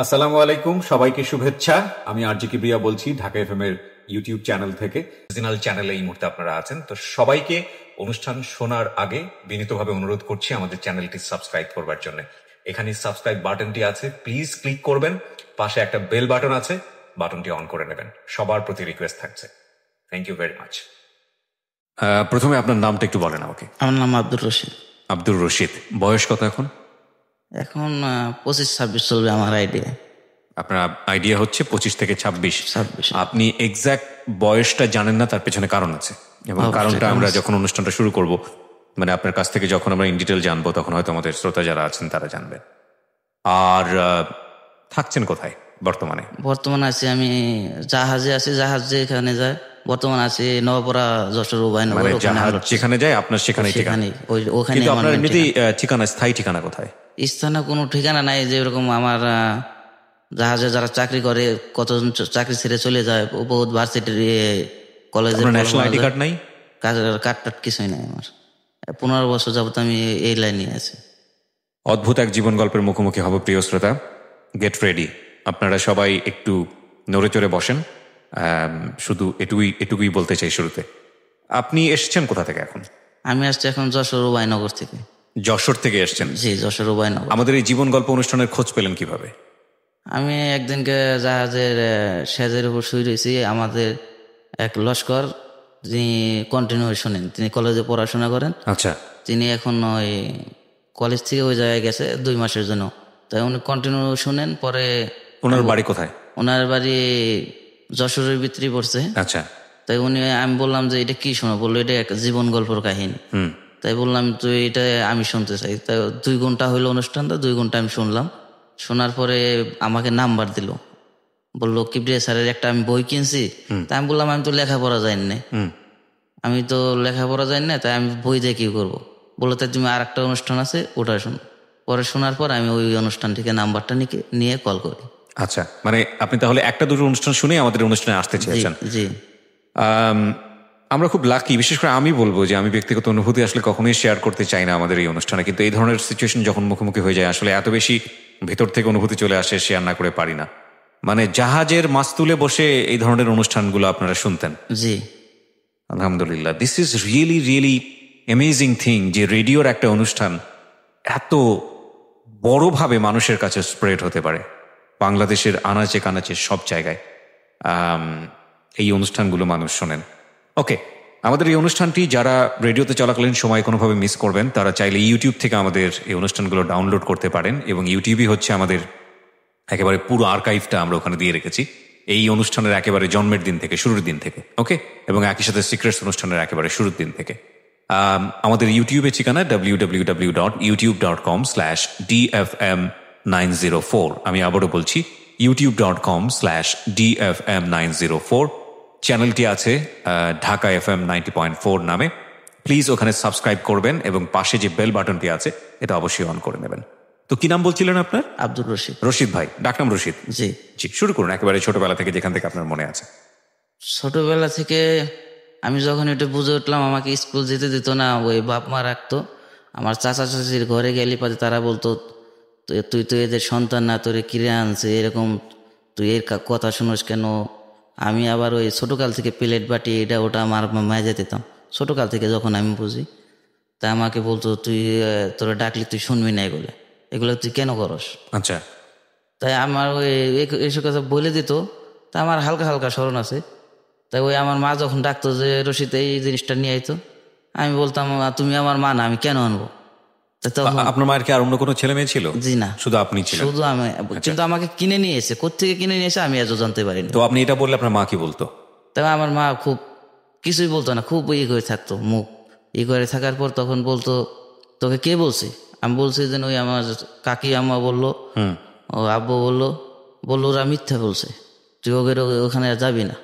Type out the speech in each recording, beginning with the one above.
আসসালামু আলাইকুম, সবাইকে শুভেচ্ছা। আমি আরজি কিবরিয়া বলছি, ঢাকা এফএম এর ইউটিউব চ্যানেল থেকে। অরিজিনাল চ্যানেলে এই মুহূর্তে আপনারা আছেন, তো সবাইকে অনুষ্ঠান শোনার আগে বিনীতভাবে অনুরোধ করছি আমাদের চ্যানেলটি সাবস্ক্রাইব করবার জন্য। এখানে সাবস্ক্রাইব বাটনটি আছে, প্লিজ ক্লিক করবেন। পাশে একটা বেল বাটন আছে, বাটনটি অন করে নেবেন। সবার প্রতি রিকোয়েস্ট থাকছে। Thank you very much. প্রথমে আপনার নামটা একটু বলেন আমাকে। আমার নাম আব্দুর রশিদ। আব্দুর রশিদ, বয়স কত এখন? এখন 25-26 চলবে আমার আইডিয়া। আপনার আইডিয়া হচ্ছে 25 থেকে 26। 26। আপনি এক্সাক্ট বয়সটা জানেন না, তার পেছনে কারণ আছে, এবং কারণটা আমরা যখন অনুষ্ঠানটা শুরু করব, মানে আপনার কাছ থেকে যখন আমরা ইন ডিটেল জানবো, তখন হয়তো আমাদের শ্রোতা যারা আছেন তারা জানবেন। আর থাকছেন কোথায় বর্তমানে? বর্তমানে আছি আমি জাহাজে আছি, জাহাজ যেখানে যায়। বর্তমানে আছি নবপুরা, যশোর, উভয়নগর। মানে জাহাজ যেখানে যায় আপনার সেখানেই ঠিকানা? ওখানে। কিন্তু আপনার এমনিতেই ঠিকানা, স্থায়ী ঠিকানা কোথায়? স্থানে কোনো ঠিকানা নাই। যেরকম আমার জাহাজে যারা চাকরি করে, কতজন চাকরি ছেড়ে চলে যায়, বহুত ভার্সিটির কলেজে। ন্যাশনাল আইডি কার্ড নাই? কার্ড কিছুই নাই আমার। 15 বছর যাবত আমি এই লাইনে আছি। অদ্ভুত এক জীবন গল্পের মুখোমুখি হব প্রিয় শ্রোতা, গেট রেডি। আপনারা সবাই একটু নড়ে চড়ে বসেন। শুধু এটুকুই বলতে চাই শুরুতে। আপনি এসেছেন কোথা থেকে এখন? আমি আসছি এখন যশোর, উভয়নগর থেকে। যশোর থেকে এসেছেন? জি, যশোর, উভয়নগর। আমাদের এই জীবন গল্প অনুষ্ঠানের খোঁজ পেলেন কিভাবে? আমি একদিনকে জাহাজের সেজের উপর শুয়ে রয়েছি। আমাদের এক লস্কর, যিনি কন্টিনিউ শোনেন, তিনি কলেজে পড়াশোনা করেন। আচ্ছা। তিনি এখন ওই কলেজ থেকে ওই জায়গায় গেছে 2 মাসের জন্য। তাই উনি কন্টিনিউ শুনেন। পরে ওনার বাড়ি কোথায়? ওনার বাড়ি যশোরের ভিতরে পড়ছে। আচ্ছা। তাই আমি বললাম যে এটা কি শোনো? বললো এটা এক জীবন গল্পের কাহিনী। তাই বললাম তো এটা আমি শুনতে চাই। তাই 2 ঘন্টা হইলো অনুষ্ঠানটা, 2 ঘন্টা আমি শুনলাম। শোনার পরে আমাকে নাম্বার দিল, বললো কিবরিয়া স্যারের একটা আমি বই কিনছি। তাই আমি বললাম আমি তো লেখাপড়া জানি না, তাই আমি বই দিয়ে কি করবো? বললো তাই তুমি আর একটা অনুষ্ঠান আছে, ওটা শোনো। পরে শোনার পর আমি ওই অনুষ্ঠান থেকে নাম্বারটা নিয়ে কল করি। আচ্ছা, মানে আপনি তাহলে একটা দুটো অনুষ্ঠান শুনে আমাদের অনুষ্ঠানে আসতে চেয়েছেন? জি। আমরা খুব লাকি, বিশেষ করে আমি বলবো যে আমি ব্যক্তিগত অনুভূতি আসলে কখনোই শেয়ার করতে চাই না আমাদের এই অনুষ্ঠানে, কিন্তু এই ধরনের সিচুয়েশন যখন মুখোমুখি হয়ে যায়, আসলে এত বেশি ভেতর থেকে অনুভূতি চলে আসে, শেয়ার না করে পারি না। মানে জাহাজের মাস্তুলে বসে এই ধরনের অনুষ্ঠানগুলো আপনারা শুনতেন? জি, আলহামদুলিল্লাহ। This is really really amazing thing যে রেডিওর একটা অনুষ্ঠান এত বড়ভাবে মানুষের কাছে স্প্রেড হতে পারে, বাংলাদেশের আনাচে কানাচে সব জায়গায় এই অনুষ্ঠানগুলো মানুষ শোনেন। ওকে, আমাদের এই অনুষ্ঠানটি যারা রেডিওতে চলাকালীন সময় কোনোভাবে মিস করবেন, তারা চাইলে ইউটিউব থেকে আমাদের এই অনুষ্ঠানগুলো ডাউনলোড করতে পারেন, এবং ইউটিউবই হচ্ছে আমাদের একেবারে পুরো আর্কাইভটা আমরা ওখানে দিয়ে রেখেছি, এই অনুষ্ঠানের একেবারে জন্মের দিন থেকে, শুরুর দিন থেকে। ওকে, এবং একই সাথে সিক্রেটস অনুষ্ঠানের একেবারে শুরুর দিন থেকে। আমাদের ইউটিউবের ঠিকানা www.youtube.com/dfm904। আমি আবারও বলছি, youtube.com/dfm904। চ্যানেলটি আছে ঢাকা FM 90.4 নামে। প্লিজ ওখানে সাবস্ক্রাইব করবেন, এবং পাশে যে বেল বাটনটি আছে এটা অবশ্যই অন করে নেবেন। তো কি নাম বলছিলেন আপনার? আব্দুর রশিদ। রশিদ ভাই, ডাকনাম রশিদ? জি। শুরু করুন একেবারে ছোটবেলা থেকে, যেখান থেকে আপনার মনে আছে। ছোটবেলা থেকে আমি যখন এটা বুঝে উঠলাম, আমাকে স্কুল যেতে দিত না, ওই বাপ মা রাখতো। আমার চাচা চাচির ঘরে গেলে পারে তারা বলতো তুই তো এদের সন্তান না, তোরে কিনে আনছে এরকম, তুই এর কথা শুনোস কেন? আমি আবার ওই ছোটোকাল থেকে প্লেট বাটি এটা ওটা আমার মেজে দিতাম ছোটোকাল থেকে, যখন আমি বুঝি। তা আমাকে বলতো তোরা ডাকলে তুই শুনবি না, এগুলো তুই কেন করস? আচ্ছা। তাই আমার ওই এসব কথা বলে দিত। তা আমার হালকা হালকা স্মরণ আছে। তাই ওই আমার মা যখন ডাকতো যে রশিদ এই জিনিসটা নিয়ে আইতো, আমি বলতাম তুমি আমার মা না, আমি কেন আনবো? আপনার মায়ের কি আর অন্য কোনো ছেলে মেয়ে ছিল? জি না, শুধু আপনি ছিলেন? শুধু আমি। কিন্তু আমাকে কিনে নিয়ে এসে, কোত্থেকে কিনে নিয়ে এসে আমি আজও জানতে পারিনি। তো আপনি এটা বললে আপনার মা কি বলতো? তবে আমার মা খুব কিছুই বলতো না, খুব করে থাকতো, মুখ করে থাকার পর তখন বলতো তোকে কে বলছে? আমি বলছি যে ওই আমার কাকি আম্মা বললো, ও আব্বু বললো ওরা মিথ্যা বলছে, তুই ওখানে যাবি না।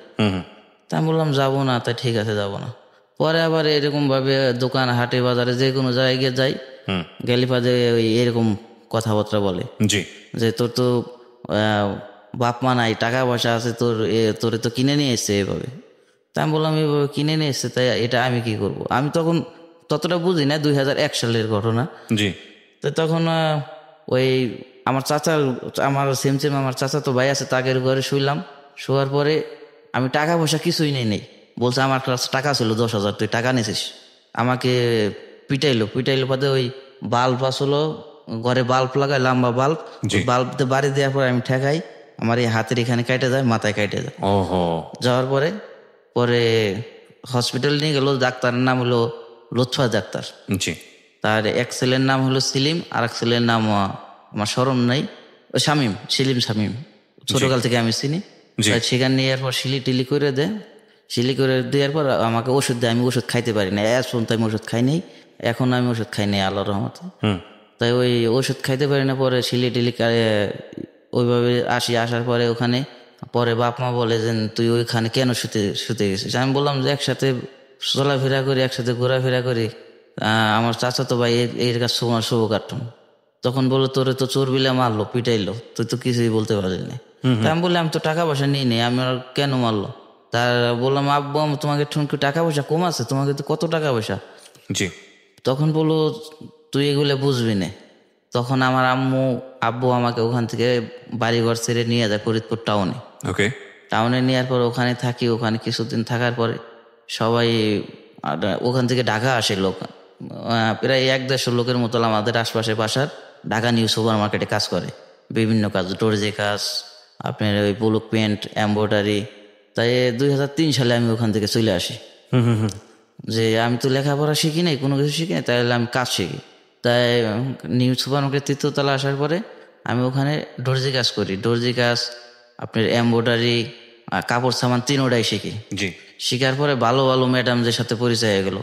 তা আমি বললাম যাবো না। তাই ঠিক আছে যাবো না। পরে আবার এরকম ভাবে দোকান, হাটে, বাজারে যে কোনো জায়গায় যাই, গেলি পাদে ওই এরকম কথাবার্তা বলে যে তোর তো বাপ মা নাই, টাকা পয়সা আছে, তোরে তো কিনে নিয়ে এসছে এভাবে। তা আমি বললাম এভাবে কিনে নিয়ে এসছে, তাই এটা আমি কি করব? আমি তখন ততটা বুঝি না, 2001 সালের ঘটনা। জি। তো তখন ওই আমার সেম আমার চাচা তো ভাই আছে, তাদের ঘরে শুইলাম। শোয়ার পরে আমি টাকা পয়সা কিছুই নেই। বলছে আমার কাছে টাকা ছিল 10,000, তুই টাকা নিছিস। আমাকে পিটাইলো বাদে ওই বাল্ব আসলো ঘরে, বাল্ব লাগায় লম্বা বাল্ব, বাল্বতে বাড়ি দেওয়ার পরে আমি ঠেকাই, আমার এই হাতের এখানে কেটে যায়, মাথায় কেটে যায়। যাওয়ার পরে হসপিটাল নিয়ে গেল। ডাক্তারের নাম হলো লুৎফা ডাক্তার। তার এক ছেলের নাম হলো সেলিম, আর এক ছেলের নাম আমার স্মরণ নাই, সেলিম শামীম, ছোটকাল থেকে আমি চিনি। সেখানে নিয়ে পর সিলি করে দেওয়ার পর আমাকে ওষুধ দেয়। আমি ওষুধ খাইতে পারি না, তো আমি ওষুধ খাই নাই, এখন আমি ওষুধ খাই নাই আল্লাহর রহমতে। তাই ওই ওষুধ খাইতে পারি না। পরে সিলি ওইভাবে আসার পরে ওখানে পরে বাপ মা বলে যে তুই ওইখানে কেন শুতে গেছিস। আমি বললাম যে একসাথে চলাফেরা করি, একসাথে ঘোরাফেরা করি, আমার চাচা তো ভাই এর কাছে শুভ কার্টুন। তখন বললো তোরে তো চোর বিলে মারলো, পিটাইলো, তুই তো কিছুই বলতে পারিনি। তা আমি বললাম আমি তো টাকা পয়সা নিই নি, আমি কেন মারলো। তার বললাম আব্বু তোমাকে টাকা পয়সা কম আছে, তোমাকে তো কত টাকা পয়সা। তখন বললো তুই এগুলো বুঝবি না। তখন আমার আব্বু আমাকে ওখান থেকে বাড়িঘর ছেড়ে নিয়ে যায় ফরিদপুর টাউনে নেওয়ার পর ওখানে থাকি। ওখানে কিছুদিন থাকার পরে সবাই ওখান থেকে ঢাকা আসে লোক, প্রায় 100 লোকের মতো আমাদের আশপাশে বাসার ঢাকা নিউ সুপার মার্কেটে কাজ করে, বিভিন্ন কাজ, দর্জি কাজ, আপনার ওই ব্লক পেন্ট, এমব্রয়ডারি। তাই 2003 সালে আমি ওখান থেকে চলে আসি। যে আমি তো লেখাপড়া শিখি নাই, কোনো কিছু শিখি নাই, তাহলে আমি কাজ শিখি। তাই নিউ সুপার মার্কেট 3য় তলা আসার পরে আমি ওখানে দর্জি কাজ করি। দর্জি কাজ, আপনার এমব্রয়ডারি, কাপড় সামান 3টাই শিখি। শিখার পরে ভালো ভালো ম্যাডামদের সাথে পরিচয় হয়ে গেল।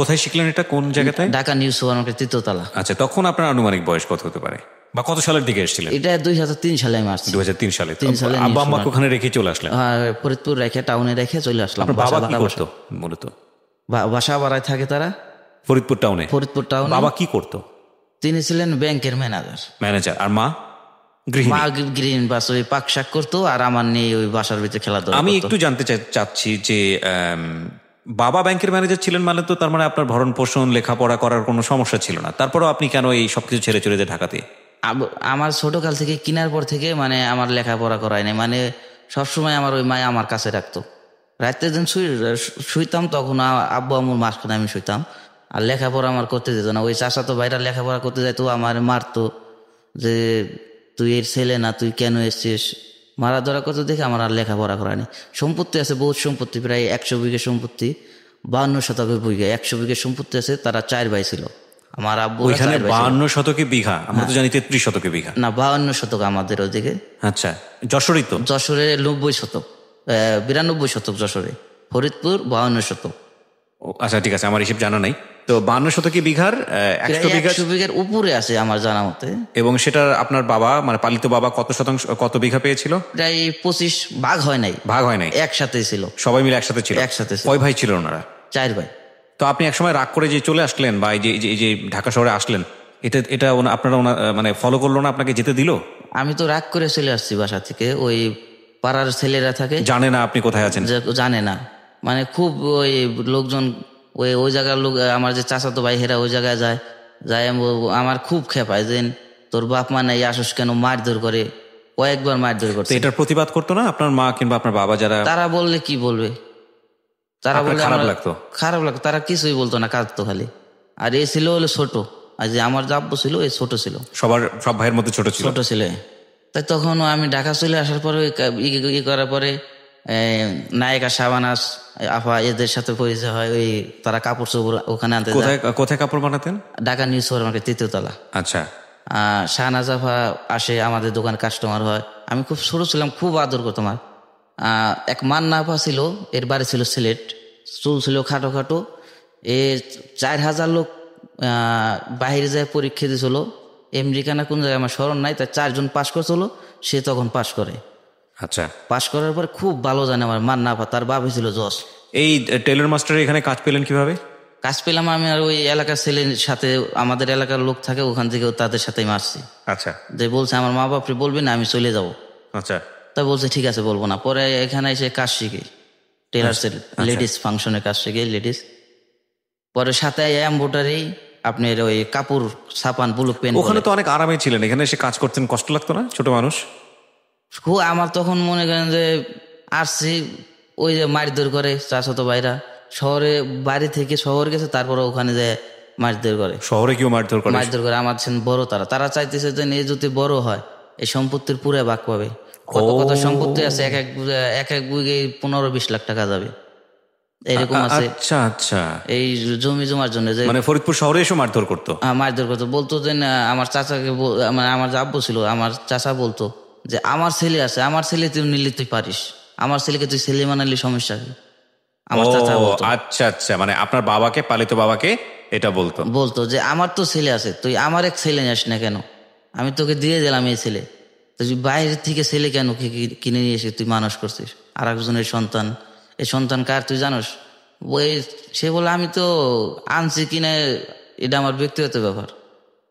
কোথায় শিখলেন এটা, কোন জায়গাতে? ঢাকা নিউ সুপার মার্কেট 3য় তলা। আচ্ছা, তখন আপনার আনুমানিক বয়স কত হতে পারে বা কত সালের দিকে এসেছিলেন? এটা 2003 সালে আমি আসছি। 2003 সালে আব্বা আম্মাকে ওখানে রেখে চলে আসলেন? ফরিদপুর রেখে, টাউনে রেখে চলে আসলাম। বাবা কি করতো মূলত? বাসা বাড়ায় থাকে তারা ফরিদপুর টাউনে। বাবা কি করতো? তিনি ছিলেন ব্যাংকের ম্যানেজার। আর মা গৃহিণী, বাস ওই পাক শাক করতো, আর আমার নিয়ে ওই বাসার ভিতরে খেলাধুলা। আমি একটু জানতে চাচ্ছি যে বাবা ব্যাংকের ম্যানেজার ছিলেন মানে তো তার মানে আপনার ভরণ পোষণ, লেখাপড়া করার কোনো সমস্যা ছিল না। তারপরেও আপনি কেন এই সবকিছু ছেড়ে চলে যে ঢাকাতে? আমার ছোটকাল থেকে কিনার পর থেকে মানে আমার লেখাপড়া করাই নাই, মানে সবসময় আমার ওই মায় আমার কাছে রাখতো। রাত্রে দিন শুইতাম, তখন আব্বু আম্মুর মাঝখানে আমি শুইতাম, আর লেখাপড়া আমার করতে দিত না। ওই চাচা তো বাইরে লেখাপড়া করতে যাইতো, আমার মারতো যে তুই এর ছেলে না, তুই কেন এসছিস, মারা ধরা করতে দেখে আমার আর লেখাপড়া করায়নি। সম্পত্তি আছে, বহুত সম্পত্তি, প্রায় 100 বিঘে সম্পত্তি, 52 শতকের বিঘা, 100 বিঘে সম্পত্তি আছে। তারা 4 ভাই ছিল। আমার আব্বু 52 শতকে বিঘা, আমরা তো জানি 33 শতকে বিঘা। না, 52 শতক আমাদের ওদিকে। আচ্ছা, যশোরই তো? যশোরে 90 শতক, 92 শতক যশোরে, ফরিদপুর 52 শতক। আচ্ছা ঠিক আছে, আমার হিসেব জানা নাই। তো 52 শতকে বিঘার 100 বিঘার উপরে আছে আমার জানা মতে। এবং সেটা আপনার বাবা মানে পালিত বাবা কত বিঘা পেয়েছিল? প্রায় 25 ভাগ হয় নাই, একসাথে ছিল, সবাই মিলে একসাথে ছিল। কয় ভাই ছিল ওনারা? 4 ভাই। তো আপনি একসময় রাগ করে যে চলে আসলেন বা এই যে ঢাকা শহরে আসলেন, এটা আপনারা মানে ফলো করলো না, আপনাকে যেতে দিল? আমি তো রাগ করে চলে আসছি বাসা থেকে। ওই পাড়ার ছেলেরা থাকে, জানে না আপনি কোথায় আছেন, জানে না, মানে খুব ওই লোকজন, ওই জায়গার লোক, আমার যে চাচাতো ভাই হেরা ওই জায়গায় যায় আমার খুব খেপায় যে তোর বাপ মা নাই, আসস কেন, মারধর করে, কয়েকবার মারধর করছে। এটার প্রতিবাদ করতো না আপনার মা কিংবা আপনার বাবা? যারা তারা বললে কি বলবে, তারা বললে খারাপ লাগতো। তারা কিছুই বলতো না, কাঁদতো খালি। আর এ ছিল হলো ছোট, আর যে আমার যে আব্বু ছিল, এই ছোট ছিল, সব ভাইয়ের মধ্যে ছোট ছিল। তাই তখন আমি ঢাকা চলে আসার পরে করার পরে নায়িকা শাবানাস আফা এদের সাথে পরিচয় হয়। ওই তারা কাপড় চোপড় ওখানে আনতে। কোথায় কাপড় বানাতেন? ঢাকা নিউ সুপার মার্কেট 3য় তলা। আচ্ছা। শাহনাজ আফা আসে আমাদের দোকান, কাস্টমার হয়। আমি খুব ছোট ছিলাম, খুব আদর করতাম। এক মান্না আফা ছিল, এর বাড়ি ছিল সিলেট, চুল ছিল খাটো খাটো। 4000 লোক বাহিরে যায় পরীক্ষা দিয়েছিল, আমেরিকা না কোন জায়গায়, আমার স্মরণ নাই। তাই 4 জন পাশ করছিল, সে তখন পাশ করে। আচ্ছা, পাশ করার পরে খুব ভালো জানে আমার মান্না আপা, তার বাবা ছিল জজ। এই টেলর মাস্টার এখানে কাজ পেলেন কিভাবে? কাজ পেলাম আমি আর ওই এলাকার ছেলের সাথে, আমাদের এলাকার লোক থাকে ওখান থেকে, তাদের সাথেই মারছি। আচ্ছা। যে বলছে আমার মা বাপরে বলবি না, আমি চলে যাব। আচ্ছা। তাই বলছে ঠিক আছে বলবো না। পরে এখানে এসে কাজ শিখি, টেলার্সের লেডিস ফাংশনের কাজ শিখি, লেডিস। পরে সাথে এমব্রয়ডারি, আপনার ওই কাপড় ছাপান ব্লু পেন। ওখানে তো অনেক আরামে ছিলেন, এখানে এসে কাজ করতেন, কষ্ট লাগতো না? ছোট মানুষ। আমার তখন মনে করেন যে আসছি ওই যে মারধর করে চাচাতো ভাইরা, শহরে বাড়ি থেকে শহর গেছে, তারপরে ওখানে যে মারধর করে। শহরে কেউ মারধর করে? মারধর করে। আমার বড় তারা চাইতেছে যে এই যদি বড় হয় এই সম্পত্তির পুরো ভাগ পাবে। কত কত সম্পত্তি আছে, এক এক বিঘে 15-20 লাখ টাকা যাবে, এরকম আছে। আচ্ছা আচ্ছা। এই জমি জমার জন্য যে মানে ফরিদপুর শহরে এসে মারধর করতো? মারধর করতো। বলতো যে আমার চাচাকে, আমার যে আব্বু ছিল, আমার চাচা বলতো যে আমার ছেলে আছে, আমার ছেলে তুই নিলে তুই পারিস, আমার ছেলেকে তুই ছেলে মানালি সমস্যা কি? আমার চাচা বলতো। আচ্ছা আচ্ছা, মানে আপনার বাবাকে, পালিত বাবাকে এটা বলতো যে আমার তো ছেলে আছে, তুই আমার এক ছেলে নিস না কেন? আমি তোকে দিয়ে দিলাম এই ছেলে, তুই বাইরের থেকে ছেলে কেন কিনে নিয়ে এসে তুই মানুষ করছিস? আর একজনের সন্তান, এই সন্তান কার তুই জানোস? ওই সে বলে আমি তো আনছি কিনে, এটা আমার ব্যক্তিগত ব্যাপার।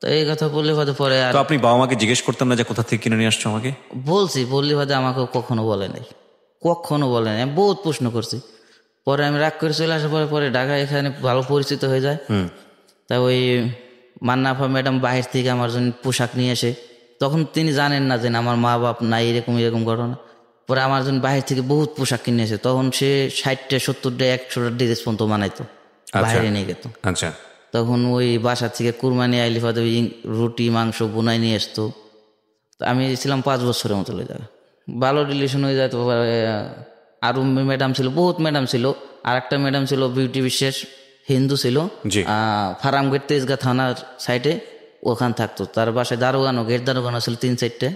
তো এই কথা বললে হয়তো পরে আর আপনি বাবা মাকে জিজ্ঞেস করতেন না যে কোথা থেকে কিনে নিয়ে আসছো? আমাকে বললে হয়তো আমাকে কখনো বলে নাই, আমি বহুত প্রশ্ন করছি। পরে আমি রাগ করে চলে আসার পরে ঢাকা এখানে ভালো পরিচিত হয়ে যায়। তা ওই মান্নাফা ম্যাডাম বাহির থেকে আমার জন্য পোশাক নিয়ে আসে। তখন তিনি জানেন না যে আমার মা বাপ নাই, এরকম ঘটনা। পরে আমার জন্য বাহির থেকে বহুত পোশাক কিনে এসে, তখন সে 60টা 70টা 100টা ড্রেস পর্যন্ত বানাইতো, বাইরে নিয়ে যেত। আচ্ছা। তখন ওই বাসা থেকে কুরবানি আইলি হয়তো রুটি মাংস বোনাই নিয়ে আসতো। আমি ছিলাম 5 বছরের মতো হয়ে যাবে, ভালো রিলেশন হয়ে যায়। আরো ম্যাডাম ছিল, বহুত ম্যাডাম ছিল। আর একটা ম্যাডাম ছিল বিউটি বিশেষ, হিন্দু ছিল, ফার্মগেট তেজগাঁ থানার সাইডে ওখান থাকতো। তার বাসায় গেট দারোগানো ছিল 3-4টে।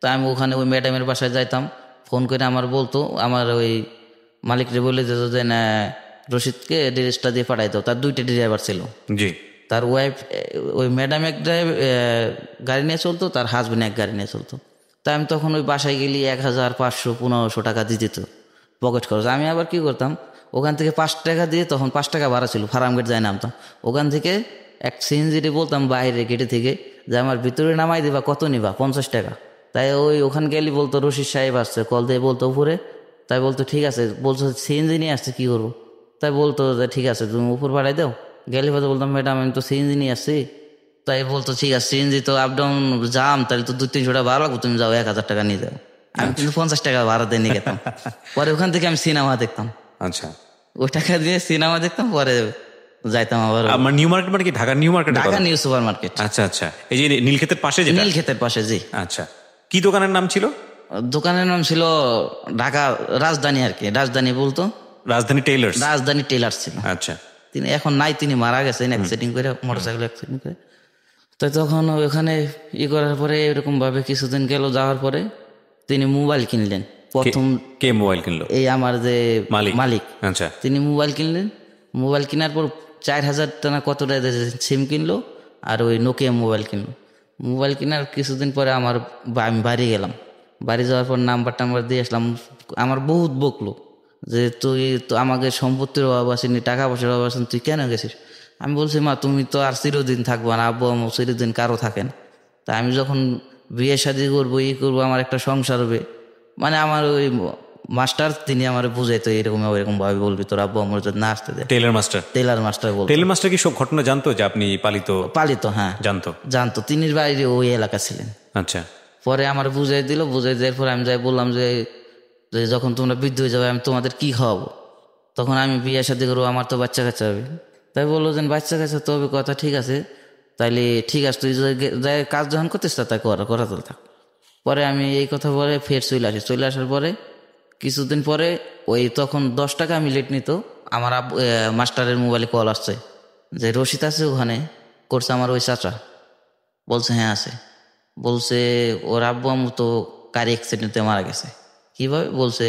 তা আমি ওখানে ওই ম্যাডামের বাসায় যাইতাম, ফোন করে আমার বলতো, আমার ওই মালিকরে বলে যেত যে না রশিদকে ড্রেসটা দিয়ে পাঠাই দাও। তার 2টা ড্রাইভার ছিল। তার ওয়াইফ, ওই ম্যাডাম এক গাড়ি নিয়ে চলতো, তার হাজবেন্ড এক গাড়ি নিয়ে চলতো। তাই আমি তখন ওই বাসায় গেলি 1500-1500 টাকা দিয়ে দিত পকেট খরচ। আমি আবার কি করতাম, ওখান থেকে 5 টাকা দিয়ে, তখন 5 টাকা ভাড়া ছিল, ফার্মগেট যায় নামতাম। ওখান থেকে এক সিএনজিটি বলতাম বাইরে গেটে থেকে যে আমার ভিতরে নামাই দিবা, কত নিবা? 50 টাকা। তাই ওখানে গেলি বলতো রশিদ সাহেব আসছে, কল দিয়ে বলতো উপরে। তাই বলতো ঠিক আছে, বলতো সিএনজি নিয়ে আসছে কি করবো? তাই বলতো যে ঠিক আছে তুমি উপর বাড়াই দাও। গেলে হয়তো বলতাম ম্যাডাম আমি তো সিএনজি নিয়ে আসছি। তাই বলতো ঠিক আছে, সিএনজি তো আপ ডাউন জাম, তাহলে তো 200-300 টাকা ভাড়া লাগবে, তুমি যাও 1000 টাকা নিয়ে যাও। আমি কিন্তু 50 টাকা ভাড়া দিয়ে নিয়ে গেতাম। পরে ওখান থেকে আমি সিনেমা দেখতাম। আচ্ছা। ওই টাকা দিয়ে সিনেমা দেখতাম, পরে যাইতাম আবার নিউ মার্কেট, মানে কি Dhaka new market? Dhaka new super market. আচ্ছা আচ্ছা, এই যে নীলক্ষেতের পাশে? নীলক্ষেতের পাশে, জি। আচ্ছা, কি দোকানের নাম ছিল? দোকানের নাম ছিল ঢাকা রাজধানী, আর কি রাজধানী বলতো, রাজধানী টেইলার্স ছিল। আচ্ছা। তিনি এখন নাই, তিনি মারা গেছেন অ্যাক্সিডেন্ট করে, মোটরসাইকেল অ্যাক্সিডেন্ট করে। তো তখন ওখানে করার পরে এরকম ভাবে কিছুদিন গেল, যাওয়ার পরে তিনি মোবাইল কিনলেন। প্রথম কে মোবাইল কিনলো? এই আমার যে মালিক। আচ্ছা। তিনি মোবাইল কিনলেন। মোবাইল কেনার পর 4000 টাকা কত টাকা সিম কিনলো, আর ওই নোকিয়া মোবাইল কিনলো। মোবাইল কেনার কিছুদিন পরে আমি বাড়ি গেলাম। বাড়ি যাওয়ার পর নাম্বার দিয়ে আসলাম। আমার বহুত বকলো যে তুই তো আমাকে সম্পত্তির অভাব আসেনি, টাকা পয়সার অভাব আসেনি, তুই কেন গেছিস? আমি বলছি মা তুমি তো আর চিরদিন থাকবো না, আব্বু আম্মু চিরদিন কারো থাকেন। তা আমি যখন বিয়ে শাদী করবো, করবো, আমার একটা সংসার হবে, মানে আমার ওই মাস্টার তিনি আমার বুঝাইতো এরকম এরকম ভাবে বলবি তোর আব্বু আম্মুর না আসতে দেয়। টেইলার মাস্টার বলতো। টেইলার মাস্টার কি সব ঘটনা জানতো যে আপনি পালিত? হ্যাঁ জানতো। তিনি বাইরে ওই এলাকা ছিলেন। আচ্ছা। পরে আমার বুঝাই দেওয়ার পরে আমি যাই বললাম যে যখন তোমরা বৃদ্ধ হয়ে যাবে আমি তোমাদের কি খাওয়াবো? তখন আমি বিয়ে শাদী করবো, আমার তো বাচ্চা কাচ্চা হবে। তাই বললো যে বাচ্চা কাচ্চা তো হবে, কথা ঠিক আছে, তাইলে ঠিক আছে তুই যাই কাজ যখন করতিস তাই করা তো থাক। পরে আমি এই কথা বলে ফের চলে আসার পরে কিছুদিন পরে ওই তখন 10 টাকা আমি লেট নিত। আমার মাস্টারের মোবাইলে কল আসছে যে রশিদ আছে ওখানে, করছে আমার ওই চাচা। বলছে হ্যাঁ আছে। বলছে ওর আব্বু আম্মু তো গাড়ি অ্যাক্সিডেন্টে মারা গেছে। কিভাবে? বলছে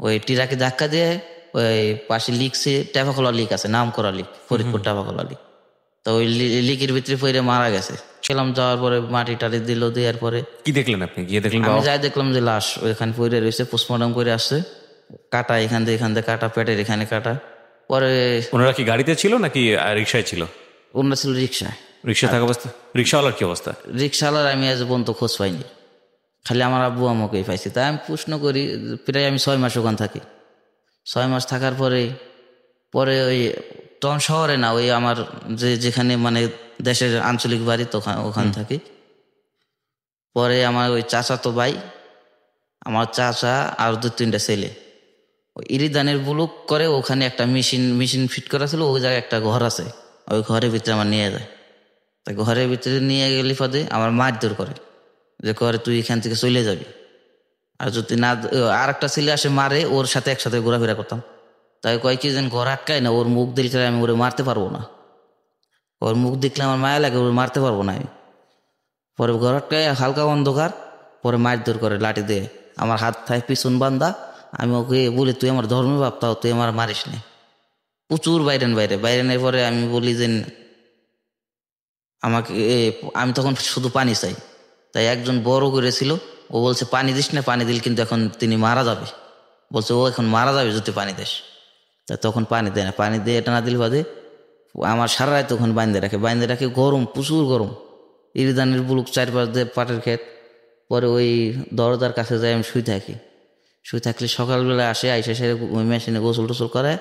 ওই টিরাকে ধাক্কা দিয়ে ওই পাশে লিখছে, টেপাখোলা লিক আছে, নাম করা লিক, ফরিদপুর টেপাখোলা লিক। তো ওই লিকের ভিতরে পড়ে মারা গেছে। খেলাম, যাওয়ার পরে মাটি টাটি দিল, দেওয়ার পরে কি দেখলেন আপনি? গিয়ে দেখলেন? আমি যাই দেখলাম যে লাশ ওইখানে পড়ে রয়েছে, পোস্টমর্টম করে আসছে, কাটা এখান থেকে কাটা, পেটের এখানে কাটা। পরে ওনারা কি গাড়িতে ছিল নাকি রিক্সায় ছিল? ওনারা ছিল রিক্সায়। থাকা অবস্থা? রিক্সাওয়ালার কি অবস্থা? রিক্সাওয়ালার আমি আজ পর্যন্ত খোঁজ পাইনি, খালি আমার আব্বু আমাকেই পাইছি। তাই আমি প্রশ্ন করি, প্রায় আমি 6 মাস ওখান থাকি। 6 মাস থাকার পরে ওই তখন শহরে না, ওই আমার যেখানে মানে দেশের আঞ্চলিক বাড়ি তখন ওখানে থাকি। পরে আমার ওই চাচা তো ভাই, আমার চাচা আর 2-3টা ছেলে ওই ইরিদানের বুলুক করে, ওখানে একটা মেশিন ফিট করা ছিল, ওই জায়গায় একটা ঘর আছে, ওই ঘরের ভিতরে আমার নিয়ে যায়। তাই ঘরের ভিতরে নিয়ে গেলে পদে আমার মারধর করে, যে করে তুই এখান থেকে চলে যাবি, আর যদি না আর একটা ছেলে আসে মারে, ওর সাথে একসাথে ঘোরাফেরা করতাম। তাই কয় কি যেন ঘর আটকায় না, ওর মুখ দেখলে আমি ওরে মারতে পারবো না, ওর মুখ দেখলে আমার মায়া লাগে, ওর মারতে পারবো না আমি। পরে ঘর আটকায় হালকা অন্ধকার, পরে মারধর করে লাঠি দিয়ে, আমার হাত থায় পিছন বান্ধা। আমি ওকে বলি তুই আমার ধর্মে ভাবতাও, তুই আমার মারিস নে। প্রচুর বাইরেনের পরে আমি বলি যে আমাকে আমি তখন শুধু পানি চাই। তাই একজন বড় করেছিল, ও বলছে পানি দিস না, পানি দিল কিন্তু এখন তিনি মারা যাবে, বলছে ও এখন মারা যাবে যদি পানি দিস। তাই তখন পানি দেয় না, পানি দিয়ে এটা না দিল বাদে আমার সারা রাত তখন বাইন্দে রাখে, গরম, প্রচুর গরম, ইরিদানের বুলুক চারপাশ দিয়ে পাটের ক্ষেত। পরে ওই দরজার কাছে যাই আমি শুয়ে থাকলে সকালবেলা আসে, আইসে সেরে ওই মেশিনে গোসল টোসল করে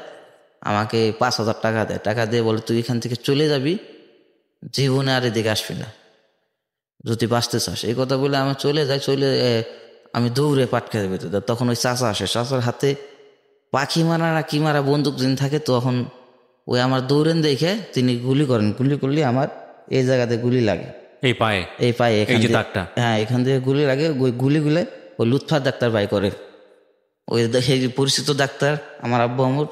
আমাকে 5,000 টাকা দেয়। টাকা দিয়ে বলে তুই এখান থেকে চলে যাবি, জীবনে আর এদিকে আসবি না যদি বাঁচতে চাস। এই কথা বলে আমি চলে যাই। আমি দৌড়ে পাট খেতে পেতে, তখন ওই চাচা আসে, চাচার হাতে পাখি মারা না কি মারা বন্দুক যিনি থাকে, তখন ওই আমার দৌড়েন দেখে তিনি গুলি করেন, গুলি করলে আমার এই জায়গাতে গুলি লাগে, এই পায়ে হ্যাঁ, এখান থেকে গুলি লাগে। ওই গুলিগুলো ওই লুৎফার ডাক্তার বাই করে, ওই পরিচিত ডাক্তার আমার আব্বু আমর।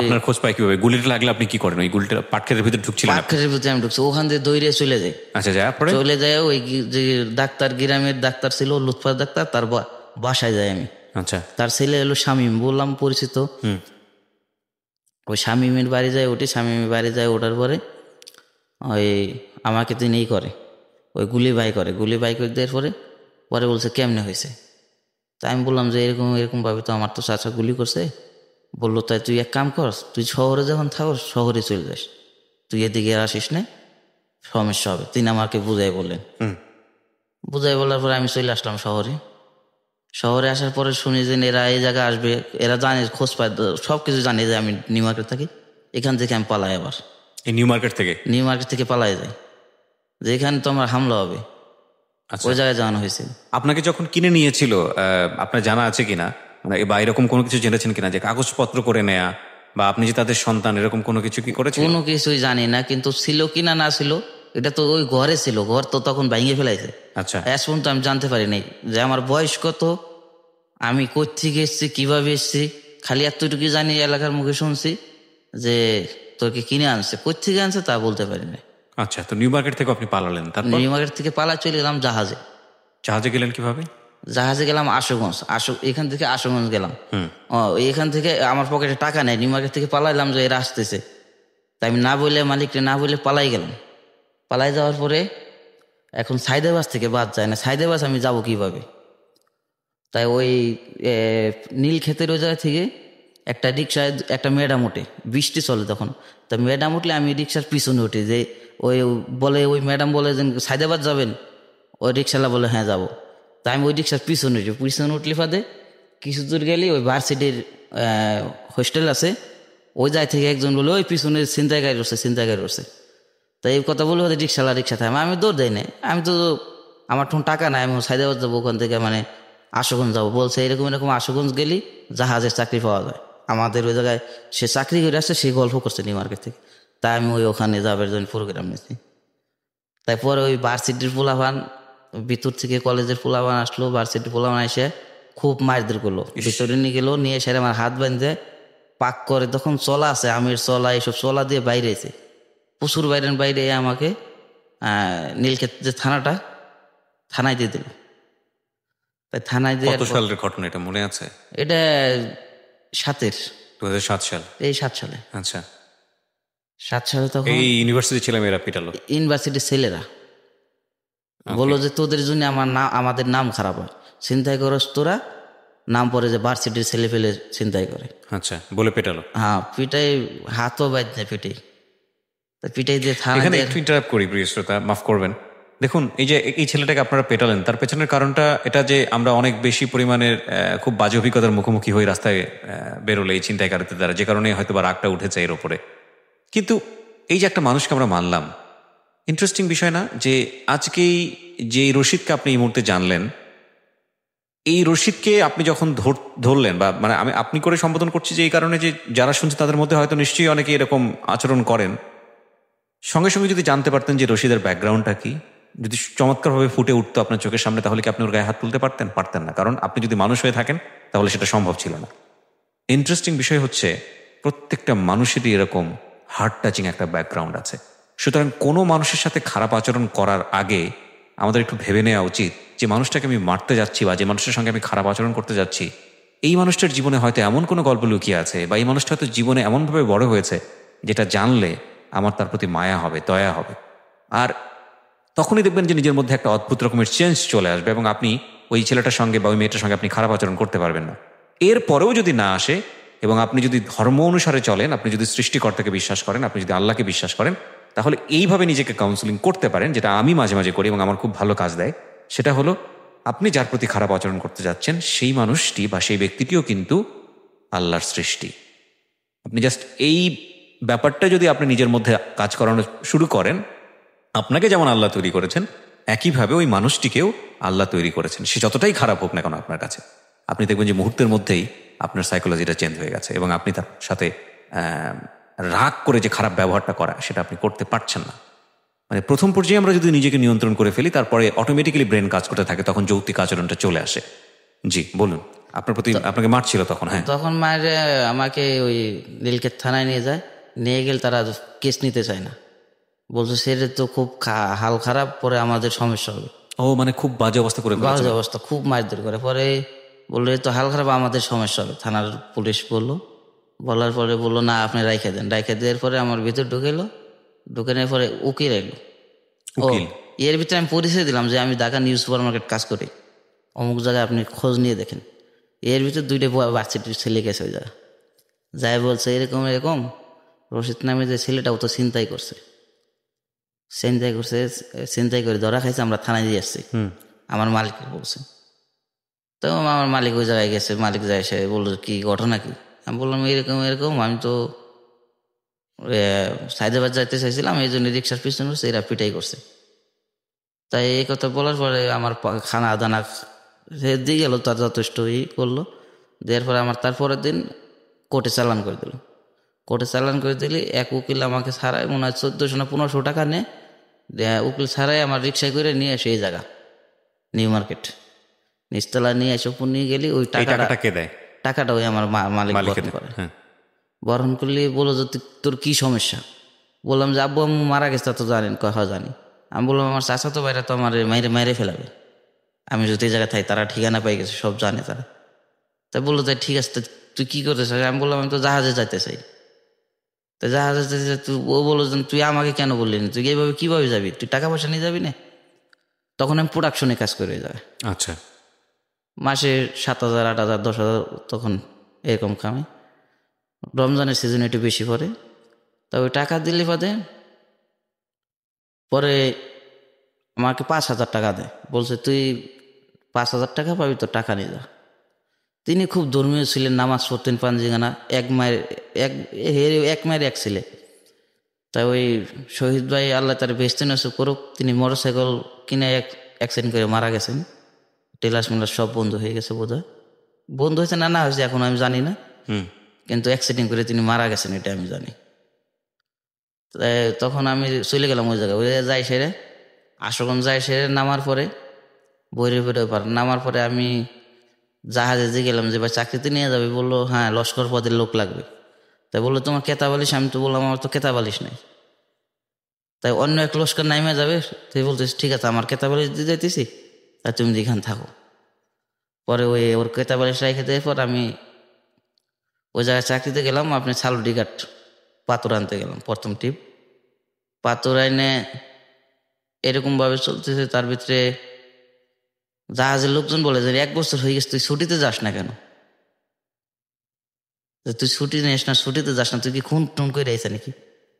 আপনার খোঁজ পাই কিভাবে? গুলিটা লাগলে আপনি কি করেন? ওই গুলিটা পাটক্ষেতের ভিতরে ঢুকছিলেন? পাটক্ষেতের ভিতরে আমি ঢুকছি, ওখান থেকে দৌড়ে চলে যাই। আচ্ছা, চলে যায় ওই যে ডাক্তার, গ্রামের ডাক্তার ছিল লুৎফার ডাক্তার, তার বাসায় যাই আমি। আচ্ছা, তার ছেলে হলো শামীম, বললাম পরিচিত। ওই শামীমের বাড়ি যায়, শামীমের বাড়ি যায়, ওঠার পরে ওই আমাকে তিনি করে ওই গুলি বাই করে দেওয়ার পরে বলছে কেমনে হয়েছে? তাই আমি বললাম যে এরকম ভাবে তো আমার তো চাচা গুলি করছে। বললো তাই তুই এক কাম কর, তুই শহরে যখন থাকস শহরে চলে যাস, তুই এদিকে আসিস না, সমস্যা হবে। তিনি আমাকে বুঝাই বললেন। বুঝাই বলার পরে আমি চলে আসলাম শহরে আসার পরে শুনি যে এরা এই জায়গায় আসবে, এরা জানে, খোঁজ পায়, সব কিছু জানে যে আমি নিউ মার্কেট থাকি। এখান থেকে আমি পালাই, আবার নিউ মার্কেট থেকে পালাই যাই, যে এখানে তো আমার হামলা হবে। ওই জায়গায় জানানো হয়েছে। আপনাকে যখন কিনে নিয়েছিল, আপনার জানা আছে কিনা বা এরকম কোনো কিছু জেনেছেন কিনা যে কাগজপত্র করে নেয়া, বা আপনি যে তাদের সন্তান, এরকম কোনো কিছু কি করেছেন? কোনো কিছুই জানি না, কিন্তু ছিল কিনা না ছিল, এটা তো ওই ঘরে ছিল, ঘর তো তখন ভেঙে ফেলাইছে। আচ্ছা, এস পর্যন্ত আমি জানতে পারি নাই যে আমার বয়স কত, আমি কোত্থেকে এসছি, কিভাবে এসছি। খালি এতটুকু জানি, এলাকার মুখে শুনছি যে তোকে কিনে আনছে, কোত্থেকে আনছে তা বলতে পারি না। আচ্ছা, তো নিউ মার্কেট থেকে আপনি পালালেন? তারপর নিউ মার্কেট থেকে পালা চলে গেলাম জাহাজে। গেলেন কিভাবে? জাহাজে গেলাম আশুগঞ্জ, এখান থেকে আশুগঞ্জ গেলাম। এখান থেকে আমার পকেটে টাকা নেই, নিউ মার্কেট থেকে পালাইলাম যে এরা আসতেছে, তাই আমি না বলে, মালিককে না বলে পালাই গেলাম। পালাই যাওয়ার পরে এখন সাইদাবাস থেকে বাদ যায় না, সাইদাবাস আমি যাব কিভাবে? তাই ওই নীল ক্ষেতের ওই জায়গা থেকে একটা রিক্সায় একটা ম্যাডাম ওঠে, বৃষ্টি চলে তখন। তা ম্যাডাম উঠলে আমি রিক্সার পিছনে উঠি, যে ওই ম্যাডাম বলে যে সাইদাবাদ যাবেন? ওই রিক্সাওয়ালা বলে হ্যাঁ যাবো। তাই আমি ওই রিক্সার পিছনে উঠলে ফাঁদে কিছু দূর গেলে ওই ভার্সিটির হোস্টেল আছে, ওই জায়গা থেকে একজন বলে ওই পিছনে ছিনতাইকারী রয়েছে। তাই এই কথা বলে ওদের রিক্সা থামে, আমি দৌড় দেয় না, আমি তো আমার তখন টাকা নাই, আমি সাইদাবাদ যাবো, ওখান থেকে মানে আশুগঞ্জ যাবো। বলছে এরকম আশুগঞ্জ গেলি জাহাজের চাকরি পাওয়া যায়, আমাদের ওই জায়গায় সে চাকরি করে আসছে, সে গল্প করছে নিউ মার্কেট থেকে। তাই আমি ওখানে যাবার জন্য প্রোগ্রাম নিয়েছি। তারপরে ওই ভার্সিটির পোলাপান ভিতর থেকে, কলেজের পোলাপান আসলো, ভার্সিটির পোলাপান এসে খুব মারধর করলো, ভিতরে নিয়ে গেলো, নিয়ে এসে আমার হাত বাঁধতে পাক করে, তখন চলা আছে, আমের চলা, এইসব চলা দিয়ে বাইরে এসে প্রচুর বাইরে আমাকে নীলক্ষেত যে থানায় দিয়ে দিল। তাই থানায় দিয়ে, কত সালের ঘটনা এটা মনে আছে? এটা 2007 সাল। এই 7 সালে। আচ্ছা, 7 সালে তখন এই ইউনিভার্সিটি ছিলাম, এরা পিটালো, ইউনিভার্সিটির ছেলেরা বললো যে তোদের জন্য আমাদের নাম খারাপ হয়, ছিনতাই করস তোরা, নাম পরে যে ভার্সিটির ছেলে ফেলে ছিনতাই করে। আচ্ছা, বলে পেটালো? হ্যাঁ, পিটাই, হাতও বাঁধ নেই, পিটাই দিয়ে থানা। এখানে একটু ইন্টারাপ্ট করি প্রিয় শ্রোতা, মাফ করবেন। দেখুন, এই ছেলেটাকে আপনারা পেটালেন, তার পেছনের কারণটা এটা যে আমরা অনেক বেশি পরিমাণের খুব বাজে অভিজ্ঞতার মুখোমুখি হয়ে রাস্তায় বেরোলে এই ছিনতাইকারীদের দ্বারা, যে কারণে হয়তো বা রাগটা উঠেছে এর ওপরে। কিন্তু এই যে একটা মানুষকে আমরা মানলাম, ইন্টারেস্টিং বিষয় না যে আজকেই যে রশিদকে আপনি এই মুহূর্তে জানলেন, এই রশিদকে আপনি যখন ধরলেন, বা মানে আমি আপনি করে সম্বোধন করছি যে এই কারণে যে যারা শুনছে তাদের মধ্যে হয়তো নিশ্চয়ই অনেকে এরকম আচরণ করেন, সঙ্গে সঙ্গে যদি জানতে পারতেন যে রশিদের ব্যাকগ্রাউন্ডটা কি, যদি চমৎকারভাবে ফুটে উঠতো আপনার চোখের সামনে, তাহলে কি আপনি ওর গায়ে হাত তুলতে পারতেন না? কারণ আপনি যদি মানুষ হয়ে থাকেন তাহলে সেটা সম্ভব ছিল না। ইন্টারেস্টিং বিষয় হচ্ছে প্রত্যেকটা মানুষেরই এরকম হার্ট টাচিং একটা ব্যাকগ্রাউন্ড আছে। সুতরাং কোনো মানুষের সাথে খারাপ আচরণ করার আগে আমাদের একটু ভেবে নেওয়া উচিত যে মানুষটাকে আমি মারতে যাচ্ছি বা যে মানুষের সঙ্গে আমি খারাপ আচরণ করতে যাচ্ছি, এই মানুষটার জীবনে হয়তো এমন কোনো গল্প লুকিয়ে আছে, বা এই মানুষটা হয়তো জীবনে এমনভাবে বড় হয়েছে যেটা জানলে আমার তার প্রতি মায়া হবে, দয়া হবে। আর তখনই দেখবেন যে নিজের মধ্যে একটা অদ্ভুত রকমের চেঞ্জ চলে আসবে, এবং আপনি ওই ছেলেটার সঙ্গে বা ওই মেয়েটার সঙ্গে আপনি খারাপ আচরণ করতে পারবেন না। এরপরেও যদি না আসে, এবং আপনি যদি ধর্ম অনুসারে চলেন, আপনি যদি সৃষ্টিকর্তাকে বিশ্বাস করেন, আপনি যদি আল্লাহকে বিশ্বাস করেন, তাহলে এইভাবে নিজেকে কাউন্সেলিং করতে পারেন, যেটা আমি মাঝে মাঝে করি এবং আমার খুব ভালো কাজ দেয়। সেটা হলো, আপনি যার প্রতি খারাপ আচরণ করতে যাচ্ছেন সেই মানুষটি বা সেই ব্যক্তিটিও কিন্তু আল্লাহর সৃষ্টি। আপনি জাস্ট এই ব্যাপারটা যদি আপনি নিজের মধ্যে কাজ করানো শুরু করেন, আপনাকে যেমন আল্লাহ তৈরি করেছেন একইভাবে ওই মানুষটিকেও আল্লাহ তৈরি করেছেন, সে যতটাই খারাপ হোক না কেন আপনার কাছে, আপনি দেখবেন যে মুহূর্তের মধ্যেই আপনার সাইকোলজিটা চেঞ্জ হয়ে গেছে, এবং আপনি তার সাথে রাগ করে যে খারাপ ব্যবহারটা করা সেটা আপনি করতে পারছেন না। মানে প্রথম পর্যায়ে আমরা যদি নিজেকে নিয়ন্ত্রণ করে ফেলি, তারপরে অটোমেটিক্যালি ব্রেন কাজ করতে থাকে, তখন যৌক্তিক আচরণটা চলে আসে। জি বলুন, আপনার প্রতি আপনাকে মারছিল তখন? হ্যাঁ, তখন মায়ের আমাকে ওই নীলক্ষেত থানায় নিয়ে যায়, নিয়ে গেলে তারা কেস নিতে চায় না, বলছে সেটা তো খুব হাল খারাপ, পরে আমাদের সমস্যা হবে। ও মানে খুব বাজে অবস্থা করে, বাজে অবস্থা, খুব মারধর করে। পরে বললো তো হাল খারাপ, আমাদের সমস্যা হবে। থানার পুলিশ বললো, বলার পরে বললো না আপনি রাইখে দেন। রাইখে দেওয়ার পরে আমার ভিতর ঢুকেলো, ঢুকে নেওয়ার পরে উকিল এলো। এর ভিতরে আমি পরিচয় দিলাম যে আমি ঢাকা নিউ সুপার মার্কেট কাজ করি, অমুক জায়গায় আপনি খোঁজ নিয়ে দেখেন। এর ভিতরে দুইটা বাচ্চা ছেলে গেছে ওই জায়গা, যাই বলছে এরকম এরকম রশিদ নামে যে ছেলেটাও তো ছিনতাই করছে, ছিনতাই করে ধরা খাইছে, আমরা থানায় দিয়ে আসছি। আমার মালিক বলছে। তো আমার মালিক ওই জায়গায় গেছে, মালিক যায়, সে বললো কি ঘটনা কি? আমি বললাম এরকম এরকম, আমি তো সাইদাবাদ যাইতে চাইছিলাম, এই জন্য রিক্সার পিছনে বসে এরা পিটাই করছে। তাই এই কথা বলার পরে আমার খানা দানা দিয়ে গেল, তার যথেষ্ট করলো। দেওয়ার পরে আমার তারপরের দিন কোর্টে চালান করে দিল। কোর্টে চালান করে দিলে এক উকিল আমাকে ছাড়াই মনে হয় 1400 না 1500 টাকা নেয়, উকিল ছাড়াই আমার রিক্সায় করে নিয়ে আসে এই জায়গা নিউ মার্কেট নিচতলা নিয়ে এসে উপর নিয়ে গেলি। ওই টাকাটা কে দেয়? টাকাটা ওই আমার মালিক বহন করে। বহন করলে বলো যে তোর কি সমস্যা? বললাম যে আব্বু আম্মু মারা গেছে, তা তো জানেন? কথা জানি। আমি বললাম আমার চাচা তো বাইরে তো আমার মাইরে ফেলাবে আমি যদি এই জায়গায় থাকি, তারা ঠিকানা পাই গেছে, সব জানে তারা। তাই বললো তাই ঠিক আছে, তুই কি করতে চাই? আমি বললাম আমি তো জাহাজে যাইতে চাই। তো জাহাজে যেতে তুই, ও বললো যে তুই আমাকে কেন বললি না? তুই এইভাবে কিভাবে যাবি? তুই টাকা পয়সা নিয়ে যাবি না? তখন আমি প্রোডাকশনে কাজ করে যাই। আচ্ছা, মাসে 7,000 8,000 10,000 তখন এরকম কামে। রমজানের সিজন একটু বেশি পড়ে। তবে টাকা দিলে পরে আমাকে 5,000 টাকা দেয়, বলছে তুই 5,000 টাকা পাবি, তো টাকা নিয়ে যা। তিনি খুব ধর্মীয় ছিলেন, নামাজ পড়তেন পাঞ্জিগানা, এক মায়ের এক ছেলে। তাই ওই শহীদ ভাই আল্লাহ তার বেহেশতে নসিব করুক, তিনি মোটরসাইকেল কিনে অ্যাক্সিডেন্ট করে মারা গেছেন। টেলাস মেলাস সব বন্ধ হয়ে গেছে, বোধহয় বন্ধ হয়েছে না হয়েছে এখন আমি জানি না, কিন্তু অ্যাক্সিডেন্ট করে তিনি মারা গেছেন এটা আমি জানি। তখন আমি চলে গেলাম ওই জায়গায়, ওই জায়গায় যাই সেরে আশুগঞ্জ যাই সেরে নামার পরে বৈরে পার নামার পরে আমি জাহাজে যে গেলাম যে ভাই চাকরিতে নিয়ে যাবে, বললো হ্যাঁ লস্কর পদের লোক লাগবে। তাই বললো তোমার কেতাবালিশ? আমি তো বললাম আমার তো কেতাবালিশ নেই। তাই অন্য এক লস্কর নাইমে যাবে, তুই বলতেছিস ঠিক আছে আমার কেতাবালিশ দিয়ে যাইতেছি, তাই তুমি যেখান থাকো। পরে ওর কেতাবালিশ রেখে দেওয়ার পর আমি ওই জায়গায় চাকরিতে গেলাম। আপনি ছালুডিঘাট পাথর আনতে গেলাম, প্রথম টিপ পাথর আইনে এরকমভাবে চলতেছে। তার ভিতরে জাহাজের লোকজন বলে যে 1 বছর হয়ে গেছে, তুই ছুটিতে যাস না কেন? তুই ছুটি নিস না, ছুটিতে যাস না, তুই কি খুন টুন করে আইসা নাকি?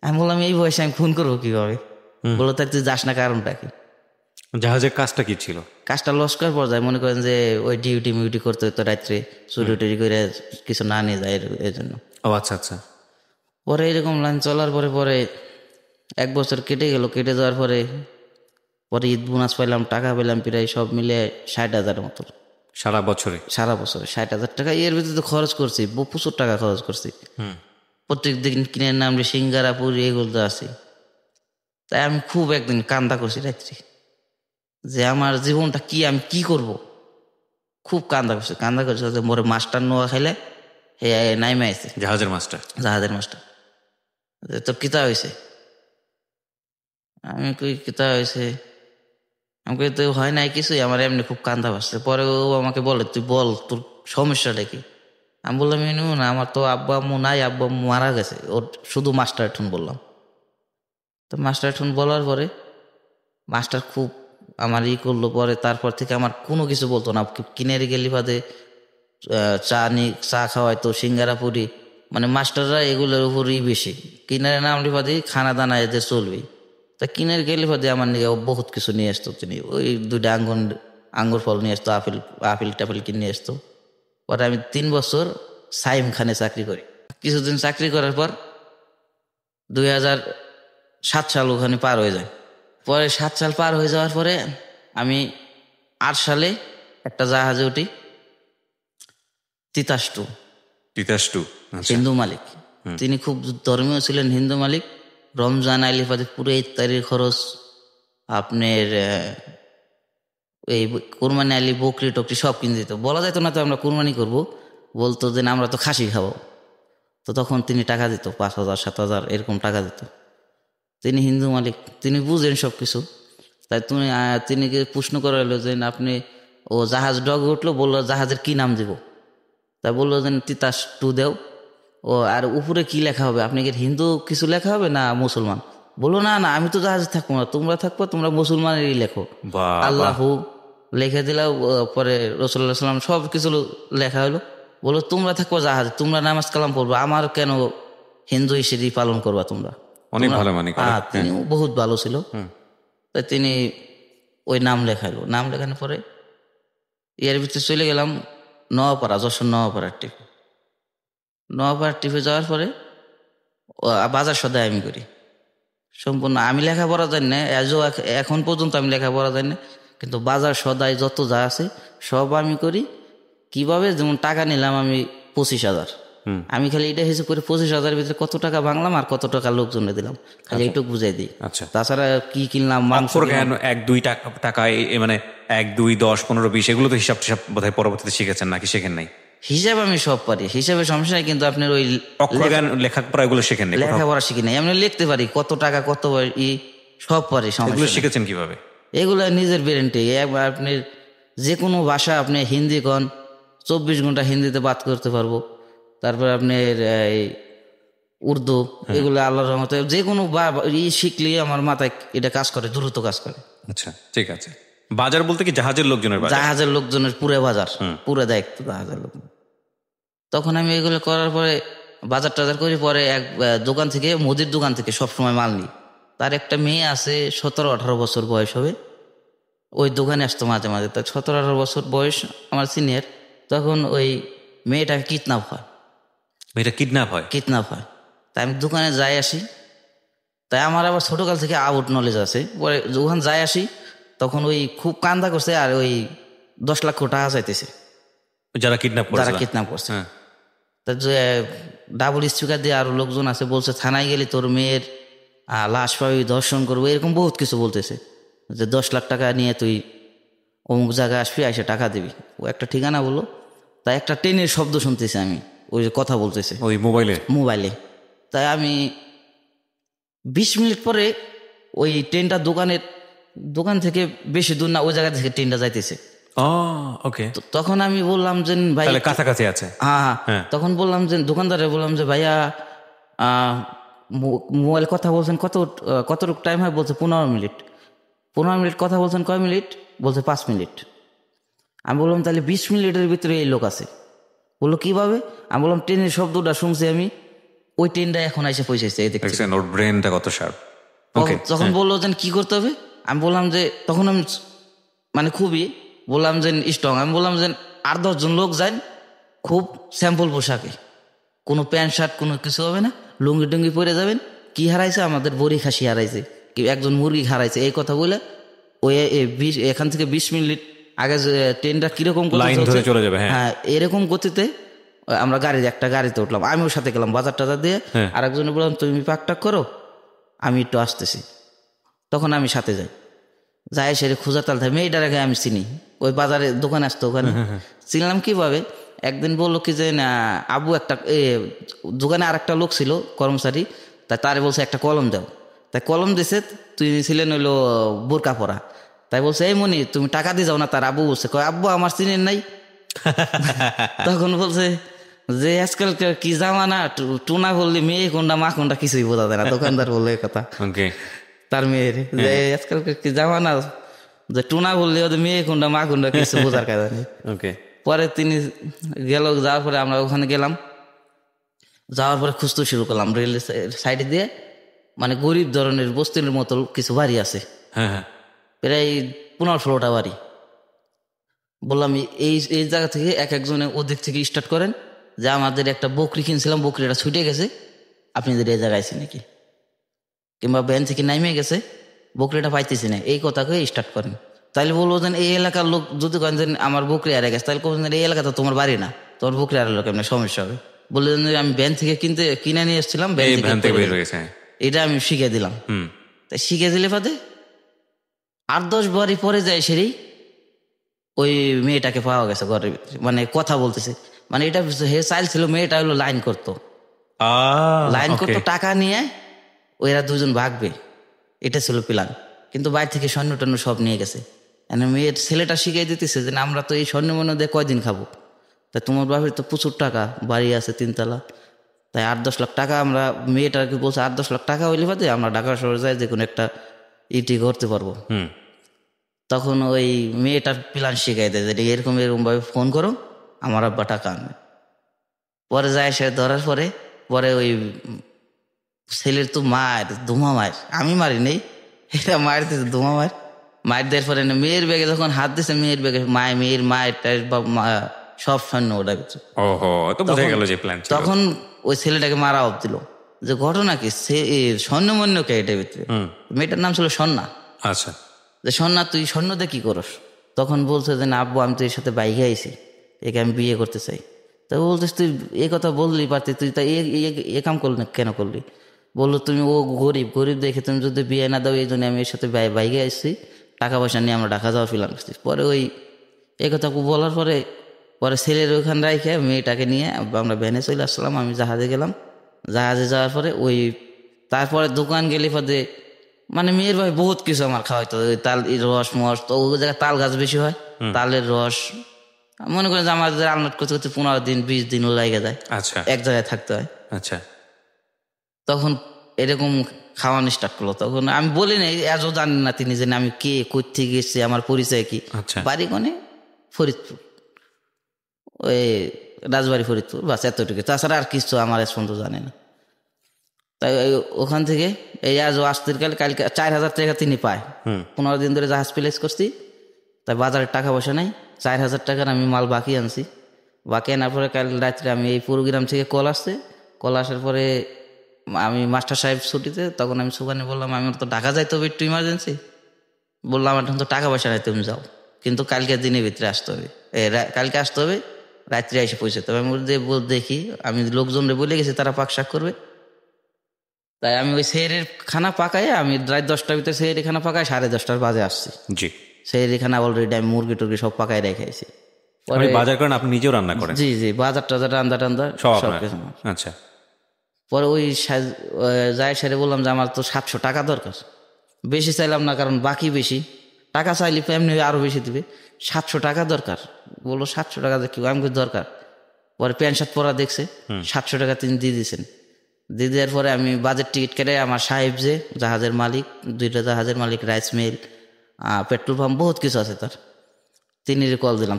আমি বললাম এই বয়সে আমি খুন করবো কিভাবে? বললো তাই তুই যাস না, কারণটা কি? জাহাজের কাজটা কি ছিল? কাজটা লস্কর পর্যায়ে, মনে করেন যে ওই ডিউটি মিউটি করতে হতো রাত্রে, চুরি টুরি করে কিছু না নিয়ে যায় এই জন্য। ও আচ্ছা আচ্ছা। পরে এরকম লাইন চলার পরে পরে 1 বছর কেটে গেল। কেটে যাওয়ার পরে পরে ঈদ বোনাস পাইলাম, টাকা পেলাম প্রায় সব মিলে 60,000 মতো। সারা বছরে? সারা বছরে 60,000 টাকা। এর ভিতরে তো খরচ করছি, প্রচুর টাকা খরচ করছি। প্রত্যেক দিন কিনে নামলে সিঙ্গারা পুরি এগুলো তো আছে। তাই আমি খুব একদিন কান্দা করছি রাত্রি, যে আমার জীবনটা কি, আমি কি করব। খুব কান্দা করছি যে মোরে মাস্টার নোয়া খাইলে হে নাইমে আছে, জাহাজের মাস্টার তোর কিতা হয়েছে? আমি কই কিতা হয়েছে? আমি কই তো হয় নাই কিছুই, আমার এমনি খুব কান্দা পাচ্ছে। পরে ও আমাকে বলে, তুই বল তোর সমস্যাটা কি? আমি বললাম না, আমার তো আব্বা আম্মু নাই, আব্বা আম্মু মারা গেছে, ওর শুধু মাস্টার ঠুন বললাম। তো মাস্টার ঠুন বলার পরে মাস্টার খুব আমার করলো। পরে তারপর থেকে আমার কোনো কিছু বলতো না। কিনের গেলি বাদে চা খাওয়াইতো, সিঙ্গারা পুরি, মানে মাস্টাররা এগুলোর উপরই বেশি। কিনারে নামলে বাদে খানা দানা এদের চলবেই। তা কিনের গেলে বাদে আমার নিয়ে বহুত কিছু নিয়ে আসতো তিনি। ওই 2টা আঙ্গুর ফল নিয়ে আসতো, আপেল টাপেল কিনে নিয়ে আসতো। পরে আমি 3 বছর সাইম খানে চাকরি করি। কিছুদিন চাকরি করার পর 2007 সাল ওখানে পার হয়ে যায়। পরে 7 সাল পার হয়ে যাওয়ার পরে আমি 8 সালে একটা জাহাজে উঠি, তিতাস টু। হিন্দু মালিক, তিনি খুব ধর্মীয় ছিলেন। হিন্দু মালিক। রমজান আইলে পাতে পুরো ইফতারির খরচ, আপনার এই কোরবানি আইলি বকরি টকরি সব কিনে দিত। বলা যেত না তো আমরা কোরবানি করবো, বলতো যে আমরা তো খাসি খাবো। তো তখন তিনি টাকা দিত, 5,000 7,000 এরকম টাকা দিত। তিনি হিন্দু মালিক, তিনি বুঝেন সব কিছু। তাই তিনি প্রশ্ন করাইলো যে আপনি, ও জাহাজ ডগে উঠলো, বললো জাহাজের কি নাম দিব? তাই বললো যে তিতাস টু দেও। ও আর উপরে কি লেখা হবে? আপনি কি হিন্দু কিছু লেখা হবে না মুসলমান? বললো না না, আমি তো জাহাজে থাকবো না, তোমরা থাকবো, তোমরা মুসলমানেরই লেখো। আল্লাহু লিখে দিলাম। পরে রাসূলুল্লাহ সাল্লাম সব কিছু লেখা হলো। বললো তোমরা থাকবো জাহাজে, তোমরা নামাজ কালাম পড়বো, আমার কেন হিন্দু হিসেবে পালন করবা তোমরা? অনেক ভালো মানে। তিনি বহুত ভালো ছিল। তাই তিনি ওই নাম লেখাইলো। নাম লেখানোর পরে এর ভিতরে চলে গেলাম নোয়াপাড়া, যশোর নোয়াপাড়া টিপে যাওয়ার পরে বাজার সদাই আমি করি সম্পূর্ণ। আমি লেখাপড়া জানি না, এখন পর্যন্ত আমি লেখাপড়া জানি না, কিন্তু বাজার সদাই যত যা আছে সব আমি করি। কিভাবে? যেমন টাকা নিলাম আমি 25,000, আমি খালি এটা হিসেবে করে 25,000 ভিতরে কত টাকা ভাঙলাম আর কত টাকা লোকজনে দিলাম, খালি একটু বুঝাই দিই। তাছাড়া কি কিনলাম, মাংস 1-2 টাকা, মানে 1 2 10 15 20 এগুলো তো হিসাব বোধহয় পরবর্তীতে শিখেছেন নাকি শেখেন নাই? হিসাব আমি সব পারি, হিসাবে সমস্যা নাই, কিন্তু আপনার ওই অক্ষরজ্ঞান লেখাপড়া এগুলো শেখেন নাই? লেখাপড়া শিখি নাই, আমি লিখতে পারি কত টাকা কত সব পারি। এগুলো শিখেছেন কিভাবে? এগুলো নিজের ব্রেনটে। আপনি যে কোনো ভাষা, আপনি হিন্দি কন, 24 ঘন্টা হিন্দিতে বাত করতে পারবো। তারপর আপনার উর্দু, এগুলো আল্লাহর রহমতে যে কোনো শিখলে আমার মাথায় এটা কাজ করে, দ্রুত কাজ করে। আচ্ছা ঠিক আছে। বাজার বলতে কি জাহাজের লোকজনের? জাহাজের লোকজনের পুরো বাজার, পুরো দায়িত্ব জাহাজের লোক। তখন আমি এগুলো করার পরে বাজার টাজার করি। পরে এক দোকান থেকে, মুদির দোকান থেকে সবসময় মাল নিই। তার একটা মেয়ে আছে, 17-18 বছর বয়স হবে, ওই দোকানে আসতো মাঝে মাঝে। তার 17-18 বছর বয়স, আমার সিনিয়র। তখন ওই মেয়েটাকে কিডন্যাপ হয়। তাই আমি দোকানে যাই আসি। তাই আমার আবার ছোটকাল থেকে আউট নলেজ আছে। পরে যখন যাই আসি তখন ওই খুব কান্দা করছে, আর ওই 10 লাখ টাকা চাইতেছে যারা কিডন্যাপ করছে। তার যে ডাবল স্পিকার দিয়ে আরো লোকজন আছে, বলছে থানায় গেলে তোর মেয়ের লাশ পাবি, দর্শন করবো, এরকম বহুত কিছু বলতেছে, যে 10 লাখ টাকা নিয়ে তুই অমুক জায়গায় আসবি, এসে টাকা দিবি। ও একটা ঠিকানা বললো। তাই একটা ট্রেনের শব্দ শুনতেছি আমি, ওই যে কথা বলতেছে ওই মোবাইলে। তাই আমি 20 মিনিট পরে ওই ট্রেনটা দোকান থেকে বেশি দূর না, ওই জায়গা থেকে ট্রেনটা যাইতেছে। তখন আমি বললাম যে ভাই কাছাকাছি আছে। হ্যাঁ। তখন বললাম যে দোকানদারে বললাম যে ভাইয়া মোবাইল কথা বলছেন কতটুকু টাইম হয়? বলছে 15 মিনিট। 15 মিনিট কথা বলছেন, কয় মিনিট? বলছে 5 মিনিট। আমি বললাম তাহলে 20 মিনিটের ভিতরে এই লোক আছে। বললো কিভাবে? আমি বললাম ট্রেনের শব্দটা শুনছি আমি, ওই ট্রেনটা এখন এসে পৌঁছেছে। ওর ব্রেনটা কত শার্প। তখন বললো যে কি করতে হবে? আমি বললাম যে তখন আমি মানে খুবই বললাম যে স্ট্রং, আমি বললাম যে 8-10 জন লোক যান খুব স্যাম্পল পোশাকে, কোনো প্যান্ট শার্ট কোনো কিছু হবে না, লুঙ্গি টুঙ্গি পরে যাবেন। কি হারাইছে? আমাদের বড়ি খাসি হারাইছে, কি একজন মুরগি হারাইছে, এই কথা বলে ওই এখান থেকে 20 মিনিট আগে ট্রেনটা কিরকম লাইন ধরে চলে যাবে। হ্যাঁ, এরকম গতিতে আমরা একটা গাড়িতে উঠলাম, আমি ওর সাথে গেলাম বাজার টাজার দিয়ে। আর একজনে বললাম তুমি পাকটাক করো, আমি একটু আসতেছি। তখন আমি সাথে যাই সেরে খোঁজা তাল থাকে, মেয়েটার আগে আমি চিনি, ওই বাজারে দোকানে আসতো, ওখানে চিনলাম কিভাবে। একদিন বললো কি যে না আবু একটা দোকানে আর একটা লোক ছিল কর্মচারী, তারে বলছে একটা কলম দাও, তাই কলম দিছে। তুই ছিলেন হইলো বোরকা পরা, তাই বলছে এই মনি তুমি টাকা দিয়ে যাও না। তার আবু বলছে কয় আব্বু আমার চিনেন নাই। তখন বলছে যে আজকাল কি জামানা, টুনা বললি মেয়ে কোনটা মা কোনটা কিছুই বোঝা যায় না। দোকানদার বললো এই কথা তার মেয়ের, যে আজকাল কি জামানা যে টুনা বললি ওদের মেয়ে কোনটা মা কোনটা কিছু বোঝার কাজ নেই। পরে তিনি গেল, যাওয়ার পরে আমরা ওখানে গেলাম, যাওয়ার পরে খুঁজতে শুরু করলাম রেল সাইডে দিয়ে, মানে গরিব ধরনের বস্তির মতো কিছু বাড়ি আছে, প্রায় 15-16টা বাড়ি। বললাম এই এই জায়গা থেকে একজনে ওদিক থেকে স্টার্ট করেন, যে আমাদের একটা বকরি কিনছিলাম, বকরিটা ছুটে গেছে, আপনাদের এই জায়গায় আছে নাকি, কিংবা ভ্যান থেকে নামে গেছে, বকরিটা পাইতেছি না, এই কথাকে স্টার্ট করেন। তাহলে বলবো যেন এই এলাকার লোক যদি কেন যেন আমার বকরি হারিয়ে গেছে, তাহলে বলবেন এই এলাকা তো তোমার বাড়ি না, তোমার বকরি হারার লোক এমনি সমস্যা হবে। বললেন যে আমি ভ্যান থেকে কিনে নিয়ে এসেছিলাম, এটা আমি শিখে দিলাম। তাই শিখে দিলে পাতে 8-10 বাড়ি পরে যায় সেরেই ওই মেয়েটাকে পাওয়া গেছে ঘরের ভিতরে, মানে কথা বলতেছে, মানে এটা হে চাইল ছিল মেয়েটা হলো লাইন করতো টাকা নিয়ে ওইরা দুজন ভাগবে, এটা ছিল প্ল্যান। কিন্তু বাইরে থেকে স্বর্ণ টর্ণ সব নিয়ে গেছে। মেয়ের ছেলেটা শিখিয়ে দিতেছে যে আমরা তো এই স্বর্ণ মনে দিয়ে কয়দিন খাবো, তাই তোমার বাপের তো প্রচুর টাকা, বাড়ি আছে 3 তলা, তাই 8-10 লাখ টাকা আমরা, মেয়েটাকে বলছে 8-10 লাখ টাকা হইলে বাদে আমরা ঢাকা শহরে যাই যে কোনো একটা ইটি করতে পারবো। তখন ওই মেয়েটার প্ল্যান শিখাই দেয় যে এরকম ভাবে ফোন করো, আমার আব্বা টাকা আনবে। পরে যায় সে ধরার পরে ওই ছেলের তো মায়ের ধুমা মায়ের, আমি মারি নেই, এটা মায়ের দিচ্ছে ধুমা মায়ের দেওয়ার পরে মেয়ের ব্যাগে যখন হাত দিচ্ছে, মেয়ের ব্যাগে মেয়ের মায়ের সব সৈন্য ওটা দিচ্ছে। তখন ওই ছেলেটাকে মারা অব দিল। যে ঘটনা কি, সে স্বর্ণমন্যকে এটার ভিতরে, মেয়েটার নাম ছিল স্বর্ণা। আচ্ছা, যে স্বর্ণা তুই স্বর্ণ দিয়ে কি করস? তখন বলছে যে না আব্বু আমি তো এর সাথে বাইকে আইছি, একে আমি বিয়ে করতে চাই। তা বলছিস তুই এই কথা বললি পারতি, তুই তা এ কাম করলি না কেন করলি? বললো তুমি ও গরিব দেখে তুমি যদি বিয়ে না দাও, এই জন্য আমি এর সাথে বাইকে আসছি, টাকা পয়সা নিয়ে আমরা ঢাকা যাওয়া ফিলাম করছি। পরে ওই এই কথা বলার পরে ছেলের ওইখান রাইখে মেয়েটাকে নিয়ে আমরা ভ্যানে চলে আসলাম, আমি জাহাজে গেলাম। জাহাজে যাওয়ার পরে ওই তারপরে দোকান গেলে পদে মানে মেয়ের ভাই বহুত কিছু আমার খাওয়াইতো, তাল রস মস, তো ওই জায়গায় তাল গাছ বেশি হয়, তালের রস। মনে করেন যে আমাদের আনলোড করতে করতে 15 দিন 20 দিন লাগে যায়, এক জায়গায় থাকতে হয়। আচ্ছা, তখন এরকম খাওয়ানো স্টার্ট করলো। তখন আমি বলি না, এজও জানেন না তিনি যে আমি কে, কোথেকে গেছি, আমার পরিচয় কি। বাড়ি কোনে ফরিদপুর, ওই রাজবাড়ি ফরিদপুর, বাস এতটুকু, তাছাড়া আর কিছু আমার পর্যন্ত জানে না। তাই ওখান থেকে এই আজও আসতে কালকে 4000 টাকা তিনি পায়। 15 দিন ধরে জাহাজ প্লেস করছি, তাই বাজারের টাকা পয়সা নাই। 4000 টাকার আমি মাল বাকি আনছি। বাকি আনার পরে কাল রাত্রে আমি এই প্রোগ্রাম থেকে কল আসছে, কল আসার পরে আমি মাস্টার সাহেব ছুটিতে, তখন আমি সুখানে বললাম আমি তো ঢাকা যাইতে হবে একটু ইমার্জেন্সি। বললাম এখন তো টাকা পয়সা নাই, তুমি যাও, কিন্তু কালকে দিনের ভিতরে আসতে হবে, কালকে আসতে হবে, রাত্রে এসে পৌঁছাতে হবে। আমি দেখি আমি লোকজনরে বলে গেছি, তারা পাক শাক করবে। তাই আমি ওই সেহেরের খানা পাকাই, আমি রাত 10টার ভিতরে সেহেরি খানা পাকাই, 10:30 বাজে আসছি। জি, সেহেরি খানা অলরেডি আমি মুরগি টুরগি সব পাকাই রেখেছি। বাজার করেন আপনি, নিজেও রান্না করেন? জি, বাজার টাজার রান্না সব কিছু। আচ্ছা, পরে ওই যাই সেরে বললাম যে আমার তো 700 টাকা দরকার। বেশি চাইলাম না, কারণ বাকি বেশি টাকা চাইলে এমনি আরো বেশি দিবে। 700 টাকা দরকার। বললো 700 টাকা কি আমি দরকার। পরে প্যান্ট শার্ট পরা দেখছে, 700 টাকা তিনি দিয়ে দিয়েছেন। দিয়ে দেওয়ার পরে আমি বাজেট টিকিট কেটে আমার সাহেব যে জাহাজের মালিক, 2টা জাহাজের মালিক, রাইস মিল, পেট্রোল পাম্প, বহুত কিছু আছে তার, তিনি কল দিলাম।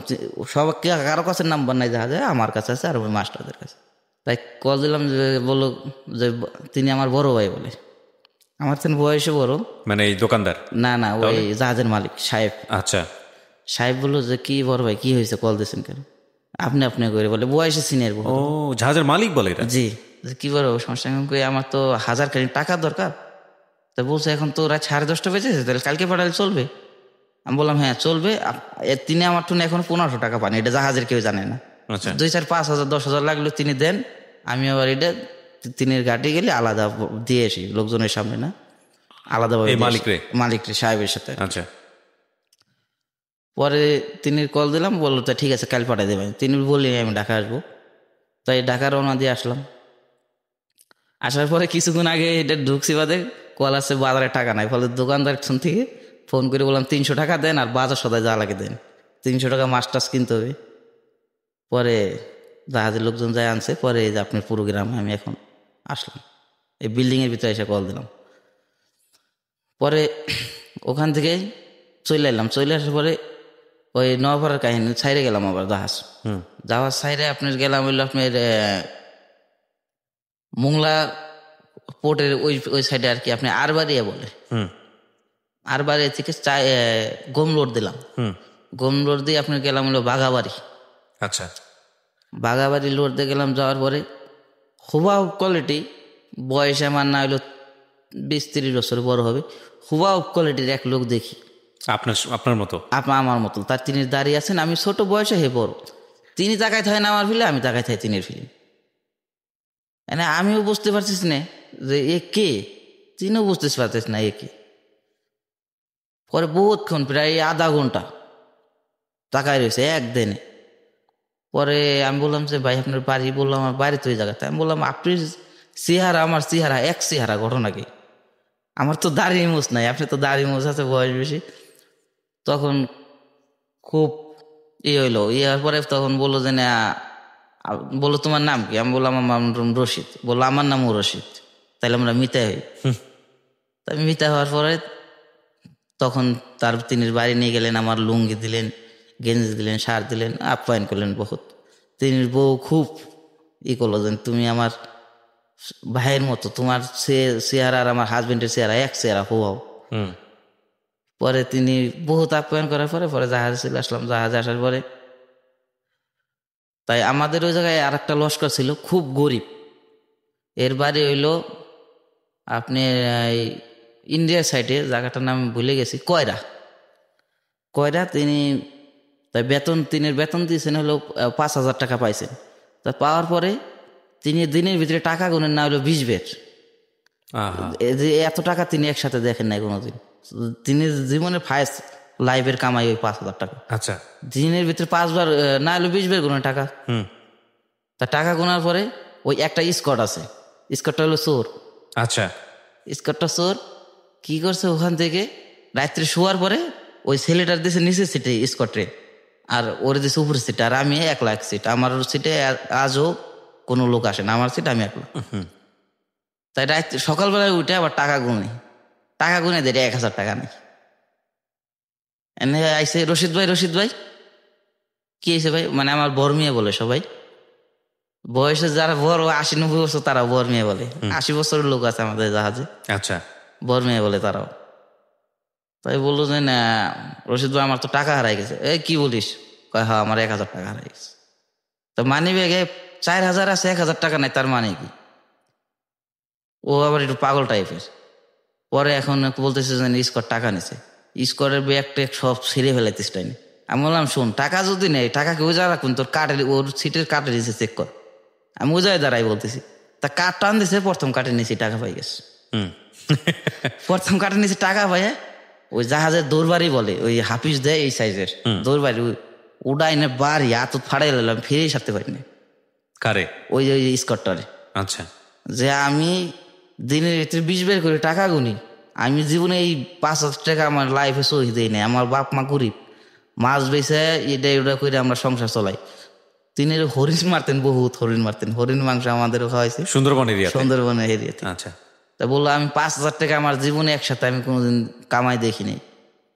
সব কারো কাছে নাম্বার নাই জাহাজে, আমার কাছে আছে আর ওই মাস্টারদের কাছে। তাই কল দিলাম, যে বললো যে তিনি আমার বড় ভাই বলে, আমার তো বয়সে বড়। মানে এই দোকানদার? না না, ওই জাহাজের মালিক সাহেব। আচ্ছা। সাহেব বললো যে কি বড় ভাই কি হয়েছে, কল দিয়েছেন কেন? আপনি করে বলে, বয়সে সিনিয়র। ও, জাহাজের মালিক বলে এটা? জি। কি বড় সমস্যা? আমার তো 1000 খানি টাকার দরকার। তা বলছে এখন তো রাত 10:30 বেজেছে, তাহলে কালকে পাঠালে চলবে? আমি বললাম হ্যাঁ চলবে। তিনি আমার টুনে এখন 1500 টাকা পান, এটা জাহাজের কেউ জানে না। 2-4 5,000 10,000 লাগলো তিনি দেন, আমি আবার এটা তিনের ঘাটে গেলে আলাদা দিয়ে আসি, লোকজনের সামনে না, আলাদাভাবে মালিক রে সাহেবের সাথে। আচ্ছা। পরে তিনি কল দিলাম, বললো তা ঠিক আছে কাল পাঠিয়ে দেবেন। তিনি বললেন আমি ঢাকা আসবো, তাই ঢাকা রওনা দিয়ে আসলাম। আসার পরে কিছুক্ষণ আগে এটা ঢুকছি, বাদে কল আসছে বাজারে টাকা নাই। ফলে দোকানদার থেকে ফোন করে বললাম 300 টাকা দেন আর বাজার সদায় যা লাগে দেন, 300 টাকা মাছ টাছ কিনতে হবে। পরে জাহাজের লোকজন যায় আনছে। পরে এই যে আপনার পুরো গ্রামে আমি এখন আসলাম, এই বিল্ডিংয়ের ভিতরে এসে কল দিলাম। পরে ওখান থেকে চলে এলাম। চলে আসার পরে ওই নওপাড়ার কাহিনী ছাইরে গেলাম আবার জাহাজ ছাইরে আপনার গেলাম হইলো আপনার মোংলা পোর্টের ওই সাইডে আর কি, আপনি আরবাড়িয়া বলে, আরবাড়িয়া থেকে গোমলোড দিলাম। গোমলোড দিয়ে আপনার গেলাম হলো বাঘাবাড়ি। আচ্ছা। বাঘাবাড়ি লোড দিয়ে গেলাম, যাওয়ার পরে হুবাহ কোয়ালিটি, বয়স আমার না হইলো 20-30 বছর বড় হবে, হুবাহ কোয়ালিটির এক লোক দেখি, আপনার মতো, আমার মতো। তার তিনি দাঁড়িয়ে আছেন, আমি ছোট বয়সে হে বড়। তিনি তাকায় থাকে না আমার ফিলে, আমি তাকায় থাকি তিনের ফিল্ম। আমিও বুঝতে পারছিস না যে এ কে, তিনিও বুঝতে পারছিস না এ কে। পরে বহুতক্ষণ, প্রায় আধা ঘন্টা তাকায় রয়েছে একদিনে। পরে আমি বললাম যে ভাই আপনার বাড়ি? বললাম আমার বাড়ি তো এই জায়গাতে। আমি বললাম আপনি চেহারা আমার চেহারা এক চেহারা, ঘটনা কি? আমার তো দাড়ি মোছ নাই, আপনি তো দাড়ি মোছ আছে, বয়স বেশি। তখন খুব হইলো। হওয়ার পরে তখন বললো যে না, বললো তোমার নাম কি? আমি বললাম আমার নাম রশিদ। বললো আমার নামও রশিদ, তাহলে আমরা মিতাই হই। তাই মিতা হওয়ার পরে তখন তিনি বাড়ি নিয়ে গেলেন, আমার লুঙ্গি দিলেন, গেঞ্জি দিলেন, শার দিলেন, আপ্যায়ন করলেন বহুত। তিনি বউ খুব করলো যে তুমি আমার ভাইয়ের মতো, তোমার চেহারা আর আমার হাজবেন্ডের চেহারা এক চেহারা হওয়াও। পরে তিনি বহুত আপ্যায়ন করার পরে জাহাজে চলে আসলাম। জাহাজে আসার পরে তাই আমাদের ওই জায়গায় আর একটা লস্কর ছিল, খুব গরিব। এর বাড়ি হইল আপনি ইন্ডিয়ার সাইডে, জায়গাটার নাম ভুলে গেছি, কয়রা। তিনি তাই তিনের বেতন দিয়েছেন হলো 5,000 টাকা পাইছেন। তা পাওয়ার পরে তিনি দিনের ভিতরে টাকা গুনেন না হলো 20 বের। যে এত টাকা তিনি একসাথে দেখেন নাই কোনোদিন। তিনি জীবনের ফার্স্ট লাইফের কামাই ওই 5,000 টাকা। আচ্ছা। দিনের ভিতরে 5 বার না হলো 20 বের গুনেন টাকা। তা টাকা গোনার পরে ওই একটা স্কট আছে, স্কটটা হলো চোর। আচ্ছা। স্কটটা চোর কি করছে, ওখান থেকে রাত্রে শোয়ার পরে ওই ছেলেটার দিয়েছে নিচের সিটে স্কটে, আর ওর দিয়েছে উপরের সিটে, আর আমি একলা এক সিট। আমার সিটে আজও কোনো লোক আসে না, আমার সিট আমি একলা। তাই রাত্রে সকালবেলায় উঠে আবার টাকা গুনে দেয় 1,000 টাকা নেই। এনে আইসে রশিদ ভাই কি হয়েছে ভাই? মানে আমার বর্মিয়া বলে সবাই, বয়সে যারা বড় 80-90 বছর তারা বর্মিয়া বলে। 80 বছরের লোক আছে আমাদের জাহাজে। আচ্ছা। বর্মিয়া বলে তারাও। তাই বললো যে না রশিদ ভাই আমার তো টাকা হারাই গেছে। কি বলিস? কয় হ্যাঁ আমার 1,000 টাকা হারাই গেছে। তো মানি ব্যাগে 4,000 আছে, 1,000 টাকা নাই, তার মানে কি? ও আবার একটু পাগল টাইপের। পরে এখন বলতেছে যে স্কট টাকা নিছে, স্কটের ব্যাগ ট্যাগ সব ছিঁড়ে ফেলাইতিস টাইম। আমি বললাম শোন, টাকা যদি নেই, টাকা কি ওই যা রাখুন, তোর কাঠের ওর সিটের কাটে দিয়েছে, চেক কর। আমি ওজায় দাঁড়াই বলতেছি, তা কাঠ টান দিছে, প্রথম কাটে নিয়েছি, টাকা পাই গেছে। প্রথম কাটে নিয়েছি, টাকা পাই। ওই জাহাজের দৌড়বাড়ি বলে, ওই হাফিস দেয় এই সাইজের দৌড়বাড়ি, উডাই না বাড়ি হাত ফাড়াই নিলাম, ফিরেই সারতে পারিনি। কারে? ওই স্কটটারে। আচ্ছা। যে আমি দিনের ভিতরে 20 বের করে টাকা গুনি, আমি জীবনে এই 5,000 টাকা আমার লাইফে সহি দেই নাই। আমার বাপ মা গরিব, মাছ বেছে এটা ওটা করে আমরা সংসার চলাই। তিনি হরিণ মারতেন, বহুত হরিণ মারতেন, হরিণ মাংস আমাদেরও খাওয়াইছে সুন্দরবন এরিয়াতে। আচ্ছা। তা বললো আমি 5,000 টাকা আমার জীবনে একসাথে আমি কোনোদিন কামাই দেখিনি।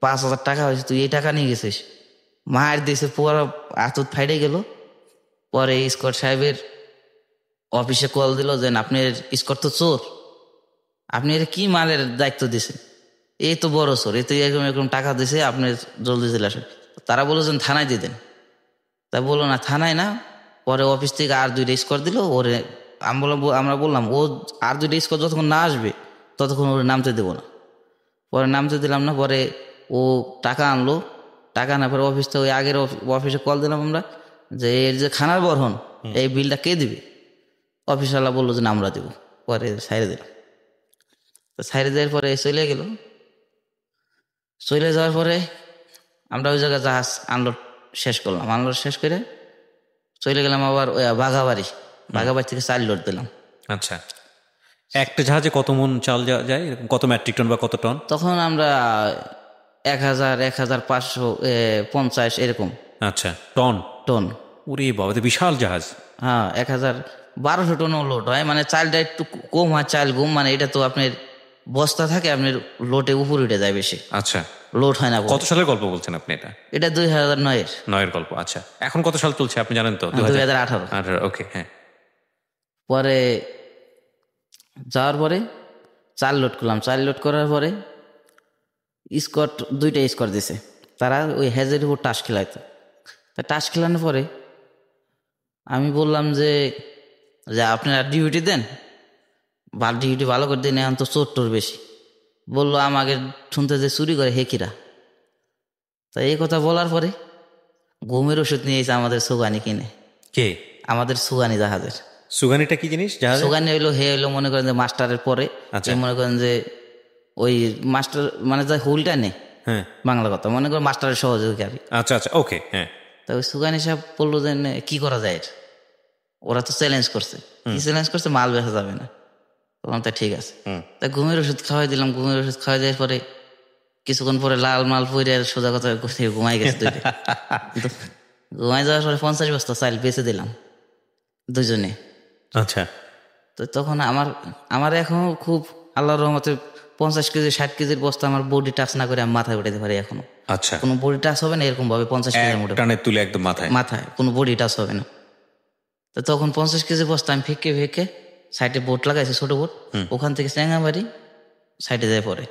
5,000 টাকা হয়েছে, তুই এই টাকা নিয়ে গেছিস? মায়ের দেশে পুরো আতত ফাইডে গেল। পরে স্কট সাহেবের অফিসে কল দিল যে আপনার স্কট তো চোর। আপনি এটা কি মালের দায়িত্ব দিয়েছেন, এই তো বড় সর, এই তো এরকম এরকম টাকা দিছে, আপনি জলদি চলে আসেন। তারা বলেছেন থানায় দিয়ে দেন। তা বললো না থানায় না, পরে অফিস থেকে আর 2টা স্কোর দিল ওরে। আমরা বললাম ও আর 2টা স্কোর যতক্ষণ না আসবে ততক্ষণ ওরে নামতে দেবো না। পরে নামতে দিলাম না, পরে ও টাকা আনলো, টাকা আনার পরে অফিস থেকে ওই আগের অফিসে কল দিলাম আমরা যে এর যে খানার বরহন এই বিলটা কে দিবে। অফিসওয়ালা বললো যে না আমরা দেবো। পরে সাইরে দিলাম। তো সাইরে দেওয়ার পরে চলে গেল। চলে যাওয়ার পরে আমরা ওই জায়গায় জাহাজ আনলোড শেষ করলাম। আনলোড শেষ করে চলে গেলাম আবার ওই বাঘাবাড়ি থেকে চাল লোড দিলাম। আচ্ছা, একটা জাহাজে কত মন চাল যায়, কত মেট্রিক টন বা কত টন? তখন আমরা 1550 এরকম। আচ্ছা, টন টন। ওরে বাবা, তো বিশাল জাহাজ। হ্যাঁ, 1200 টনও লোড হয়। মানে চালটা একটু কম হয়, চাল কম, মানে এটা তো আপনার বস্তা থাকে, আপনার লোটে উপর উঠে যায় বেশি। আচ্ছা, লোড হয় না। কত সালের গল্প বলছেন আপনি? এটা 2009-এর। 9-এর গল্প। আচ্ছা, এখন কত সাল চলছে আপনি জানেন তো? 2018। ওকে, হ্যাঁ। পরে যাওয়ার পরে চাল লোড করলাম। চাল লোড করার পরে স্কট 2টা স্কট দিছে। তারা ওই হেজের উপর টাস খেলাইতো। তা টাস খেলানোর পরে আমি বললাম যে আপনারা ডিউটি দেন, ডিউটি ভালো করে দিন, এখন তো চোর টোর বেশি। বললো আমাকে শুনতে যে চুরি করে হেকিরা। তা এই কথা বলার পরে ঘুমের ওষুধ নিয়ে এসে আমাদের সুগানি কিনে। কে? আমাদের সুগানি জাহাজের। সুগানিটা কি জিনিস? সুগানি হইলো মনে করেন যে মাস্টারের পরে। আচ্ছা, মনে করেন যে ওই মাস্টার মানে যা হুলটা নেই, হ্যাঁ, বাংলা কথা মনে করেন মাস্টারের সহযোগী আর কি। আচ্ছা আচ্ছা, ওকে, হ্যাঁ। তা ওই সুগানি সাহেব বললো যে কি করা যায়, ওরা তো চ্যালেঞ্জ করছে। কি চ্যালেঞ্জ করছে? মাল বেচা যাবে না। বললাম তা ঠিক আছে। তা ঘুমের ওষুধ খাওয়াই দিলাম। ঘুমের ওষুধ খাওয়াই দেওয়ার পরে কিছুক্ষণ পরে লাল মাল পরে সোজা কথা ঘুমাই গেছে। ঘুমাই যাওয়ার পরে 50 বস্তা চাল বেচে দিলাম দুজনে। আচ্ছা, তো তখন আমার এখন খুব আল্লাহর রহমতে 50 কেজি 60 কেজির বস্তা আমার বডি টাচ না করে আমি মাথায় উঠাতে পারি এখনো। আচ্ছা, কোনো বডি টাচ হবে না এরকম ভাবে 50 কেজির মোটে টানে তুলে একদম মাথায় কোনো বডি টাচ হবে না। তো তখন 50 কেজি বস্তা আমি ফেঁকে সাইডে বোট লাগাইছি, ছোট বোট, ওখান থেকে চ্যাঙ্গাবাড়ি সাইডে যায় পরে।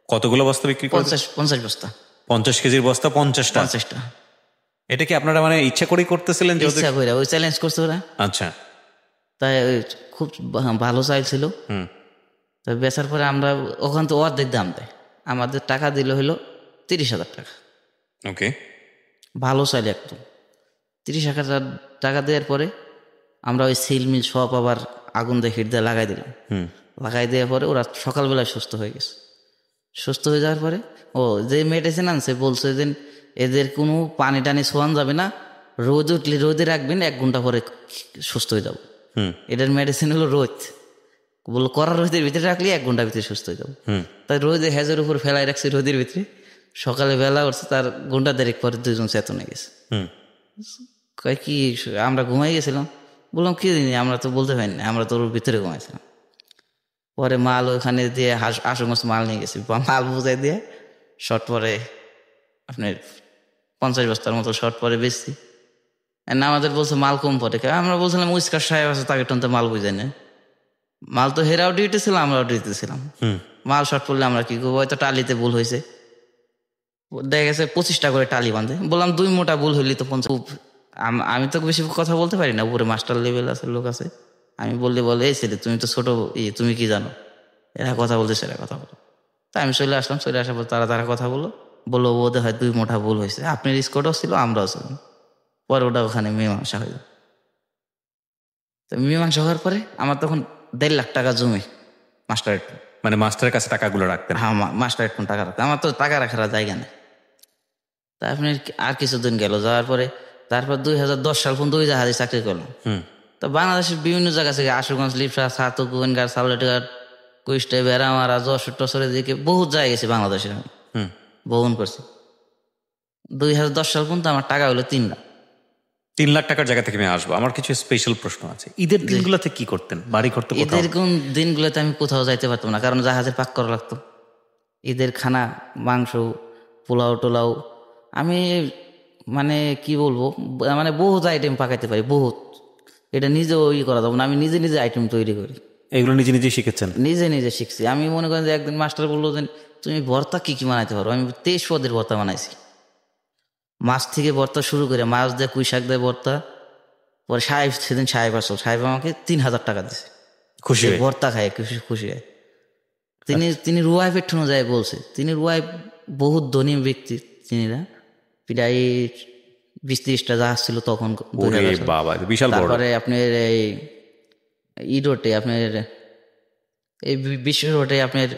কতগুলো বস্তা বিক্রি? 50 বস্তা। 50 কেজির বস্তা 50টা? এটা কি আপনারা মানে ইচ্ছা করেই করতেছিলেন? ইচ্ছা করে, ওই চ্যালেঞ্জ করছে ওরা। আচ্ছা, তাই খুব ভালো চাল ছিল। তো বেচার পরে আমরা ওখান তো অর্ধেক দাম দেয়, আমাদের টাকা দিল হলো 30,000 টাকা। ওকে, ভালো চাইলে একদম 30,000 টাকা দেওয়ার পরে আমরা ওই সিল মিল সব আবার আগুন দিয়ে হিট দিয়ে লাগাই দিলাম। লাগাই দেওয়ার পরে ওরা সকালবেলায় সুস্থ হয়ে গেছে। সুস্থ হয়ে যাওয়ার পরে যে মেডিসিন আনছে বলছে যে এদের কোনো পানি টানি ছোঁয়ান যাবে না, রোদ উঠলে রোদে রাখবেন, 1 ঘন্টা পরে সুস্থ হয়ে যাবো। এটার মেডিসিন হলো রোদ। বললো কড়া রোদের ভিতরে রাখলে 1 ঘন্টার ভিতরে সুস্থ হয়ে যাবো। তাই রোদে হেজের উপর ফেলাই রাখছি রোদের ভিতরে। সকালে বেলা উঠছে, তার ঘন্টা 1.5 পরে 2জন চেতনে গেছে। কয় কি আমরা ঘুমাই গেছিলাম? বললাম কি জানি, আমরা তো বলতে পারিনি, আমরা তো ওর ভিতরে ঘুমাইছিলাম। পরে মাল ওখানে দিয়ে আশুগঞ্জ মাল নিয়ে গেছি, মাল বুঝাই দিয়ে শর্ট পরে আপনার 50 বস্তার মতো শর্ট পরে বেচছি। আমাদের বলছে মাল কম পরে। আমরা বলছিলাম উস্কার সাহেব আছে, তাকে টনতে মাল বুঝাই না। মাল তো হেরাও ডিউটি ছিল, আমরাও ডিউটি ছিলাম। মাল শর্ট পড়লে আমরা কি করবো? হয়তো টালিতে ভুল হয়েছে, দেখা গেছে 25টা করে টালি বাঁধে। বললাম 2 মোটা ভুল হইলি তো 50। আমি তো বেশি কথা বলতে পারি না, উপরে মাস্টার লেভেল আছে, লোক আছে। আমি বললে বলে এই ছেলে তুমি তো ছোট, তুমি কি জানো, এরা কথা বলতে সেরা কথা বলো। তা আমি চলে আসলাম। চলে আসার পর তারা কথা বললো বোধ হয় 2 মোটা ভুল হয়েছে, আপনার স্কোরও ছিল আমরাও ছিলাম। পরে ওটা ওখানে মীমাংসা হয়ে যায়। তো মীমাংসা হওয়ার পরে আমার তখন 1.5 লাখ টাকা জমি মাস্টারের। মানে মাস্টারের কাছে টাকাগুলো রাখতেন? হ্যাঁ, মাস্টারের টাকা রাখতেন। আমার তো টাকা রাখার জায়গা নেই। তা আপনি আর কিছুদিন গেল, যাওয়ার পরে তারপর 2010 সাল পর্যন্ত ওই জাহাজে চাকরি করলাম। তো বাংলাদেশের বিভিন্ন জায়গা থেকে আশুগঞ্জ, লিপসা, ছাতু, গোয়েনঘাট, সালুয়াটিঘাট, কুষ্টিয়া, বেড়ামারা, যশোর টসরের দিকে বহুত জায়গায় গেছি বাংলাদেশে। আমি ভ্রমণ করছি। 2010 সাল পর্যন্ত আমার টাকা হলো 3 লাখ। 3 লাখ টাকার জায়গা থেকে আমি আসবো। আমার কিছু স্পেশাল প্রশ্ন আছে। ঈদের দিনগুলোতে কি করতেন? বাড়ি করতে? ঈদের কোন দিনগুলোতে আমি কোথাও যাইতে পারতাম না, কারণ জাহাজের পাক করা লাগতো। ঈদের খানা, মাংস, পোলাও টোলাও, আমি মানে কি বলবো, মানে বহুত আইটেম পাকাইতে পারি, বহুত। এটা নিজেও করা যাবো না, আমি নিজে আইটেম তৈরি করি। এগুলো নিজে নিজে শিখেছেন? নিজে নিজে শিখছি। আমি মনে করেন যে একদিন মাস্টার বললো যে তুমি ভর্তা কি কি বানাইতে পারো। আমি 23 পদের ভর্তা বানাইছি, মাছ থেকে ভর্তা শুরু করে, মাছ দিয়ে পুঁই শাক দিয়ে ভর্তা। পরে সাহেব, সেদিন সাহেব আসল, সাহেব আমাকে 3000 টাকা দিছে খুশি হয়ে? ভর্তা খায় খুশি হয়। তিনি রুয়াইফের ঠুনো যায় বলছে, তিনি রুয়াইফ বহুত ধনী ব্যক্তি। তিনিরা প্রায় 20-30টা জাহাজ ছিল তখন। বাবা, বিশাল বড়। তারপরে আপনার এই রোডে, আপনার এই বিশ্ব রোডে আপনার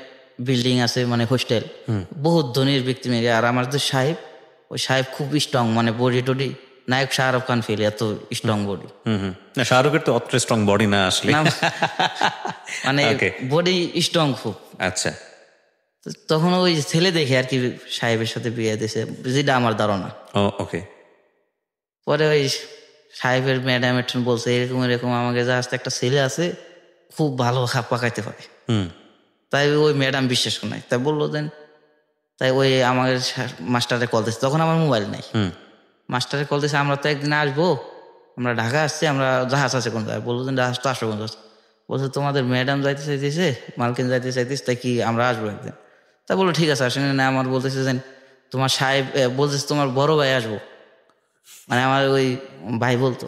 বিল্ডিং আছে, মানে হোস্টেল, বহুত ধনীর ব্যক্তি মেয়ে। আর আমার যে সাহেব, ওই সাহেব খুব স্ট্রং, মানে বডি টডি নায়ক শাহরুখ খান ফেলে এত স্ট্রং বডি। শাহরুখের তো অত স্ট্রং বডি না আসলে, মানে বডি স্ট্রং খুব। আচ্ছা, তখন ওই ছেলে দেখে আর কি সাহেবের সাথে বিয়ে দিয়েছে, যেটা আমার ধারণা। ওকে। পরে ওই সাহেবের ম্যাডাম একটু বলছে এরকম এরকম আমাকে জাহাজে একটা ছেলে আছে, খুব ভালো পাকাইতে পারে। তাই ওই ম্যাডাম বিশ্বাস করে নাই, তাই বললো দেন। তাই ওই আমার মাস্টারে কল দিচ্ছে, তখন আমার মোবাইল নেই। মাস্টারে কল দিচ্ছে, আমরা তো একদিন আসবো, আমরা ঢাকা আসছি, আমরা জাহাজ আছে কোন জায়গায়। বললো দেন জাহাজ তো আসো কোন জাহাজ। বলছে তোমাদের ম্যাডাম যাইতে চাইতেছে, মালকিন যাইতে চাইতেছে, তাই কি আমরা আসবো একদিন। তা বললো ঠিক আছে আসেন না। আমার বলতেছে যে তোমার সাহেব বলতেছে তোমার বড় ভাই আসবো, মানে আমার ওই ভাই বলতো।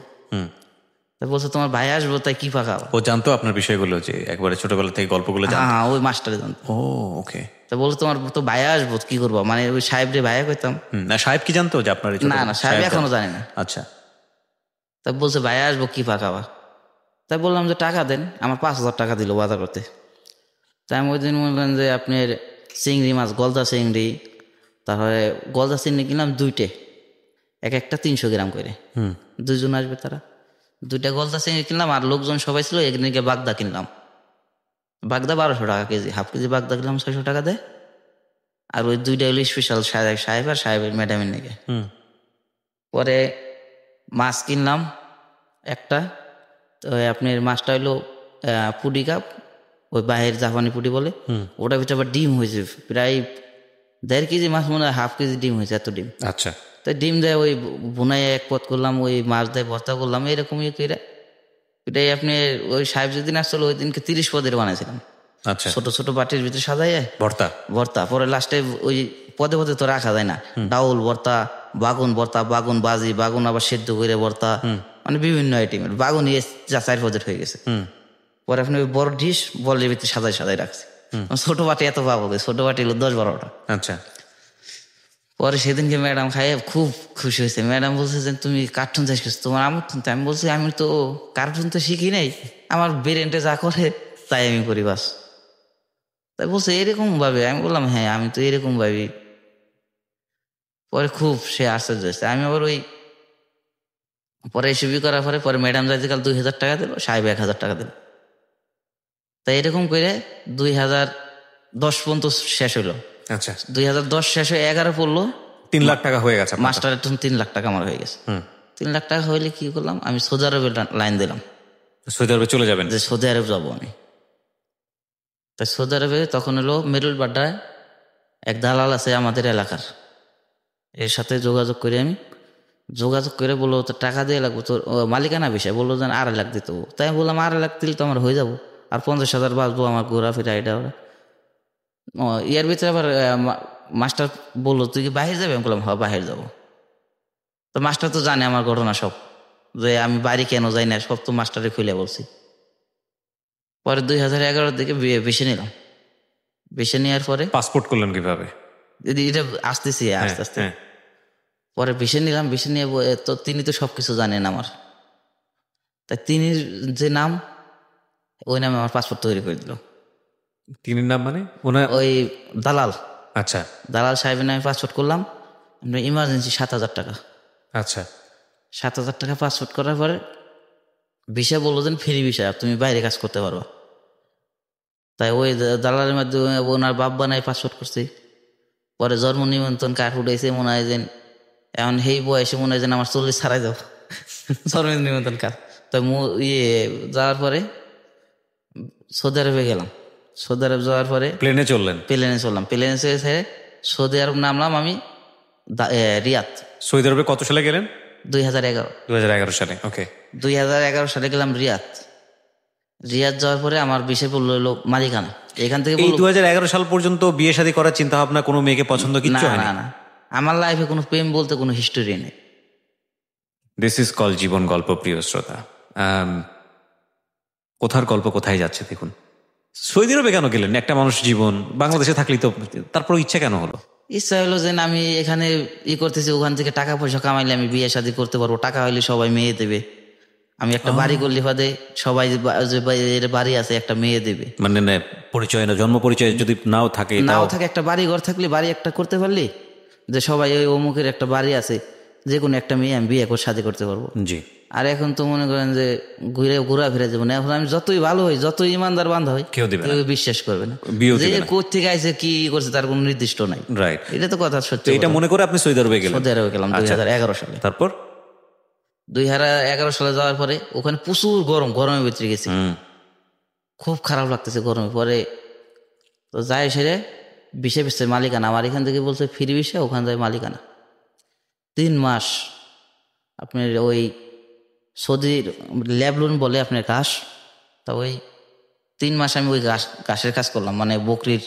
বলছে তোমার ভাই আসবো, তাই কি পাকাও। ও জানতো আপনার বিষয়গুলো, যে একবারে ছোটবেলা থেকে গল্পগুলো জানতো? হ্যাঁ, ওই মাস্টারে জানতো। ওকে। তা বলছে তোমার তো ভাই আসবো, কি করবো, মানে ওই সাহেব রে ভাইয়া কইতাম। না, সাহেব কি জানতো যে আপনার? না, সাহেব এখনো জানে না। আচ্ছা। তা বলছে ভাইয়া আসবো, কি পাকাবা। তাই বললাম যে টাকা দেন, আমার 5000 টাকা দিল বাজার করতে। তাই আমি ওই দিন বললাম যে আপনার চিংড়ি মাছ, গলদা চিংড়ি, তারপরে গলদা চিংড়ি কিনলাম 2টে, এক একটা 300 গ্রাম করে। 2 জন আসবে তারা। 2টা গলদা চিংড়ি কিনলাম, আর লোকজন সবাই ছিল। একদিনকে বাগদা কিনলাম, বাগদা 1200 টাকা কেজি, হাফ কেজি বাগদা কিনলাম 600 টাকা দেয়। আর ওই 2টা হলো স্পেশাল সাহেব আর সাহেবের ম্যাডামের নাকি। পরে মাছ কিনলাম একটা, তো আপনার মাছটা হইলো পুডি কাপ, ওই বাহের জাপানি পুডি বলে। ওটার ভিতরে আবার ডিম হয়েছে প্রায় 1.5 কেজি মাছ, মনে হয় 1/2 কেজি ডিম হয়েছে, এত ডিম। আচ্ছা। তো ডিম দেয় ওই বোনাই এক পথ করলাম, ওই মাছ দেয় ভর্তা করলাম, এরকমই করে। এটাই আপনি ওই সাহেব যেদিন আসছিল ওই দিনকে 30 পদের বানাইছিলাম। আচ্ছা। ছোট ছোট বাটির ভিতরে সাজাই ভর্তা। পরে লাস্টে ওই পদে পদে তো রাখা যায় না, ডাউল ভর্তা, বাগুন ভর্তা, বাগুন বাজি, বাগুন আবার সেদ্ধ করে ভর্তা, মানে বিভিন্ন আইটেমের বাগুন 4 পদের হয়ে গেছে। পরে আপনি ওই বড় ডিশ বলের ভিতরে সাজাই রাখছি। ছোট বাটি এত পাবো, ছোট বাটি হলো 10-12টা। আচ্ছা। পরে সেদিনকে ম্যাডাম খাইয়ে খুব খুশি হয়েছে। ম্যাডাম বলছে যে তুমি কার্টুন চাষ করছো, তোমার আমার তো। আমি বলছি আমি তো কার্টুন তো শিখি নাই, আমার ব্রেনটা যা করে তাই আমি করি বাস। তাই বলছে এরকম ভাবে। আমি বললাম হ্যাঁ, আমি তো এরকম ভাবি। পরে খুব সে আশ্চর্য হয়েছে। আমি আবার ওই পরে এসবই করার পরে ম্যাডাম যাইতে কাল 2000 টাকা দিল, সাহেব 1000 টাকা দিল। তাই এরকম করে 2010 পর্যন্ত শেষ হইলো। আচ্ছা। 2010 শেষ হয়ে 11 পড়লো, 3 লাখ টাকা হয়ে গেছে মাস্টারের। 3 লাখ টাকা আমার হয়ে গেছে। 3 লাখ টাকা হইলে কি করলাম, আমি সৌদি আরবের লাইন দিলাম। সৌদি আরবে চলে যাবেন? যে সৌদি আরব যাবো আমি। তাই সৌদি আরবে তখন হলো মেরুল বাড্ডায় এক দালাল আছে আমাদের এলাকার, এর সাথে যোগাযোগ করে বললো তো টাকা দিয়ে লাগবো, তোর মালিকানা বিষয়। বললো যেন 2.5 লাখ দিতে। তাই আমি বললাম 2.5 লাখ দিলে তো আমার হয়ে যাবো, আর 50,000 বাঁচবো আমার ঘোরাফেরা এটা ওরা। ইয়ার ভিতরে আবার মাস্টার বললো তুই কি বাহির যাবে? আমি বললাম হ্যাঁ বাহির যাবো। তো মাস্টার তো জানে আমার ঘটনা সব, যে আমি বাড়ি কেন যাই না, সব তো মাস্টারে খুলে বলছি। পরে 2011 দিকে বেছে নিলাম। বেছে নেওয়ার পরে পাসপোর্ট করলেন কিভাবে? এটা আসতেছি আস্তে আস্তে। পরে বেছে নিলাম, বেছে নিয়ে তো তিনি তো সবকিছু জানেন আমার। তাই তিনি যে নাম, ওই নামে আমার পাসপোর্ট তৈরি করে দিল। তিনি নাম মানে? ওই দালাল। আচ্ছা। দালাল সাহেবের নামে পাসপোর্ট করলাম। ইমার্জেন্সি 7000 টাকা। আচ্ছা। 7000 টাকা পাসপোর্ট করার পরে ভিসা বললো যেন ফ্রি ভিসা, তুমি বাইরে কাজ করতে পারো। তাই ওই দালালের মাধ্যমে ওনার বাপ বানায় পাসপোর্ট করছি। পরে জন্ম নিমন্ত্রণ কার্ড উঠেছে, মনে হয় যেন এখন সেই বয়সে মনে হয় যেন আমার 40 ছাড়াই যাবো। জন্ম নিমন্ত্রণ কার্ড। তো যাওয়ার পরে সৌদি আরবে গেলাম। সৌদি আরব যাওয়ার পরে প্লেনে চললাম। প্লেনে ছেড়ে সৌদি আরব নামলাম আমি রিয়াদ। সৌদি আরবে কত সালে গেলেন? 2011 2011 সালে। ওকে। 2011 সালে গেলাম রিয়াদ। রিয়াদ যাওয়ার পরে আমার বিষয় বললো হলো মালিকানা, এখান থেকে এই বললো 2011 সাল পর্যন্ত বিয়ে শাদী করার চিন্তা ভাবনা, কোনো মেয়েকে পছন্দ না কিচ্ছু না হয়নি? না, আমার লাইফে কোনো প্রেম বলতে কোনো হিস্টোরি নেই। দিস ইজ কল জীবন গল্প, প্রিয় শ্রোতা। কোথার গল্প কোথায় যাচ্ছে দেখুন। সৌদি আরবে কেন গেলেন? একটা মানুষ জীবন বাংলাদেশে থাকলেই তো, তারপর ইচ্ছা কেন হলো? ইচ্ছা হলো যে না, আমি এখানে করতেছি, ওখান থেকে টাকা পয়সা কামাইলে আমি বিয়ে শাদী করতে পারবো, টাকা হইলে সবাই মেয়ে দেবে। আমি একটা বাড়ি করলে ফাদে সবাই এর বাড়ি আছে একটা মেয়ে দেবে। মানে পরিচয় না, জন্ম পরিচয় যদি নাও থাকে, নাও থাকে, একটা বাড়ি ঘর থাকলে বাড়ি একটা করতে পারলি, যে সবাই ওই অমুকের একটা বাড়ি আছে, যে কোনো একটা মেয়ে আমি বিয়ে করে শাদী করতে পারবো। জি। আর এখন তো মনে করেন যে ঘোরা ফিরে যাবো না, এখন আমি যতই ভালো হই, যতই ইমানদার বান্ধা হই, কেউ দিবে না, কেউ বিশ্বাস করবে না। বিয়েও যে দিবে না। কোথা থেকে আইছে কি করছে তার কোনো নির্দিষ্ট নাই। রাইট। এটা তো কথা তো সত্যি। এটা মনে করে আপনি সৌদি আরবে গেলেন? সৌদি আরবে গেলাম 2011 সালে। তারপর 2011 সালে যাওয়ার পরে ওখানে প্রচুর গরম, গরমের ভিতরে গেছি, খুব খারাপ লাগতেছে গরমে। পরে তো যাই সেরে বিষে বিষে মালিকানা, আমার এখান থেকে বলছে ফ্রি বিষে, ওখানে যায় মালিকানা। 3 মাস আপনার ওই সৌদির ল্যাবলুন বলে আপনার ঘাস, তা ওই 3 মাস আমি ওই ঘাসের কাজ করলাম, মানে বকরির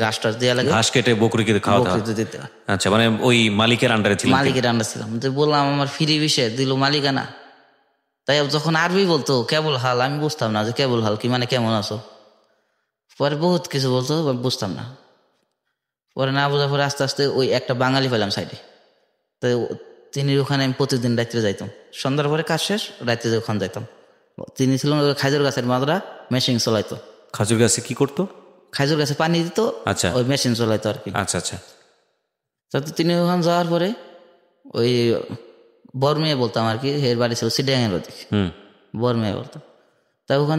ঘাসটা দেওয়া লাগে, ঘাস কেটে বকরিকে খাওয়াতে হয়। বকরিতে দিতে হয়। আচ্ছা, মানে ওই মালিকের আন্ডারে ছিলেন? মালিকের আন্ডার ছিলাম। তো বললাম আমার ফ্রি বিষে দিল মালিকানা। তাই যখন আরবি বলতো কেবল হাল, আমি বুঝতাম না যে কেবল হাল কি মানে কেমন আছো। পরে বহুত কিছু বলতো, বুঝতাম না। পরে না বোঝার পরে আস্তে আস্তে ওই একটা বাঙালি পেলাম সাইডে, তো তিনি ওখানে আমি প্রতিদিন রাত্রে যাইতাম, সন্ধ্যার পরে কাজ শেষ রাত্রে ওখানে যাইতাম। তিনি ছিলেন খাজুর গাছের মাদরা, মেশিন চলাইতো। খাজুর গাছে কি করতো? খাজুর গাছে পানি দিত, আচ্ছা, ওই মেশিন চলাইতো আর কি। আচ্ছা আচ্ছা। তো তিনি ওখানে যাওয়ার পরে ওই বরমেয়ে বলতাম আর কি, এর বাড়ি ছিল সিডিয়াঙের ওদিকে, বরমেয়ে বলতাম। তা ওখান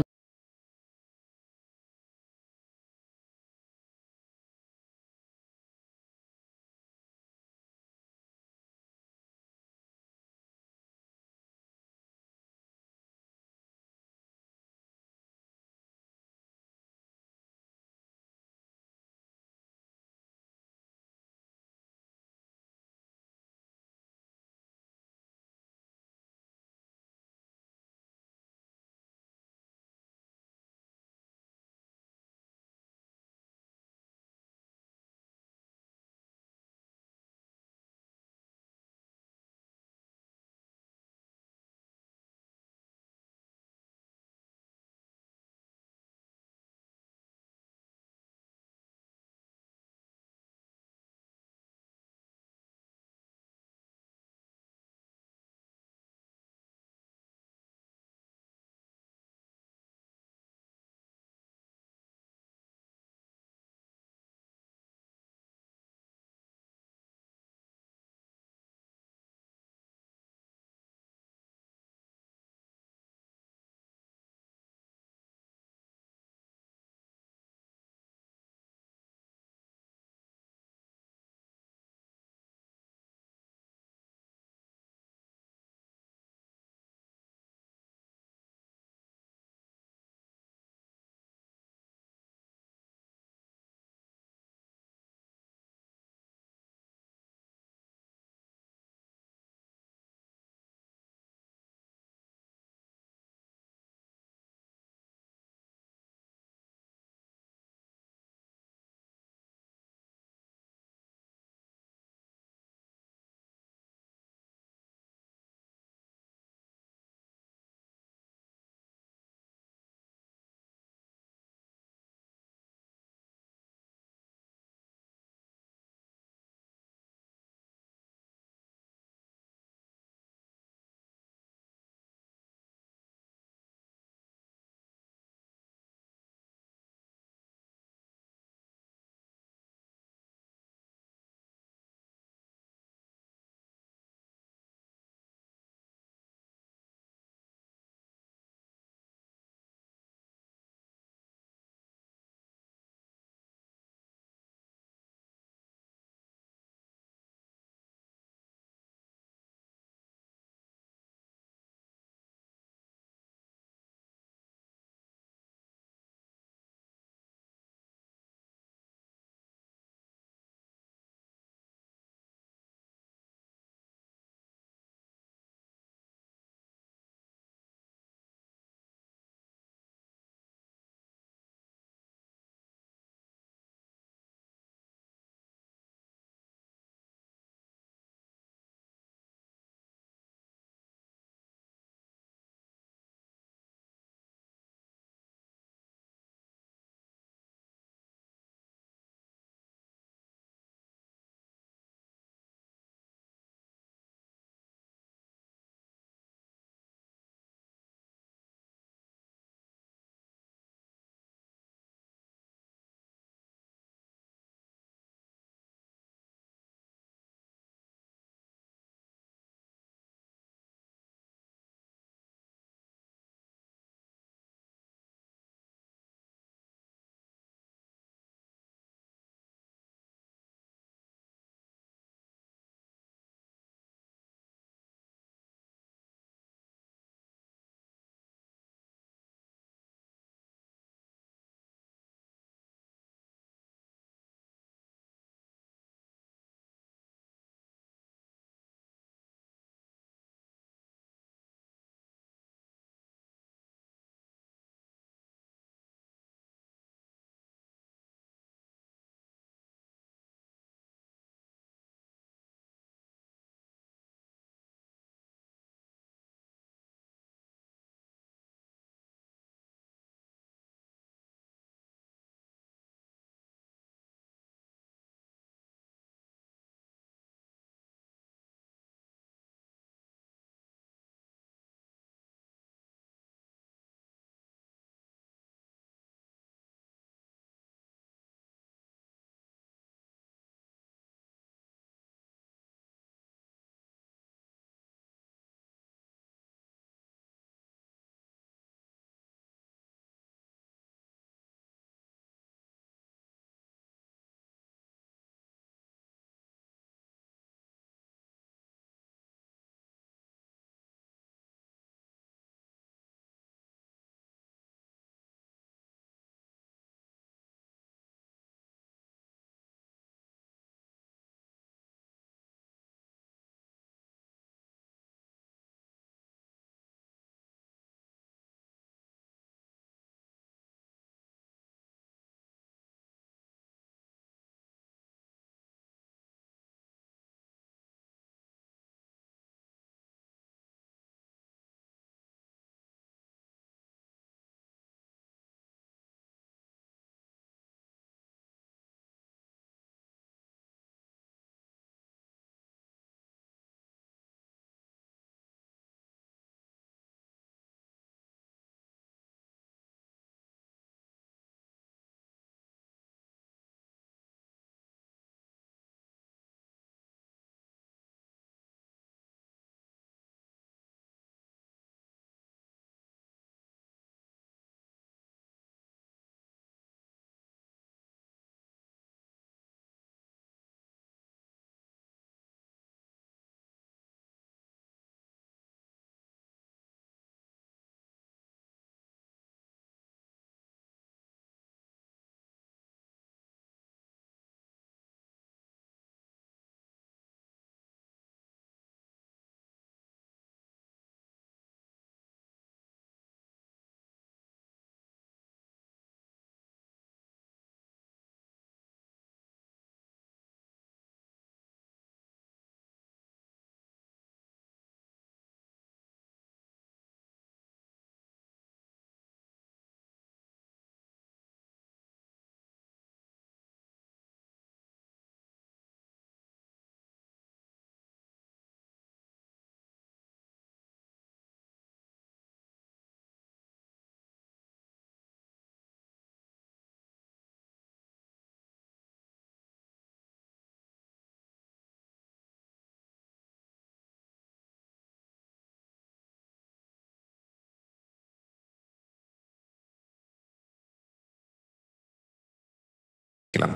গেলাম।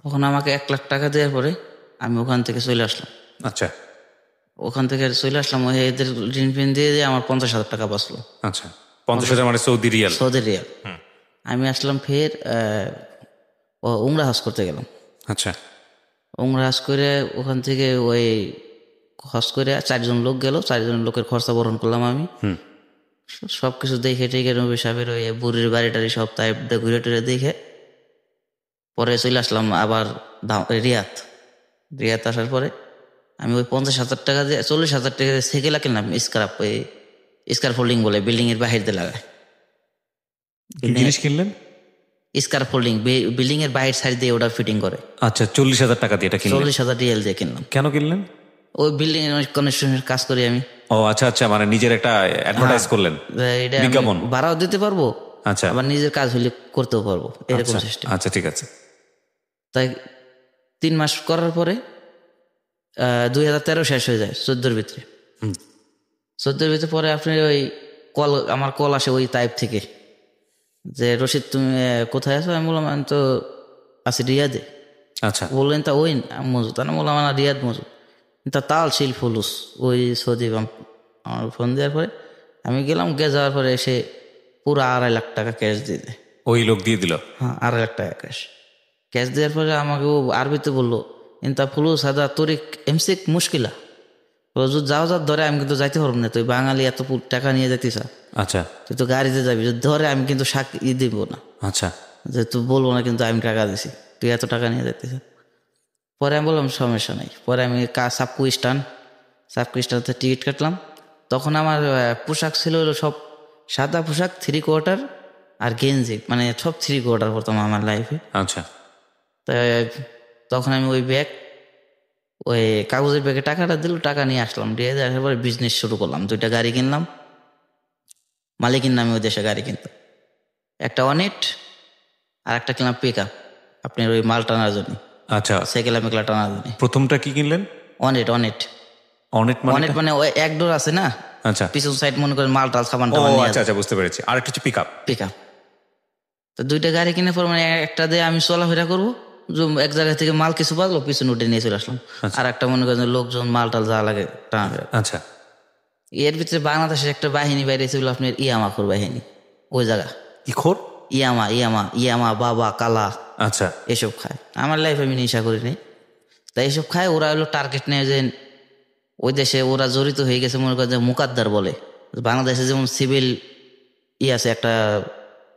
তখন আমাকে 1,00,000 টাকা দেওয়ার পরে আমি ওখান থেকে চলে আসলাম। আচ্ছা ওখান থেকে চলে আসলাম, ওই এদের ঋণ ফিন দিয়ে দিয়ে আমার 50,000 টাকা বাঁচলো। আচ্ছা, 50,000 মানে সৌদি রিয়াল। Saudi Real. আমি আসলাম ফের উমরা হজ করতে গেলাম। আচ্ছা উমরা হজ করে ওখান থেকে ওই হজ করে 4 জন লোক গেল, 4 জন লোকের খরচা বহন করলাম আমি। সব কিছু দেখে টেকে নবী সাহেবের ওই বুড়ির বাড়িটারি সব তাই ঘুরে টুরে দেখে পরে চলে আসলাম আবার রিয়াদ আসার পরে আমি ওই 50,000 টাকা দিয়ে 40,000 টাকা দিয়ে সেকেলা কিনলাম। স্কার ফোল্ডিং বলে, বিল্ডিং এর বাহির দিয়ে লাগায়। কি জিনিস কিনলেন? স্কার ফোল্ডিং, বিল্ডিং এর বাহির সাইড দিয়ে ওটা ফিটিং করে। আচ্ছা, 40,000 টাকা দিয়ে এটা কিনলেন? 40,000 রিয়াল দিয়ে কিনলাম। কেন কিনলেন? ওই বিল্ডিং এর কনস্ট্রাকশনের কাজ করি আমি। ও আচ্ছা আচ্ছা, মানে নিজের একটা অ্যাডভার্টাইজ করলেন, এটা বিজ্ঞাপন। ভাড়াও দিতে পারবো, আচ্ছা, আবার নিজের কাজ হলে করতেও পারবো, এরকম সিস্টেম। আচ্ছা ঠিক আছে। তাই 3 মাস করার পরে 2013 শেষ হয়ে যায় 14-র ভিতরে। 14-র ভিতরে পরে আপনি ওই আমার কল আসে ওই তাইপ থেকে যে রশিদ তুমি কোথায় আছো? আমি বললাম আমি তো আছি রিয়াদে। আচ্ছা, বললেন তা ওই মজুদ? আমি বললাম না রিয়াদ মজুদ, তা তাল শিল ফুলুস ওই সৌদি। আমার ফোন দেওয়ার পরে আমি গেলাম, যাওয়ার পরে এসে পুরো 2.5 লাখ টাকা ক্যাশ দিয়ে দেয়। ওই লোক দিয়ে দিল? হ্যাঁ, 2.5 লাখ টাকা ক্যাশ দেওয়ার পরে আমাকে ও আরবিতে বললো ইন্তা ফুলুস হাদা তরিক এমসিক মুশকিলা, যাও ধরে আমি কিন্তু যাইতে পারবো না, তুই বাঙালি এত টাকা নিয়ে যাইতিস। আচ্ছা, তুই তো গাড়িতে যাবি, ধরে আমি কিন্তু দিব না। আচ্ছা, যে তুই বলবো না কিন্তু আমি টাকা দিছি, তুই এত টাকা নিয়ে যাইতিস। পরে আমি বললাম সমস্যা নেই। পরে আমি সাবকু স্টানতে টিকিট কাটলাম। তখন আমার পোশাক ছিল হলো সব সাদা পোশাক, 3/4 আর গেঞ্জি, মানে সব 3/4 প্রথম আমার লাইফে। আচ্ছা, তাই তখন আমি ওই কাগজের ব্যাগে টাকাটা দিল, টাকা নিয়ে আসলাম। দিয়ে আসার পরে বিজনেস শুরু করলাম। 2টা গাড়ি কিনলাম, মালিকের নামে ওই দেশে গাড়ি কিনতাম। একটা অনেট আর একটা কিনলাম পিক আপ, আপনার ওই মাল টানার জন্য। আচ্ছা, সাইকেলা মেকলা টানার জন্য। প্রথমটা কি কিনলেন? অনেট মানে ওই এক ডোর আছে না? আচ্ছা, পিছন সাইড মনে করেন মাল টাল সাবান ও টাবান নিয়ে আচ্ছা আচ্ছা, বুঝতে পেরেছি। আর একটা হচ্ছে পিক আপ। তো 2টা গাড়ি কিনে পর মানে একটা দিয়ে আমি চলাফেরা করবো, এক জায়গা থেকে মাল কিছু বাজলো পিছনে উঠে নিয়ে চলে আসলাম। আর একটা মনে করেন লোকজন মাল টাল যা লাগে টানা। আচ্ছা, এর ভিতরে বাংলাদেশের একটা বাহিনী বাইরে ছিল আপনার ইয়ামাখোর বাহিনী। ওই জায়গা ইখোর, ইয়ামা বাবা কালা, আচ্ছা, এসব খায়। আমার লাইফ আমি নেশা করি নাই, তাই এসব খায়। ওরা হলো টার্গেট নেয় যে ওই দেশে ওরা জড়িত হয়ে গেছে, মনে করেন যে মুকাদ্দার বলে। বাংলাদেশে যেমন সিভিল আছে, একটা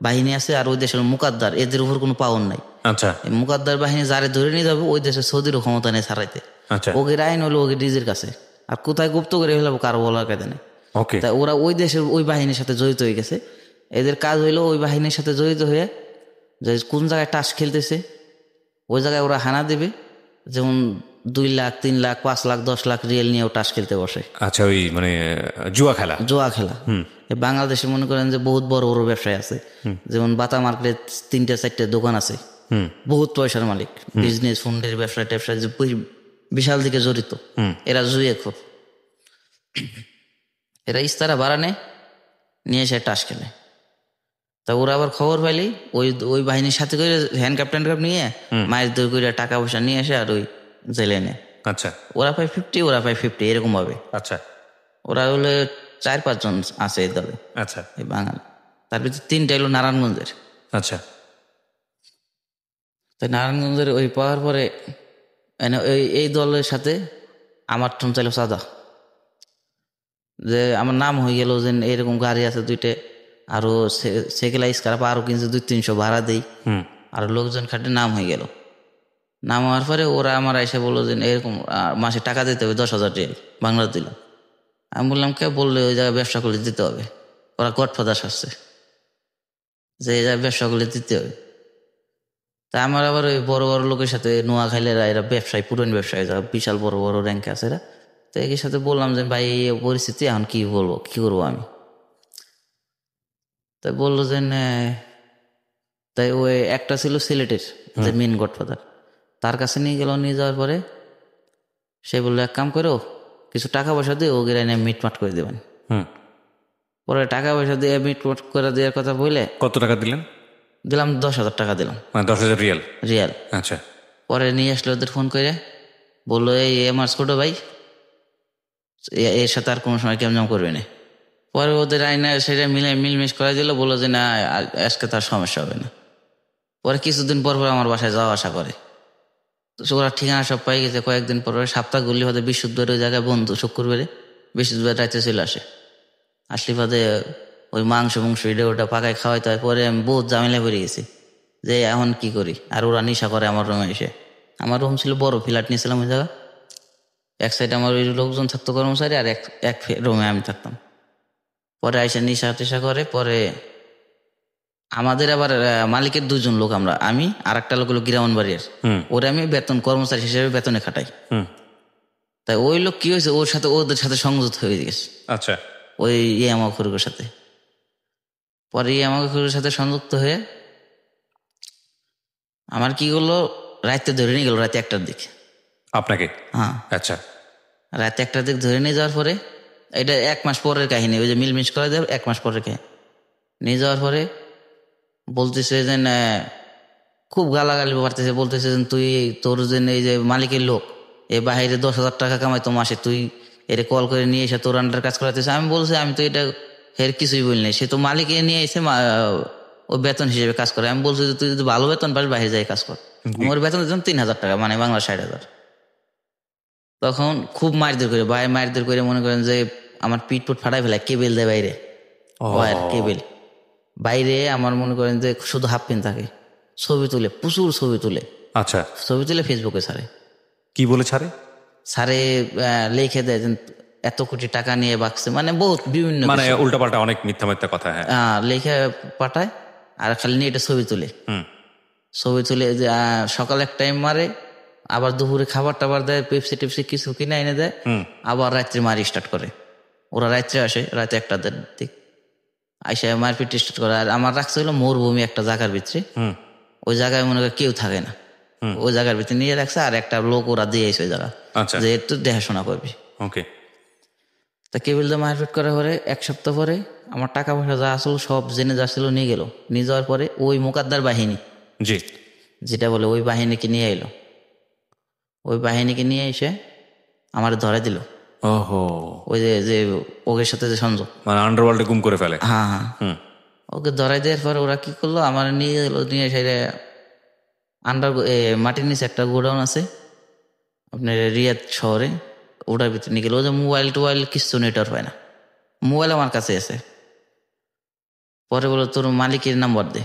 বাহিনী আছে, আর ওই দেশের মুকাদ্দার, এদের উপর কোনো পাওয়ার নাই। আচ্ছা, মুকাদ্দার বাহিনী যারে ধরে নিয়ে যাবে ওই দেশে সৌদির ক্ষমতা নেই ছাড়াইতে। আচ্ছা, ওগের আইন হলো ওগের নিজের কাছে, আর কোথায় গুপ্ত করে ফেলাবো কারো বলার কাছে নেই। ওকে। তাই ওরা ওই দেশের ওই বাহিনীর সাথে জড়িত হয়ে গেছে। এদের কাজ হইলো ওই বাহিনীর সাথে জড়িত হয়ে যে কোন জায়গায় টাস খেলতেছে ওই জায়গায় ওরা হানা দেবে। যেমন 2 লাখ 3 লাখ 5 লাখ 10 লাখ রিয়েল নিয়েও টাস খেলতে বসে। আচ্ছা, ওই মানে জুয়া খেলা। বাংলাদেশে মনে করেন যে বহুত বড় বড় ব্যবসায় আছে, যেমন বাতা মার্কেটে 3-4টা দোকান আছে, বহুত পয়সার মালিক, বিজনেস ফুন্ডের ব্যবসায় যে বিশাল দিকে জড়িত। এরা জুয়ে খুব, এরা ইস্তারা ভাড়া নিয়ে এসে টাস খেলে। তা ওরা আবার খবর পাইলি ওই বাহিনীর সাথে করে হ্যান্ডকাপ নিয়ে মায়ের দৌড় করে টাকা পয়সা নিয়ে এসে আর ওই জেলে নেয়। আচ্ছা, ওরা পায় 50, ওরা পায় 50, এরকম ভাবে। আচ্ছা, ওরা হলে 4-5 জন আছে এই দলে। আচ্ছা, এই বাঙালি, তার ভিতরে 3টা হলো নারায়ণগঞ্জের। আচ্ছা, তাই নারায়ণগঞ্জের ওই পাওয়ার পরে এই দলের সাথে আমার টন চাইল সাদা, যে আমার নাম হয়ে গেল যে এরকম গাড়ি আছে 2টে, আরো সেকেলা স্কার্প আরো কিনছে 200-300 ভাড়া দেই, আর লোকজন খাটে নাম হয়ে গেল। নাম হওয়ার পরে ওরা আমার এসে বললো যে এরকম মাসে টাকা দিতে হবে 10,000 রিয়াল বাংলা দিল। আমি বললাম কে বললে ওই জায়গায় ব্যবসা করলে দিতে হবে। ওরা গডফাদার আসছে যে এই জায়গায় ব্যবসা করলে দিতে হবে। তা আমার আবার ওই বড় বড় লোকের সাথে নোয়াখালীরা, এরা ব্যবসায়ী, পুরান ব্যবসায়ী, যারা বিশাল বড় বড় র্যাঙ্কে আছে এরা। তো এর সাথে বললাম যে ভাই এই পরিস্থিতি এখন কি বলবো, কি করবো আমি। তাই বললো যে তাই ওই একটা ছিল সিলেটের যে মেন গডফাদার, তার কাছে নিয়ে গেল। নিয়ে যাওয়ার পরে সে বললো এক কাম করো, কিছু টাকা পয়সা দিয়ে ও গেলে মিটমাট করে দেবেন। পরে টাকা পয়সা দিয়ে মিটমাট করে দেওয়ার কথা বলে। কত টাকা দিলেন? দিলাম 10,000 টাকা দিলাম, মানে 10,000 রিয়াল। রিয়াল। আচ্ছা। পরে নিয়ে আসলো ওদের ফোন করে, বললো এই আমার ছোট ভাই, এর সাথে আর কোনো সময় কেমন করবে না। পরে ওদের আইনা সেটা মিলমিশ করে দিল, বললো যে না আজকে তার সমস্যা হবে না। পরে কিছুদিন পর পর আমার বাসায় যাওয়া আসা করে, তো ওরা ঠিকানা সব পাই গেছে। কয়েকদিন পর সপ্তাহ ঘুরলি হতে বৃহস্পতিবার ওই জায়গায় বন্ধু, শুক্রবারে বৃহস্পতিবার রাতে চলে আসে। আসলে বাদে ওই মাংস এটা ওটা পাকায় খাওয়াইতে হয়। পরে আমি বহুত ঝামেলা পড়ে গেছি যে এখন কি করি। আর ওরা নেশা করে আমার রুমে এসে। আমার রুম ছিল বড়, ফ্ল্যাট নিয়েছিলাম ওই জায়গা। এক সাইডে আমার ওই লোকজন থাকতো কর্মচারী, আর এক রুমে আমি থাকতাম। পরে আইসা নেশা টেশা করে। পরে আমাদের আবার মালিকের 2জন লোক, আমি আর একটা লোক হলো গ্রামবাড়ির, ওরা আমি বেতন কর্মচারী হিসেবে বেতনে খাটাই। তাই ওই লোক কি হয়েছে, ওদের সাথে সংযুক্ত হয়ে গেছে। আচ্ছা। ওই ইয়ামা খরুকের সাথে। পরে ইয়ামা খরুকের সাথে সংযুক্ত হয়ে আমার কি করলো, রাতে ধরে নিয়ে গেল, রাতে 1টার দিকে। আপনাকে? হ্যাঁ। আচ্ছা। রাতে 1টার দিকে ধরে নিয়ে যাওয়ার পরে, এটা 1 মাস পরের কাহিনী, ওই যে মিলমিশ করে দেয় 1 মাস পরের কাহিনী। নিয়ে যাওয়ার পরে বলতেছে যে খুব গালাগালি পারতেছে, বলতেছে যে তুই তোর যে এই যে মালিকের লোক, এ বাহিরে 10,000 টাকা কামাইতো মাসে, তুই এর কল করে নিয়ে এসে তোর আন্ডার কাজ করাতেছে। আমি বলছি আমি তো এটা এর কিছুই বলি নাই, সে তো মালিক নিয়ে এসে ও বেতন হিসেবে কাজ করে। আমি বলছি যে তুই যদি ভালো বেতন পাস বাইরে যাই কাজ কর। আমার বেতন দিতাম 3,000 টাকা, মানে বাংলা 60,000। তখন খুব মারধর করে, ভাই মারধর করে মনে করেন যে আমার পিট ফাটাই ফেলায়, কেবেল দেয় বাইরে, ওয়ার কেবেল বাইরে। আমার মনে করেন যে শুধু হাফ প্যান্ট থাকে, ছবি তুলে, প্রচুর ছবি তুলে। আচ্ছা। ছবি তুলে ফেসবুকে ছাড়ে। কি বলে ছাড়ে? ছাড়ে লিখে দেয় এত কোটি টাকা নিয়ে বাকছে, মানে বহুত বিভিন্ন, মানে উল্টাপাল্টা অনেক মিথ্যা কথা। হ্যাঁ, লিখে পাঠায়। আর খালি নিয়ে এটা ছবি তুলে, যে সকালে এক টাইম মারে, আবার দুপুরে খাবার টাবার দেয়, পেপসি টেপসি কিছু কিনে এনে দেয়, আবার রাত্রে মারি স্টার্ট করে। ওরা রাত্রে আসে, রাতে 1টার দিক আইসা মারপিট স্টার্ট করে। আর আমার রাখছে হলো মরুভূমি একটা জায়গার ভিতরে, ওই জায়গায় মনে করে কেউ থাকে না, ওই জায়গার ভিতরে নিয়ে রাখছে। আর একটা লোক ওরা দিয়ে ওই জায়গা, যে একটু দেখাশোনা করবি। ওকে। তা কেবিল দিয়ে মারপিট করার পরে 1 সপ্তাহ পরে আমার টাকা পয়সা যা আসলো সব জেনে যাচ্ছিল নিয়ে গেল। নিয়ে যাওয়ার পরে ওই মোকাদ্দার বাহিনী, জি, যেটা বলে, ওই বাহিনীকে নিয়ে এলো। ওই বাহিনীকে নিয়ে এসে আমার ধরে দিল। ওহো। ওই যে ওদের সাথে যে সংযোগ, মানে আন্ডারওয়ার্ল্ডে গুম করে ফেলে। হ্যাঁ হ্যাঁ। ওকে ধরাই দেওয়ার পরে ওরা কি করলো, আমার নিয়ে এলো, নিয়ে সেটা মাটির নিচে একটা গোডাউন আছে আপনার রিয়াদ শহরে, ওটার ভিতরে নিয়ে গেলো। ও যে মোবাইল টোবাইল কিছু নেটওয়ার্ক হয় না, মোবাইল আমার কাছে আছে। পরে বললো তোর মালিকের নাম্বার দে।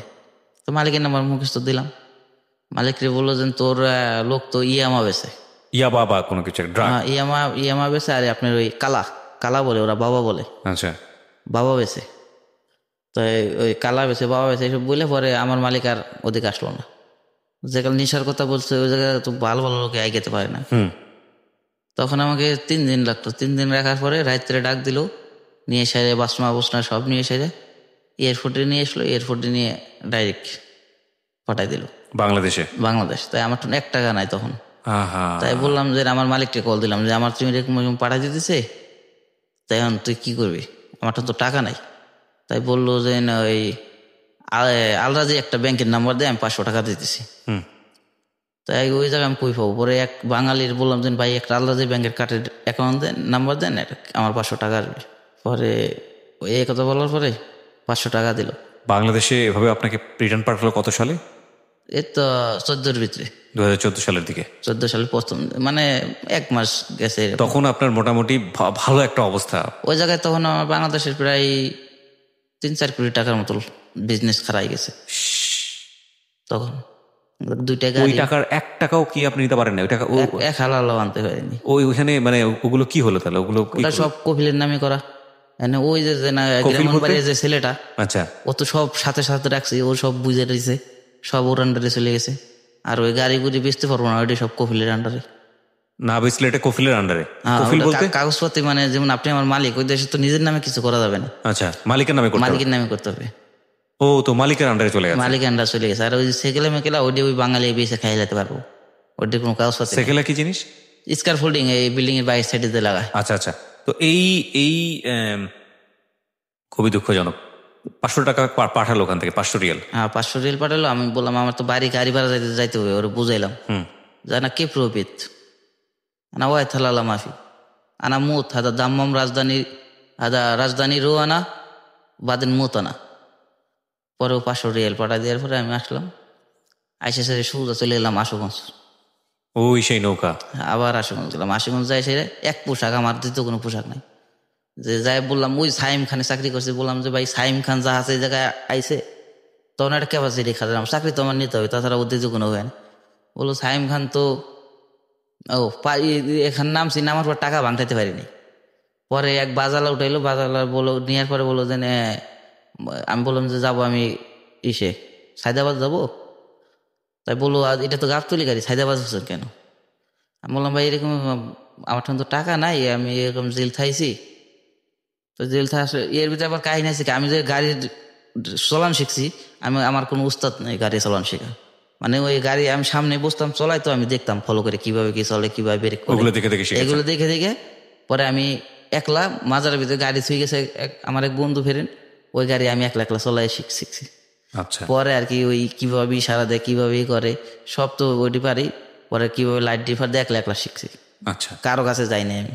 তো মালিকের নাম্বার মুখস্থ দিলাম। মালিকরে বললো যে তোর লোক তো ইয়ামা বেছে, বাবা কোনো কিছু ইয়ামা বেছে। আর আপনার ওই কালা বলে, ওরা বাবা বলে। আচ্ছা। বাবা বেছে। তো ওই কালা বেছে, বাবা বেছে, এইসব বলে পরে আমার মালিক আর ওদিকে আসলো না। যেখানে নেশার কথা বলছে ওই জায়গায় তো ভালো ভালো লোকে আইগেতে পারে না। তখন আমাকে 3 দিন লাগতো। 3 দিন রাখার পরে রাত্রে ডাক দিল, নিয়ে এসে বাসনা সব নিয়ে এসে এয়ারপোর্টে নিয়ে আসলো। এয়ারপোর্টে নিয়ে ডাইরেক্ট পাঠাই দিল বাংলাদেশ। তাই আমার তো 1 টাকা নাই তখন। তাই বললাম যে আমার মালিককে কল দিলাম যে আমার তুমি এরকম পাঠাই দিতেছে, তাই এখন তুই কি করবি, আমার তো টাকা নাই। তাই বললো যে ওই আলরাজি একটা ব্যাংকের নাম্বার দেয়, আমি 500 টাকা দিতেছি। তাই ওই জায়গায় আমি কই পাবো। পরে এক বাঙালির বললাম যে ভাই একটা আলরাজি ব্যাংকের কার্ডের অ্যাকাউন্ট দেন, নাম্বার দেন, আমার 500 টাকা আসবে। পরে ওই কথা বলার পরে 500 টাকা দিল। বাংলাদেশে এভাবে আপনাকে রিটার্ন পাঠালো কত সালে? এই তো 14-র ভিতরে, 2014 সালের দিকে। 14 সালে প্রথম, মানে 1 মাস গেছে। তখন আপনার মোটামুটি ভালো একটা অবস্থা ওই জায়গায়। তখন আমার বাংলাদেশের প্রায় 3-4 কোটি টাকার মতো বিজনেস খারাই গেছে তখন। 2 টাকা, ওই টাকার 1 টাকাও কি আপনি নিতে পারেন না? ওই টাকা 1 হালালও আনতে পারেনি। ওইখানে মানে ওগুলো কি হলো তাহলে? ওগুলো সব কফিলের নামে করা। ওই যে গ্রামবাড়ির যে ছেলেটা, আচ্ছা, ও তো সব সাথে রাখছে, ও সব বুঝে রয়েছে, সব ওর আন্ডারে চলে গেছে। আর ওই গাড়ি গুড়ি বেচতে পারবো না, ওইটা সব কফিলের আন্ডারে। না বেচলে এটা কফিলের আন্ডারে? কাগজপত্র মানে যেমন আপনি আমার মালিক, ওই দেশে তো নিজের নামে কিছু করা যাবে না। আচ্ছা, মালিকের নামে করতে হবে। ও তো মালিকের আন্ডারে চলে গেছে। মালিকের আন্ডারে চলে গেছে। আর ওই সেকেলা মেকেলা ওইটা ওই বাঙালি বেঁচে খাই যেতে পারবো, ওইটা কোনো কাগজপত্র। সেকেলা কি জিনিস? স্কার ফোল্ডিং, এই বিল্ডিং এর বাইরের সাইডে লাগায়। আচ্ছা। তো এই খুবই দুঃখজনক 500 টাকা পাঠালো ওখান থেকে, 500 রিয়াল। হ্যাঁ 500 রিয়াল পাঠালো। আমি বললাম আমার তো বাড়ি গাড়ি ভাড়া যাইতে হবে, ওরা বুঝাইলাম জানা কে প্রফিত আনা ওয়াই থালালা মাফি আনা মুত হাদা দাম্মাম রাজধানী রো আনা বাদেন মুত আনা। পরেও 500 রিয়াল পাঠা দেওয়ার পরে আমি আসলাম, আইসে সেরে সোজা চলে গেলাম আশুগঞ্জ। ওই সেই নৌকা। আবার আশুগঞ্জ গেলাম। আশুগঞ্জ যাই সেরে এক পোশাক, আমার দ্বিতীয় কোনো পোশাক নাই। যে যাই বললাম ওই সাইম খানে চাকরি করছে, বললাম যে ভাই সাইম খান জাহাজ এই জায়গায় আইসে, তখন একটা ক্যাপাসিটি খারাপ, চাকরি তো আমার নিতে হবে, তাছাড়া উদ্দেশ্য কোনো হয় না। বললো সাইম খান তো এখানে নামছি, নামার পর টাকা ভাঙটাইতে পারিনি। পরে এক বাজালা উঠাইলো, বাজালা বলো নেওয়ার পরে বললো যে আমি বললাম যে যাবো আমি সায়দাবাদ যাবো। তাই বললো এটা তো গাবতলি গাড়ি, সায়দাবাদ হচ্ছেন কেন? আমি বললাম ভাই এরকম আমার তো টাকা নাই, আমি এরকম জেল থাইছি। তো জেল থা এর ভিতরে আবার কাহিনী আছে কি, আমি যে গাড়ির চলান শিখছি, আমার কোনো উস্তাদ নেই গাড়ি চলান শেখা। মানে ওই গাড়ি আমি সামনে বসতাম চলাই, তো আমি দেখতাম ফলো করে কিভাবে কি চলে, কিভাবে ব্রেক করে, এগুলো দেখে দেখে পরে আমি একলা মাজারের ভিতরে গাড়ি ছুঁয়ে গেছে আমার এক বন্ধু ফেরেন, ওই গাড়ি আমি একলা একলা চলাই শিখছি। আচ্ছা। পরে আর কি ওই কিভাবে ইশারা দেয়, কিভাবে করে সব তো ওইটি পারি। পরে কিভাবে লাইট ডিফার দিয়ে একলা একলা শিখছি। আচ্ছা। কারো কাছে যাইনি আমি।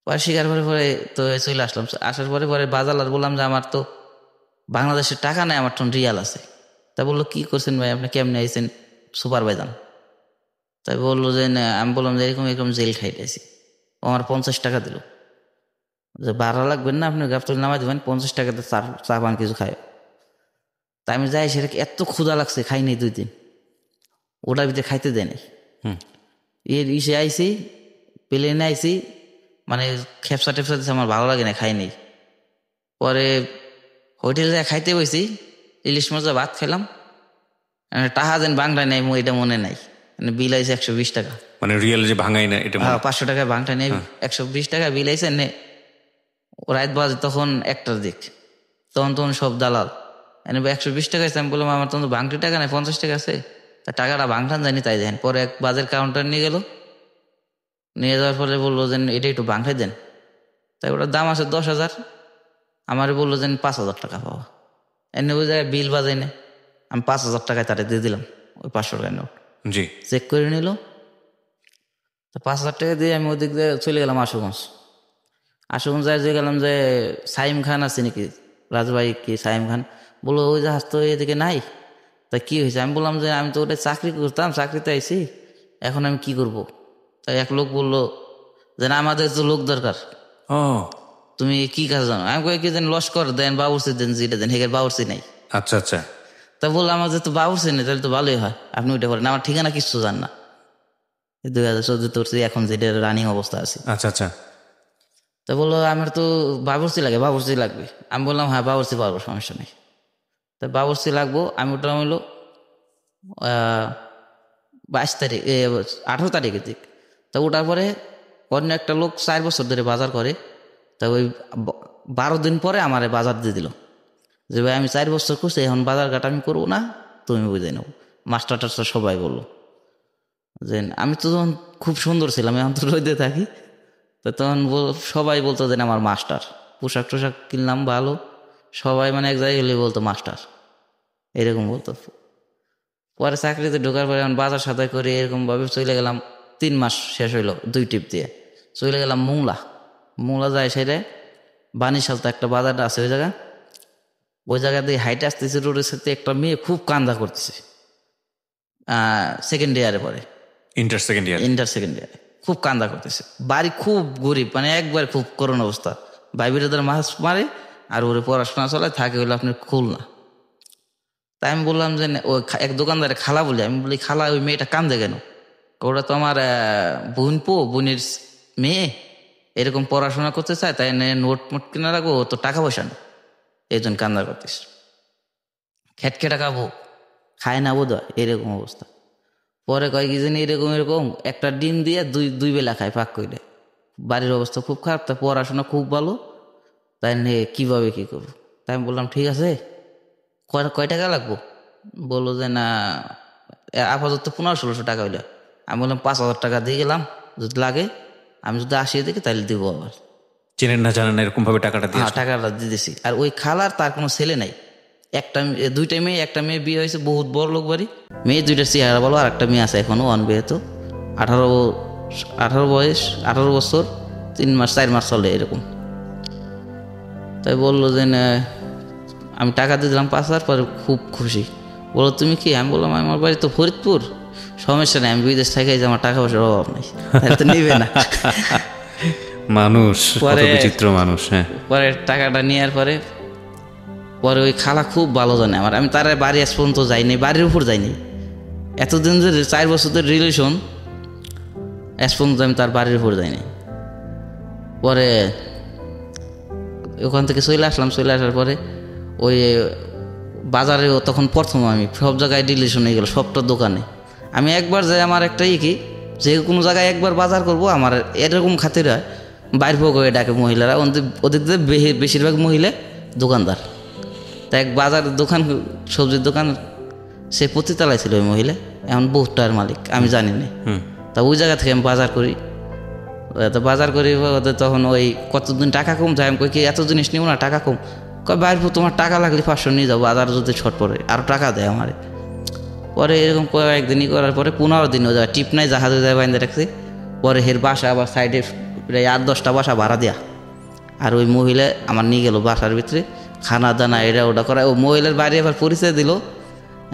পরে শিকার পরে পরে তো চলে আসলাম। আসার পরে পরে বাজালার বললাম যে আমার তো বাংলাদেশের টাকা নাই, আমার তো রিয়াল আছে। তা বললো কি করছেন ভাই আপনি, কেমনে আইছেন সুপারভাইজার? তাই বললো যে আমি বললাম যে এরকম এরকম জেল খাইতেছি। ও আমার 50 টাকা দিল, যে ভাড়া লাগবেন না, আপনি গাবতলি নামাই দেবেন, 50 টাকাতে চা পান কিছু খায়। তাই আমি যাই, সেটা এত ক্ষুধা লাগছে, খাই নাই 2 দিন, ওটার ভিতরে খাইতে দেয়নি। এর ইসে আইসি, প্লেনে আইসি, মানে খেপসা টেপসা দিচ্ছে, আমার ভালো লাগে না, খাই নেই। পরে হোটেলে যা খাইতে বসি, ইলিশ মাছ ভাত খেলাম, টাকা দেন বাংলায় নাই, এটা মনে নাই, মানে বিল আইসে 120 টাকা। মানে রিয়েল যে ভাঙাই না এটা, 500 টাকায় ভাঙটা নেই, 120 টাকা বিল আইসে নে। রাত বাজে তখন 1টার দিক, তখন সব দালাল 120 টাকা আছে। আমি বললাম আমার তখন ভাঙটি টাকা নাই, 50 টাকা আছে, তা টাকাটা ভাঙটান জানি তাই দেন। পরে এক বাজের কাউন্টার নিয়ে গেল, নিয়ে যাওয়ার পরে বললো যে এটা একটু ভাঙটাই দেন। তাই ওটার দাম আছে 10,000, আমারে বললো যে 5,000 টাকা পাওয়া। ওই জায়গায় বিল বাজাই না, আমি 5,000 টাকায় তারা দিয়ে দিলাম ওই 500 টাকার নোট। জি। চেক করে নিল, তো 5,000 টাকা দিয়ে আমি ওদিক দিয়ে চলে গেলাম আশুগঞ্জ। আশুগঞ্জ যাই গেলাম যে সাইম খান আছে নাকি, রাজভাই কি সাইম খান? বললো ওই জাহাজ তো এদিকে নাই। তা কি হয়েছে? আমি বললাম যে আমি তো ওটা চাকরি করতাম, চাকরিতে আইছি, এখন আমি কি করব? তাই এক লোক বললো যে না আমাদের তো লোক দরকার। তুমি কি কাজ জানো? আমি কয়েক যেন লস্কর দেন, বাবুর্চি দেন, যেটা দেন, হেগের বাবুর্চি নাই। আচ্ছা আচ্ছা। তা বললো আমাদের তো বাবুর্চি নেই, তাহলে তো ভালোই হয়, আপনি ওইটা করেন, আমার ঠিকানা কিচ্ছু জান না। 2014 এখন যেটা রানিং অবস্থা আছে। আচ্ছা আচ্ছা। তা বললো আমার তো বাবুর্চি লাগবে। আমি বললাম হ্যাঁ বাবুর্চি পারবো, সমস্যা নেই। তা বাবুর্চি লাগবো। আমি উঠলাম হইলো 22 তারিখ 18 তারিখের দিক। তা ওঠার পরে অন্য একটা লোক 4 বছর ধরে বাজার করে, তা ওই 12 দিন পরে আমার বাজার দিয়ে দিল যে ভাই আমি 4 বছর করছি, এখন বাজার ঘাট আমি করবো না, তুমি বুঝে নেবো। মাস্টার টাস্টার সবাই বললো যে আমি তো তখন খুব সুন্দর ছিলাম, এখন তো রোদে থাকি। তো তখন সবাই বলতো যে আমার মাস্টার, পোশাক টোশাক কিনলাম ভালো, সবাই মানে এক জায়গায় গেলে বলতো মাস্টার, এরকম বলতো। পরে চাকরিতে ঢোকার পরে এখন বাজার সাথে করে এরকমভাবে চলে গেলাম। 3 মাস শেষ হইলো, 2 টিপ দিয়ে চলে গেলাম মোংলা যায় সেরে বানিশালতে একটা বাজার আছে ওই জায়গা দিয়ে হাইটে আসতেছে, রোডের সাথে একটা মেয়ে খুব কান্দা করতেছে। সেকেন্ড ইয়ারে পরে, ইন্টার সেকেন্ড ইয়ারে খুব কান্দা করতেছে। বাড়ি খুব গরিব, মানে একবার খুব করুণ অবস্থা, ভাই বিরাদার মাছ মারে আর ওরে পড়াশোনা চলায় থাকে হইলো আপনার খুলনা। তাই আমি বললাম যে ওই এক দোকানদারে খালা বলি, আমি বলি খালা ওই মেয়েটা কান্দে কেন? ওটা তো আমার বোনের মেয়ে, এরকম পড়াশোনা করতে চায়, তাই নোট মোট কিনে রাখবো, তো টাকা পয়সা নেই, এই জন্য কান্দা করতিস, খেটখেটা খাবো, খায় না বোধ হয়, এরকম অবস্থা। পরে কয় কি জানি এরকম একটা ডিম দিয়ে দুই বেলা খায় পাক করে। বাড়ির অবস্থা খুব খারাপ, তা পড়াশোনা খুব ভালো, তাই কিভাবে কি করবো? তাই আমি বললাম ঠিক আছে, কয় টাকা লাগবো? বললো যে না আপাতত 1500-1600 টাকা হইলো। আমি বললাম 5,000 টাকা দিয়ে গেলাম, যদি লাগে আমি যদি আসিয়ে দেখি তাহলে দিব আবার। চেনেন না জানেন না এরকম ভাবে টাকাটা দিয়ে হ্যাঁ টাকাটা দিতেছি। আর ওই খালার তার কোনো ছেলে নাই, দুইটা মেয়ে, একটা মেয়ে বিয়ে হয়েছে বহুত বড় লোক বাড়ি, মেয়ে দুইটার চেহারা বলো, আর একটা মেয়ে আছে এখনো অনবিবাহিত, 18 বয়স, 18 বছর 3 মাস 4 মাস চলে এরকম। তাই বললো যে আমি টাকা দিয়ে দিলাম 5,000, পরে খুব খুশি, বলো তুমি কি? আমি বললাম আমার বাড়ি তো ফরিদপুর, সমস্যা নেই, আমি বিদেশ থেকে যে আমার টাকা পয়সার অভাব নেই, তো নিবে না। মানুষ কত বিচিত্র মানুষ। হ্যাঁ, পরে টাকাটা নেওয়ার পরে পরে ওই খালা খুব ভালো জানে আমার, আমি তার বাড়ি আজ পর্যন্ত যাইনি, বাড়ির উপর যাইনি, এতদিন যে 4 বছরের রিলেশন, আজ পর্যন্ত আমি তার বাড়ির উপর যাইনি। পরে ওখান থেকে চলে আসলাম, চলে আসার পরে ওই বাজারেও তখন প্রথম আমি সব জায়গায় রিলেশন হয়ে গেল, সবটা দোকানে আমি একবার যাই, আমার একটা কি যে কোনো জায়গায় একবার বাজার করব, আমার এরকম খাতির হয়, বাইর করে ডাকে মহিলারা, ওদের বেশিরভাগ মহিলা দোকানদার। তা এক বাজারের দোকান, সবজির দোকান, সে পতিতালায় ছিল ওই মহিলা, এখন বহুটার মালিক আমি জানি না। তা ওই জায়গা থেকে আমি বাজার করি, তো বাজার করি তখন ওই কতদিন টাকা কম যায়, আমি কই কি এত জিনিস নিব না, টাকা কম, কয় বাইর তোমার টাকা লাগলে 500 নিয়ে যাবো, বাজার যদি ছট পড়ে আরও টাকা দেয় আমারে। পরে এরকম কয়েকদিনই করার পরে 15 দিন ও টিপ নাই, জাহাজে যায় বাইন্দে রাখছি। পরে হের বাসা আবার সাইডে প্রায় 8-10টা বাসা ভাড়া দেয়া, আর ওই মহিলা আমার নিয়ে গেল বাসার ভিতরে, খানা দানা এটা ওটা করা। ও মহিলার বাড়ি আবার পরিচয় দিল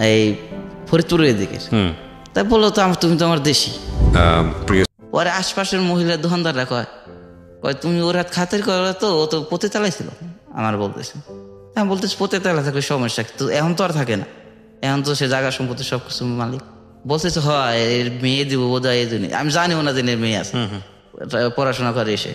এই ফরিদপুরের দিকে, তাই বললো তো তুমি তো আমার দেশি। পরে আশপাশের মহিলার দোকানদাররা কয় তুমি ওর হাত খাতের করে, তো ও তো পথে চালাইছিল আমার বলতেছে। আমি বলতেছি পথে চালা থাকলে সমস্যা, তো এখন তো আর থাকে না, এখন তো সে জায়গা সম্পত্তি সব কিছু মালিক। বলতেছে হয় এর মেয়ে দিব বোধ হয়, এই জন্য আমি জানিও না যে এর মেয়ে আছে, পড়াশোনা করে এসে।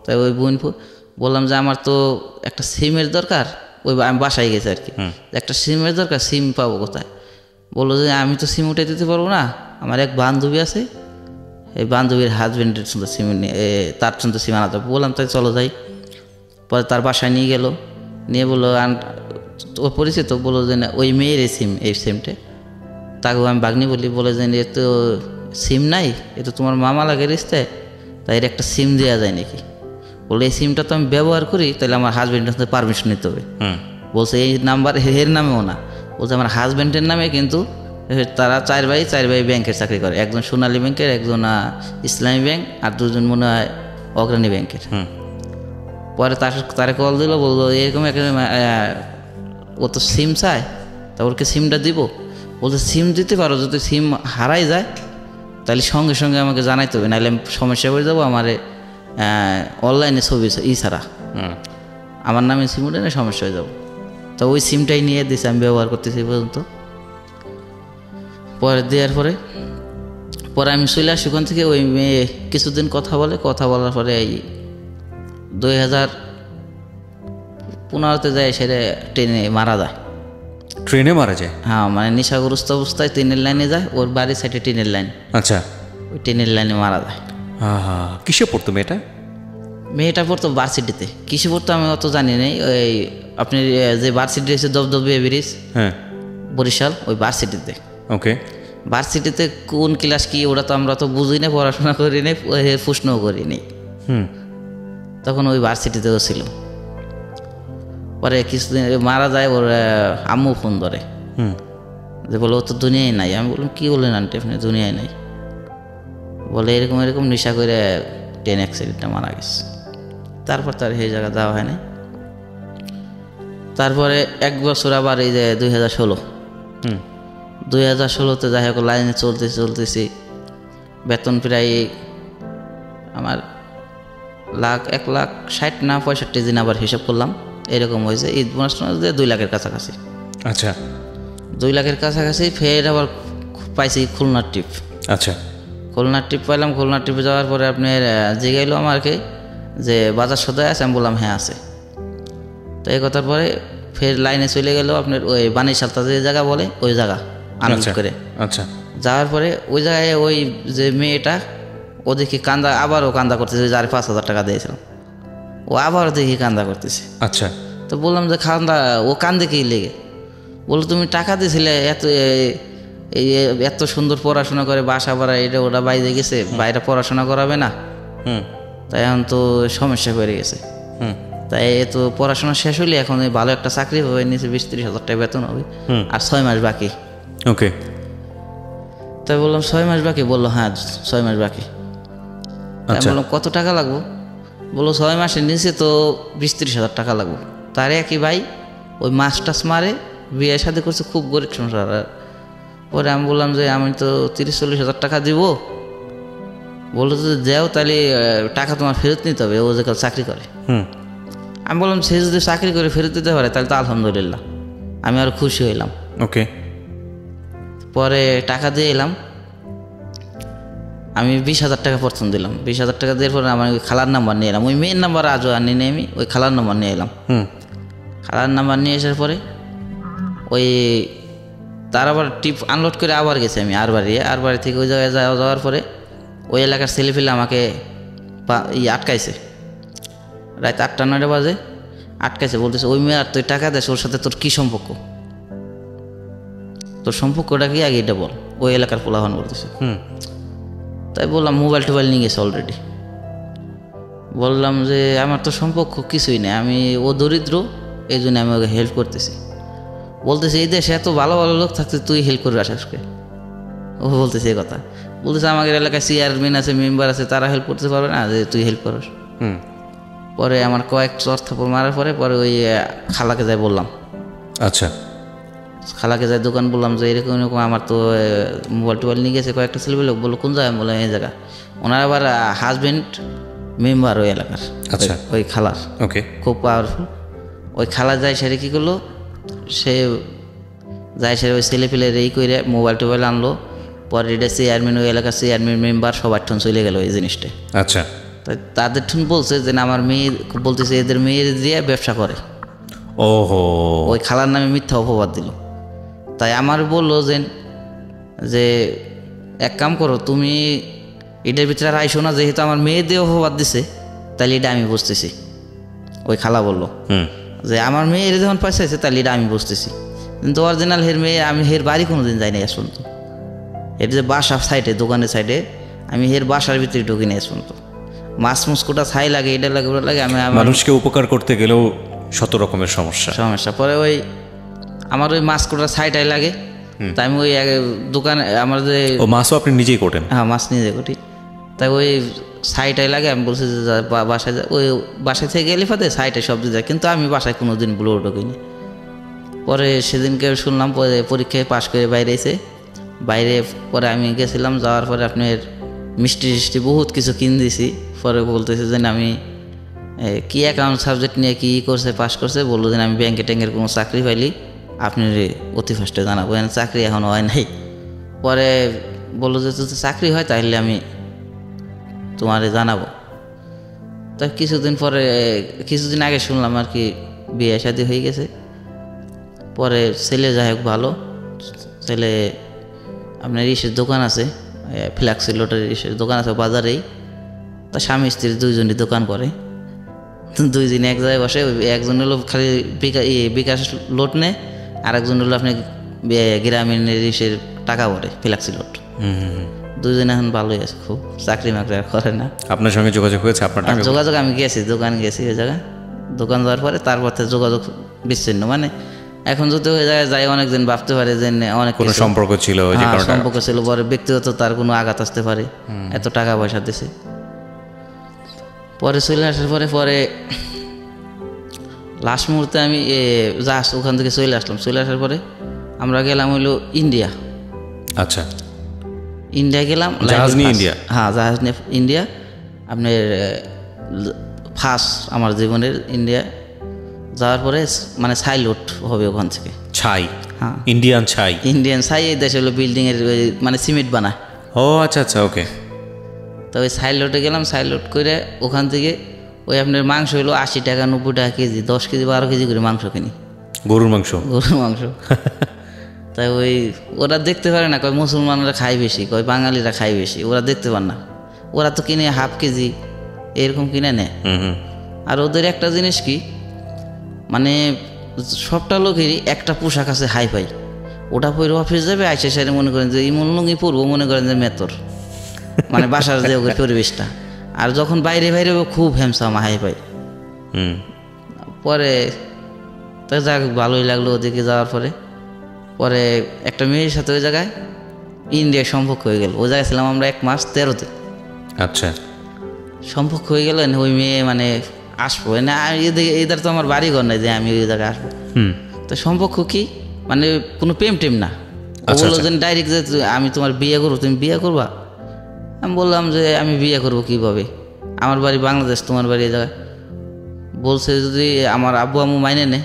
তাই ওই বোন বললাম যে আমার তো একটা সিমের দরকার, ওই আমি বাসায় গেছি আর কি, একটা সিমের দরকার, সিম পাবো কোথায়? বললো যে আমি তো সিম উঠে দিতে পারবো না, আমার এক বান্ধবী আছে, এই বান্ধবীর হাজব্যান্ডের শুধু সিম নিয়ে তার শুধু সিম আনাতে। বললাম তাই চলো যাই। পরে তার বাসায় নিয়ে গেল, নিয়ে বললো ও পরিচিত, বললো যে না ওই মেয়ের এই সিম, এই সিমটে। তাকেও আমি বাগনি বলি, বলে যে এ তো সিম নাই, এ তো তোমার মামা লাগে রিস্তে, তাই এর একটা সিম দেওয়া যায় নাকি? বলে এই সিমটা তো আমি ব্যবহার করি, তাহলে আমার হাজব্যান্ডের সাথে পারমিশন নিতে হবে। বলছে এই নাম্বার এর নামেও না, বলছে আমার হাজব্যান্ডের নামে, কিন্তু তারা 4 ভাই ব্যাংকের চাকরি করে, একজন সোনালী ব্যাংকের, একজন ইসলামী ব্যাংক, আর 2জন মনে হয় অগ্রণী ব্যাংকের। পরে তারা কল দিল, বললো এরকম ও তো সিম চায়, তা ওকে সিমটা দিব। বলতে সিম দিতে পারো, যদি সিম হারাই যায় তাহলে সঙ্গে সঙ্গে আমাকে জানাইতে হবে, নাহলে আমি সমস্যা হয়ে যাবো, আমার অনলাইনে ছবি ছাড়া আমার নামে সিম উঠে না, সমস্যা হয়ে যাবো। তো ওই সিমটাই নিয়ে দিয়েছে, আমি ব্যবহার করতেছি পর্যন্ত। পরে দেওয়ার পরে আমি চলে আসি ওখান থেকে। ওই মেয়ে কিছুদিন কথা বলার পরে এই 2015-তে যায়, সেটা ট্রেনে মারা যায়। ট্রেনে মারা যায়? হ্যাঁ, মানে নেশাগ্রস্ত অবস্থায় ট্রেনের লাইনে যায়, ওর বাড়ির সাইডে ট্রেনের লাইন। আচ্ছা, ওই ট্রেনের লাইনে মারা যায়। কিসে পড়তো মেয়েটা? মেয়েটা পড়তো ভার্সিটিতে। কিসে পড়তো আমি অত জানি নাই। ওই আপনি যে ভার্সিটি আছে দবদবে ব্রিজ, হ্যাঁ, বরিশাল, ওই ভার্সিটিতে। ওকে। ভার্সিটিতে কোন ক্লাস কি ওরা তো আমরা তো বুঝি না, পড়াশোনা করি নাই, প্রশ্নও করি নাই। তখন ওই ভার্সিটিতেও ছিল। পরে কিছুদিন মারা যায়, ওর আম্মু ফোন ধরে, যে বলে ও তো দুনিয়ায় নাই। আমি বললাম কী বললেন আন্টি আপনি, দুনিয়ায় নাই? বলে এরকম নেশা করে ট্রেন অ্যাক্সিডেন্টে মারা গেছে। তারপর তার সেই জায়গা যাওয়া হয় নাই। তারপরে 1 বছর আবার এই যে 2016তে যাই হোক লাইনে চলতেছি, বেতন প্রায় আমার 1,60,000 না 65 দিন আবার হিসাব করলাম, এরকম হয়েছে। ঈদ বোনাস 2 লাখের কাছাকাছি। আচ্ছা, 2 লাখের কাছাকাছি। ফের আবার পাইছি খুলনার ট্রিপ। আচ্ছা, খুলনার ট্রিপ পাইলাম। খুলনার ট্রিপে যাওয়ার পরে আপনার জিগাইলো আমাকে যে বাজার সদাই আছে? আমি বললাম হ্যাঁ আছে। তো এই কথার পরে ফের লাইনে চলে গেল আপনার ওই বানি সালতা যে জায়গা বলে, ওই জায়গা আনন্দ করে। আচ্ছা, যাওয়ার পরে ওই জায়গায় ওই যে মেয়েটা, ও দেখি আবারও কান্দা করতেছে, যার 5,000 টাকা দিয়েছিলাম, ও আবারও দেখি কান্দা করতেছে। আচ্ছা, তো বললাম যে ও কান্দে কি লেগে? বললো তুমি টাকা দিয়েছিলে, এত সুন্দর পড়াশোনা করে, বাসা ভাড়া এটা ওটা বাইরে গেছে, বাইরে পড়াশোনা করাবে না, তাই এখন তো সমস্যা বেড়ে গেছে। তাই তো পড়াশোনা শেষ হলে এখন ভালো একটা চাকরি হবে, নিচে 20-30 হাজার টাকা বেতন হবে, আর 6 মাস বাকি। ওকে। তাই বললাম 6 মাস বাকি? বললো হ্যাঁ 6 মাস বাকি। বললাম কত টাকা লাগবো? বললো 6 মাসের নিচে তো 20-30 হাজার টাকা লাগবো। তার একই ভাই ওই মাস্টার্স মারে বিয়ে সাথে করছে, খুব গরিব সংসার। পরে আমি বললাম যে আমি তো 30-40 হাজার টাকা দিব। বললো যদি দেও তাহলে টাকা তোমার ফেরত নিতে হবে, ও যে কাল চাকরি করে। আমি বললাম সে যদি চাকরি করে ফেরত দিতে পারে তাহলে তো আলহামদুলিল্লাহ, আমি আরো খুশি হইলাম। ওকে। পরে টাকা দিয়ে এলাম, আমি 20,000 টাকা প্রথম দিলাম। 20,000 টাকা দেওয়ার পরে আমার ওই খালার নাম্বার নিয়ে এলাম। ওই মেয়ের নাম্বার আজও আনি নি আমি, ওই খালার নাম্বার নিয়ে এলাম। খালার নাম্বার নিয়ে আসার পরে ওই তার আবার টিপ আনলোড করে আবার গেছে আমি আর বাড়ি থেকে ওই জায়গায় যাওয়ার পরে ওই এলাকার ছেলে ফেলে আমাকে আটকাইছে। রাত 8-9 বাজে আটকাইছে, বলতেছে ওই মেয়ে আর তুই টাকা দেস, ওর সাথে তোর কী সম্পর্ক? তোর সম্পর্কটা কি আগে এটা বল। ওই এলাকার পোলাহান বলতেছে। তাই বললাম মোবাইল টোবাইল নিয়ে গেছে অলরেডি। বললাম যে আমার তো সম্পর্ক কিছুই নেই, আমি ও দরিদ্র, এই জন্য আমি ওকে হেল্প করতেছি। বলতেছে এই দেশে এত ভালো ভালো লোক থাকতে তুই হেল্প করবি আসাসকে? ও বলতেছে এই কথা। বলতেছে আমাদের এলাকায় চেয়ারম্যান আছে, মেম্বার আছে, তারা হেল্প করতে পারবে না যে তুই হেল্প করিস? পরে আমার কয়েক চর থাপড় মারার পরে ওই খালাকে যাই বললাম। আচ্ছা, খালাকে যাই দোকান বললাম যে এরকম এরকম আমার তো মোবাইল টোবাইল নিয়ে গেছে কয়েকটা ছেলে বলে। বললো কোন জায়গায়? বললাম এই জায়গা। ওনার আবার হাজবেন্ড মেম্বার ওই এলাকার। আচ্ছা, ওই খালার। ওকে, খুব পাওয়ারফুল। ওই খালা যায় সেরে কী করলো, সে যায় সেরে ওই ছেলে পেলে এই করে মোবাইল টোবাইল আনলো। পরে এটা চেয়ারম্যান, ওই এলাকার চেয়ারম্যান মেম্বার সবার ঠন চলে গেল এই জিনিসটা। আচ্ছা, তাই তাদের ঠুন বলছে যে না, আমার মেয়ে বলতেছে এদের মেয়ের দিয়ে ব্যবসা করে। ওহো, ওই খালার নামে মিথ্যা অপবাদ দিল। তাই আমার বললো যে এক কাম করো, তুমি এটার ভিতরে আর আইসো না, যেহেতু আমার মেয়ে দিয়ে অপবাদ দিছে তাহলে এটা আমি বুঝতেছি। ওই খালা বললো যে আমার মেয়ে এর যখন পয়সা আছে তাহলে এটা আমি বুঝতেছি, কিন্তু অরিজিনাল হের মেয়ে আমি হের বাড়ি কোনোদিন যাই না আসুন তো। এর যে বাসা সাইডে, দোকানের সাইডে, আমি হের বাসার ভিতরে ঢুকি না আসুন তো। মাছ মুসকুটা ছাই লাগে, এটা লাগে, ওটা লাগে। আমি মানুষকে উপকার করতে গেলেও শত রকমের সমস্যা। পরে ওই আমার ওই মাছ কোটা ছাইটাই লাগে। তাই আমি ওই দোকানে আমার যে মাছও আপনি নিজেই কোটেন? হ্যাঁ, মাছ নিজে করি। তাই ওই ছাইটাই লাগে। আমি বলছি যে বাসায় ওই বাসায় থেকে গেলে ফাতে ছাইটাই সব দিয়ে যায়, কিন্তু আমি বাসায় কোনো দিন ব্লু ঢুকিনি। পরে সেদিনকে শুনলাম পরে পরীক্ষায় পাশ করে বাইরে এসে, বাইরে পরে আমি গেছিলাম, যাওয়ার পরে আপনার মিষ্টি টিষ্টি বহুত কিছু কিনে দিয়েছি। পরে বলতেছে যে আমি কি অ্যাকাউন্ট সাবজেক্ট নিয়ে কী করছে, পাশ করছে। বললো যে আমি ব্যাংকে ট্যাঙ্কের কোনো চাকরি পাইলি আপনি অতি ফার্স্টে জানাবো, চাকরি এখনও হয় নাই। পরে বললো যে যদি চাকরি হয় তাহলে আমি তোমারে জানাবো। তা কিছুদিন আগে শুনলাম আর কি বিয়ে শাদী হয়ে গেছে। পরে ছেলে যাই হোক ভালো, ছেলে আপনার ইসের দোকান আছে, ফ্ল্যাক্সি লোটের ইসের দোকান আছে বাজারেই। তা স্বামী স্ত্রী দুইজনই দোকান করে, দুইজনে এক জায়গায় বসে। একজন হলো খালি বিকাশ লোট নেয়, আর একজন হলো আপনি গ্রামীণ ইসের টাকা ভরে ফ্ল্যাক্সি লোট। দুইজনে এখন ভালোই আছে, খুব চাকরি মাকরি আর করে না। আপনার সঙ্গে যোগাযোগ হয়েছে? আপনার যোগাযোগ আমি গেছি, দোকান গেছি, ওই জায়গায় দোকান যাওয়ার পরে তারপর থেকে যোগাযোগ বিচ্ছিন্ন। মানে এখন যদি ওই জায়গায় যাই অনেকদিন ভাবতে পারে যে অনেক কোনো সম্পর্ক ছিল, পরে ব্যক্তিগত তার কোনো আঘাত আসতে পারে, এত টাকা পয়সা দিছে। পরে চলে আসার পরে লাস্ট মুহূর্তে আমি ওখান থেকে চলে আসলাম। চলে আসার পরে আমরা গেলাম হইলো ইন্ডিয়া। আচ্ছা, ইন্ডিয়া গেলাম, জাহাজ নিয়ে ইন্ডিয়া? হ্যাঁ, জাহাজ নিয়ে ইন্ডিয়া। আপনার ফার্স্ট আমার জীবনের ইন্ডিয়া যাওয়ার পরে মানে ছাই লোড হবে ওখান থেকে। ছাই? হ্যাঁ, ইন্ডিয়ান ছাই। এই দেশে হলো বিল্ডিংয়ের মানে সিমেন্ট বানায়। ও আচ্ছা আচ্ছা, ওকে। তো ওই ছাই লোডে গেলাম, ছাই লোড করে ওখান থেকে ওই আপনার মাংস হলো 80 টাকা 90 টাকা কেজি, 10 কেজি 12 কেজি করে মাংস কিনি, গরুর মাংস। তাই ওই ওরা দেখতে পারে না, কয় মুসলমানরা খায় বেশি, কয় বাঙালিরা খায় বেশি, ওরা দেখতে পারে না। ওরা তো কিনে হাফ কেজি এরকম কিনে নেয়। আর ওদের একটা জিনিস কি, মানে সবটা লোকেরই একটা পোশাক আছে হাই ফাই, ওটা পরে অফিস যাবে, আইসে সারে মনে করেন যে ইমন লুঙ্গি পরবো, মনে করেন যে মেতর, মানে বাসার যে ওকে পরিবেশটা। আর যখন বাইরে খুব হ্যামসাম হাই ফাই। পরে তো যাক ভালোই লাগলো ওদিকে যাওয়ার পরে একটা মেয়ের সাথে ওই জায়গায় ইন্ডিয়ার সম্পর্ক হয়ে গেল। ওই জায়গায় ছিলাম আমরা 1 মাস 13তে। আচ্ছা, সম্পর্ক হয়ে গেল। ওই মেয়ে মানে আসবো না, এদের তো আমার বাড়ি ঘর নাই যে আমি ওই জায়গায় আসবো। তো সম্পর্ক কি, মানে কোনো প্রেম টেম না। ও বললো যে ডাইরেক্ট যে আমি তোমার বিয়ে করবো, তুমি বিয়ে করবা? আমি বললাম যে আমি বিয়ে করবো কীভাবে, আমার বাড়ি বাংলাদেশ, তোমার বাড়ি এই জায়গায়। বলছে যদি আমার আব্বু আম্মু মাইনে নেয়।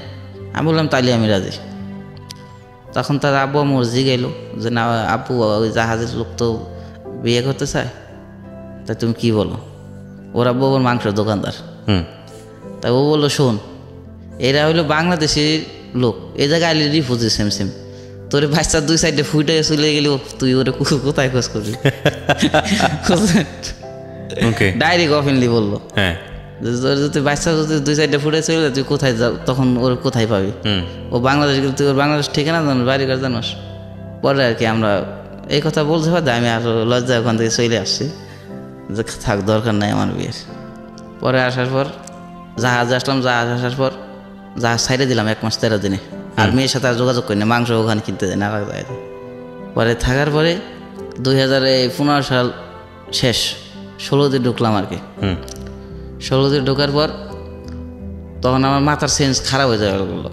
আমি বললাম তাইলে আমি রাজি। তখন তার আব্বু আম্মু জিগাইলো যে না আব্বু, ওই জাহাজের লোক তো বিয়ে করতে চায়, তাই তুমি কি বলো? ওর আব্বু ওর মাংসের দোকানদার। তাই ও বললো শোন, এরা হইলো বাংলাদেশের লোক, এই জায়গায় আইলে রিফিউজি সেম তোর বাচ্চার 2 সাইডে ফুটে চলে গেলি, তুই ওরে কোথায় খোঁজ করবি? ডাইরেক্ট ওপেনলি বললো, যদি বাচ্চা যদি 2 সাইডে ফুটে চলে তুই কোথায় যাও, তখন ওর কোথায় পাবি? ও বাংলাদেশ গেলে তুই ওর বাংলাদেশ ঠিকানা জানো, বাড়ি ঘর জানোস। পরে আর কি আমরা এই কথা বলতে পারি, আমি আর লজ্জা ওখান থেকে চলে আসছি যে থাক, দরকার নাই আমার বিয়ের। পরে আসার পর জাহাজ আসলাম, জাহাজ আসার পর জাহাজ ছাইড়ে দিলাম 1 মাস 13 দিনে। আর মেয়ের সাথে আর যোগাযোগ করি না, মাংস ওখানে কিনতে যাই না আলাদা জায়গায়। পরে থাকার পরে 2015 সাল শেষ 16 দিন ঢুকলাম আর কি। 16 দিন ঢোকার পর তখন আমার মাথার সেন্স খারাপ হয়ে যাবে বললো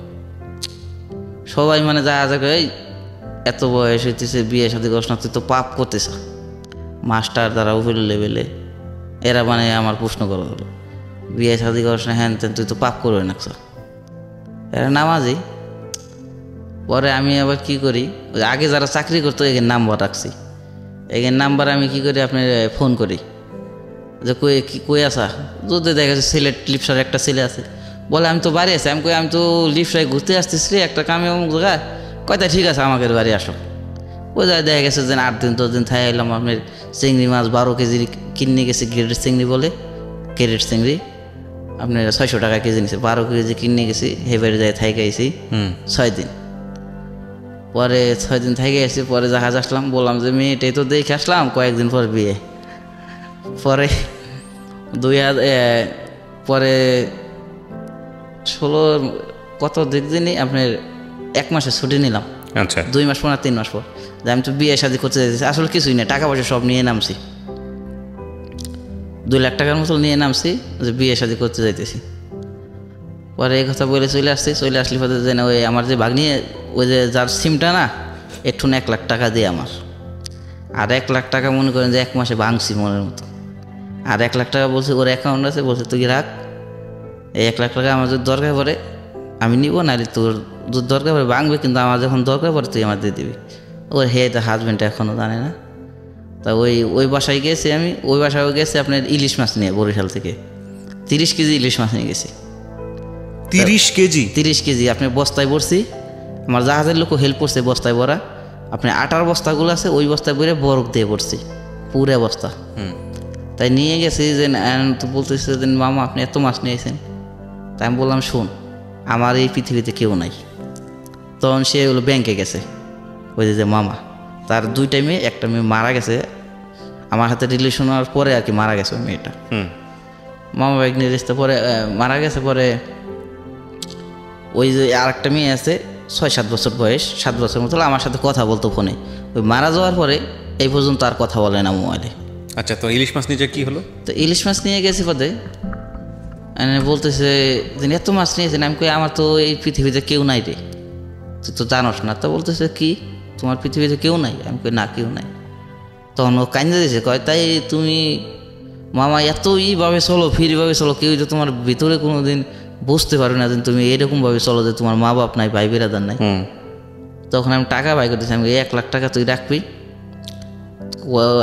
সবাই, মানে জাহাজে এই এত বয়স হইতেছে বিয়ে শাদী করছ না, তুই তো পাপ করতেছ, মাস্টার দ্বারা উপর লেভেলে এরা মানে আমার প্রশ্ন করা হলো, বিয়ে শাদী করছ না, হ্যান তেন, তুই তো পাপ করবে না। এরা নামাজি। পরে আমি আবার কি করি, আগে যারা চাকরি করতো এগের নাম্বার রাখছি, এগের নাম্বার আমি কি করি আপনার ফোন করি যে কই আসা, যদি দেখা যাচ্ছে সিলেট লিপসার একটা ছেলে আছে, বলে আমি তো বাড়ি আছি। আমি কই আমি তো লিপসায় ঘুরতে আসতেছি রে, একটা কামে অমুক জায়গায়। কয়টা ঠিক আছে আমাকে বাড়ি আসো। ওই জায়গায় দেখা গেছে যে 8 দিন 10 দিন থাই এলাম। আপনার চিংড়ি মাছ 12 কেজি কিনে গেছি, গ্রেডের চিংড়ি বলে, ক্যারেট চিংড়ি আপনার 600 টাকা কেজি নিছে। 12 কেজি কিনে গেছি, হেবারে যায় থাই গাইছি 6 দিন। পরে 6 দিন থাই গেছি, পরে জাহাজ আসলাম, বললাম যে মেয়েটাই তো দেখে আসলাম, কয়েকদিন পর বিয়ে। পরে পরে 16 কত দিনই আপনার 1 মাসের ছুটি নিলাম। আচ্ছা, 2 মাস পর 3 মাস পর যে আমি তো বিয়ে শাদী করতে যাইতেছি। আসলে কিছুই না, টাকা পয়সা সব নিয়ে নামছি, 2 লাখ টাকার মতো নিয়ে নামছি যে বিয়ে শাদী করতে যাইতেছি। পরে এই কথা বলে চলে আসছি। চলে আসলে পরে যে ওই আমার যে ভাগ্নি, ওই যে যার সিমটা না, একটু 1 লাখ টাকা দিয়ে আমার, আর 1 লাখ টাকা মনে করেন যে 1 মাসে ভাঙছি মনের মতো। আর 1 লাখ টাকা বলছে ওর অ্যাকাউন্ট আছে, বলছে তুই রাখ, এই 1 লাখ টাকা আমার যদি দরকার পড়ে আমি নিব, নাহলে তোর যদি দরকার পড়ে ভাঙবে, কিন্তু আমার যখন দরকার পড়ে তুই আমার দিয়ে দিবি। ওর তো হাজব্যান্ড এখনও জানে না। তা ওই বাসায় গেছি আমি। ওই বাসায় গেছি আপনার ইলিশ মাছ নিয়ে, বরিশাল থেকে 30 কেজি ইলিশ মাছ নিয়ে গেছি। 30 কেজি আপনি বস্তায় ভরছি। আমার জাহাজের লোকও হেল্প করছে বস্তায় ভরা। আপনি আটার বস্তাগুলো আছে, ওই বস্তায় ভরে বরফ দিয়ে ভরছি, পুরা বস্তা। তাই নিয়ে গেছি যে তো বলতেছে যে মামা আপনি এত মাছ নিয়েছেন। তাই আমি বললাম শোন, আমার এই পৃথিবীতে কেউ নাই। তখন সে হলো ব্যাংকে গেছে, ওই যে মামা, তার 2টা মেয়ে, একটা মেয়ে মারা গেছে আমার হাতে রিলেশন হওয়ার পরে আর কি, মারা গেছে ওই মেয়েটা। মামা ব্যাগ নিয়ে রেস্তে পরে মারা গেছে। পরে ওই যে আর একটা মেয়ে আছে 6-7 বছর বয়স, 7 বছর মতো, আমার সাথে কথা বলতো ফোনে। ওই মারা যাওয়ার পরে এই পর্যন্ত আর কথা বলে না মোবাইলে। আচ্ছা, তো ইলিশ মাছ নিয়ে কি হলো? তো ইলিশ মাছ নিয়ে গেছি পদে, বলতেছে যে এত মাছ নিয়েছেন। আমি কই আমার তো এই পৃথিবীতে কেউ নাই রে, তুই তো জানোস না। তো বলতেছে কি তোমার পৃথিবীতে কেউ নাই? আমি কই না, কেউ নাই। তখন ও কান্দে দিয়েছে, কয় তাই তুমি মামা এত ভাবে চলো, ফ্রিভাবে চলো, কেউ যে তোমার ভিতরে কোনো দিন বুঝতে পারবে না যে তুমি এরকমভাবে চলো যে তোমার মা বাপ নাই, ভাই বিরাদার নাই। তখন আমি টাকা বাই করতেছি। আমি 1 লাখ টাকা তুই রাখবি,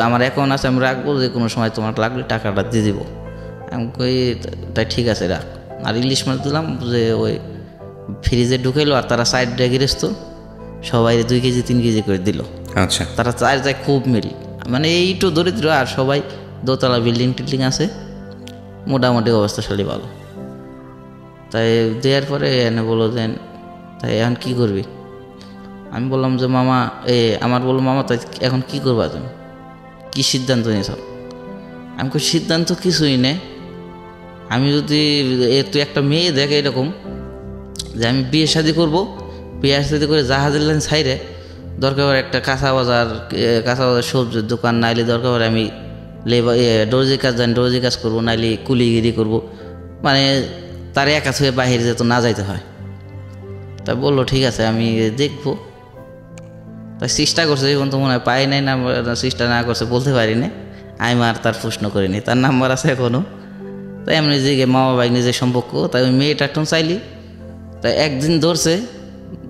আমার অ্যাকাউন্ট আছে, আমি রাখবো, যে কোনো সময় তোমার লাগলে টাকাটা দিয়ে দিব। আমি কই তাই ঠিক আছে রাখ। আর ইলিশ মাছ দিলাম, যে ওই ফ্রিজে ঢুকাইলো, আর তারা সাইড ডে গেরেস্ত সবাই 2 কেজি 3 কেজি করে দিল। আচ্ছা, তারা চার যায় খুব মিল, মানে এইটু দরিদ্র, আর সবাই দোতলা বিল্ডিং টিল্ডিং আছে, মোটামুটি অবস্থাশালী ভালো। তাই দেওয়ার পরে এনে বললো যে তাই এখন কী করবি? আমি বললাম যে মামা আমার বললো মামা তাই এখন কী করবা তুমি, কী সিদ্ধান্ত নিয়েছ? আমি কই সিদ্ধান্ত কিছুই নেই। আমি যদি তুই একটা মেয়ে দেখে এরকম যে আমি বিয়ে শাদি করবো, বিয়ে শাদি করে জাহাজের লাইন ছাইরে দরকার পড়ে একটা কাঁচা বাজার সবজির দোকান, নাইলে দরকার পড়ে আমি দর্জি কাজ জানি, দর্জি কাজ করবো, নাইলে কুলিগিরি করবো, মানে তার একা ছুঁয়ে বাহিরে যেত না যাইতে হয়। তা বললো ঠিক আছে আমি দেখবো। তাই চেষ্টা করছে, এখন তো মনে হয় পাই নাই, না চেষ্টা না করছে বলতে পারি না। আমি আর তার প্রশ্ন করিনি, তার নাম্বার আছে এখনও। তাই এমনি যে মামা ভাই নিজের সম্পর্ক, তাই ওই মেয়েটা একটু চাইলি। তাই একদিন ধরছে,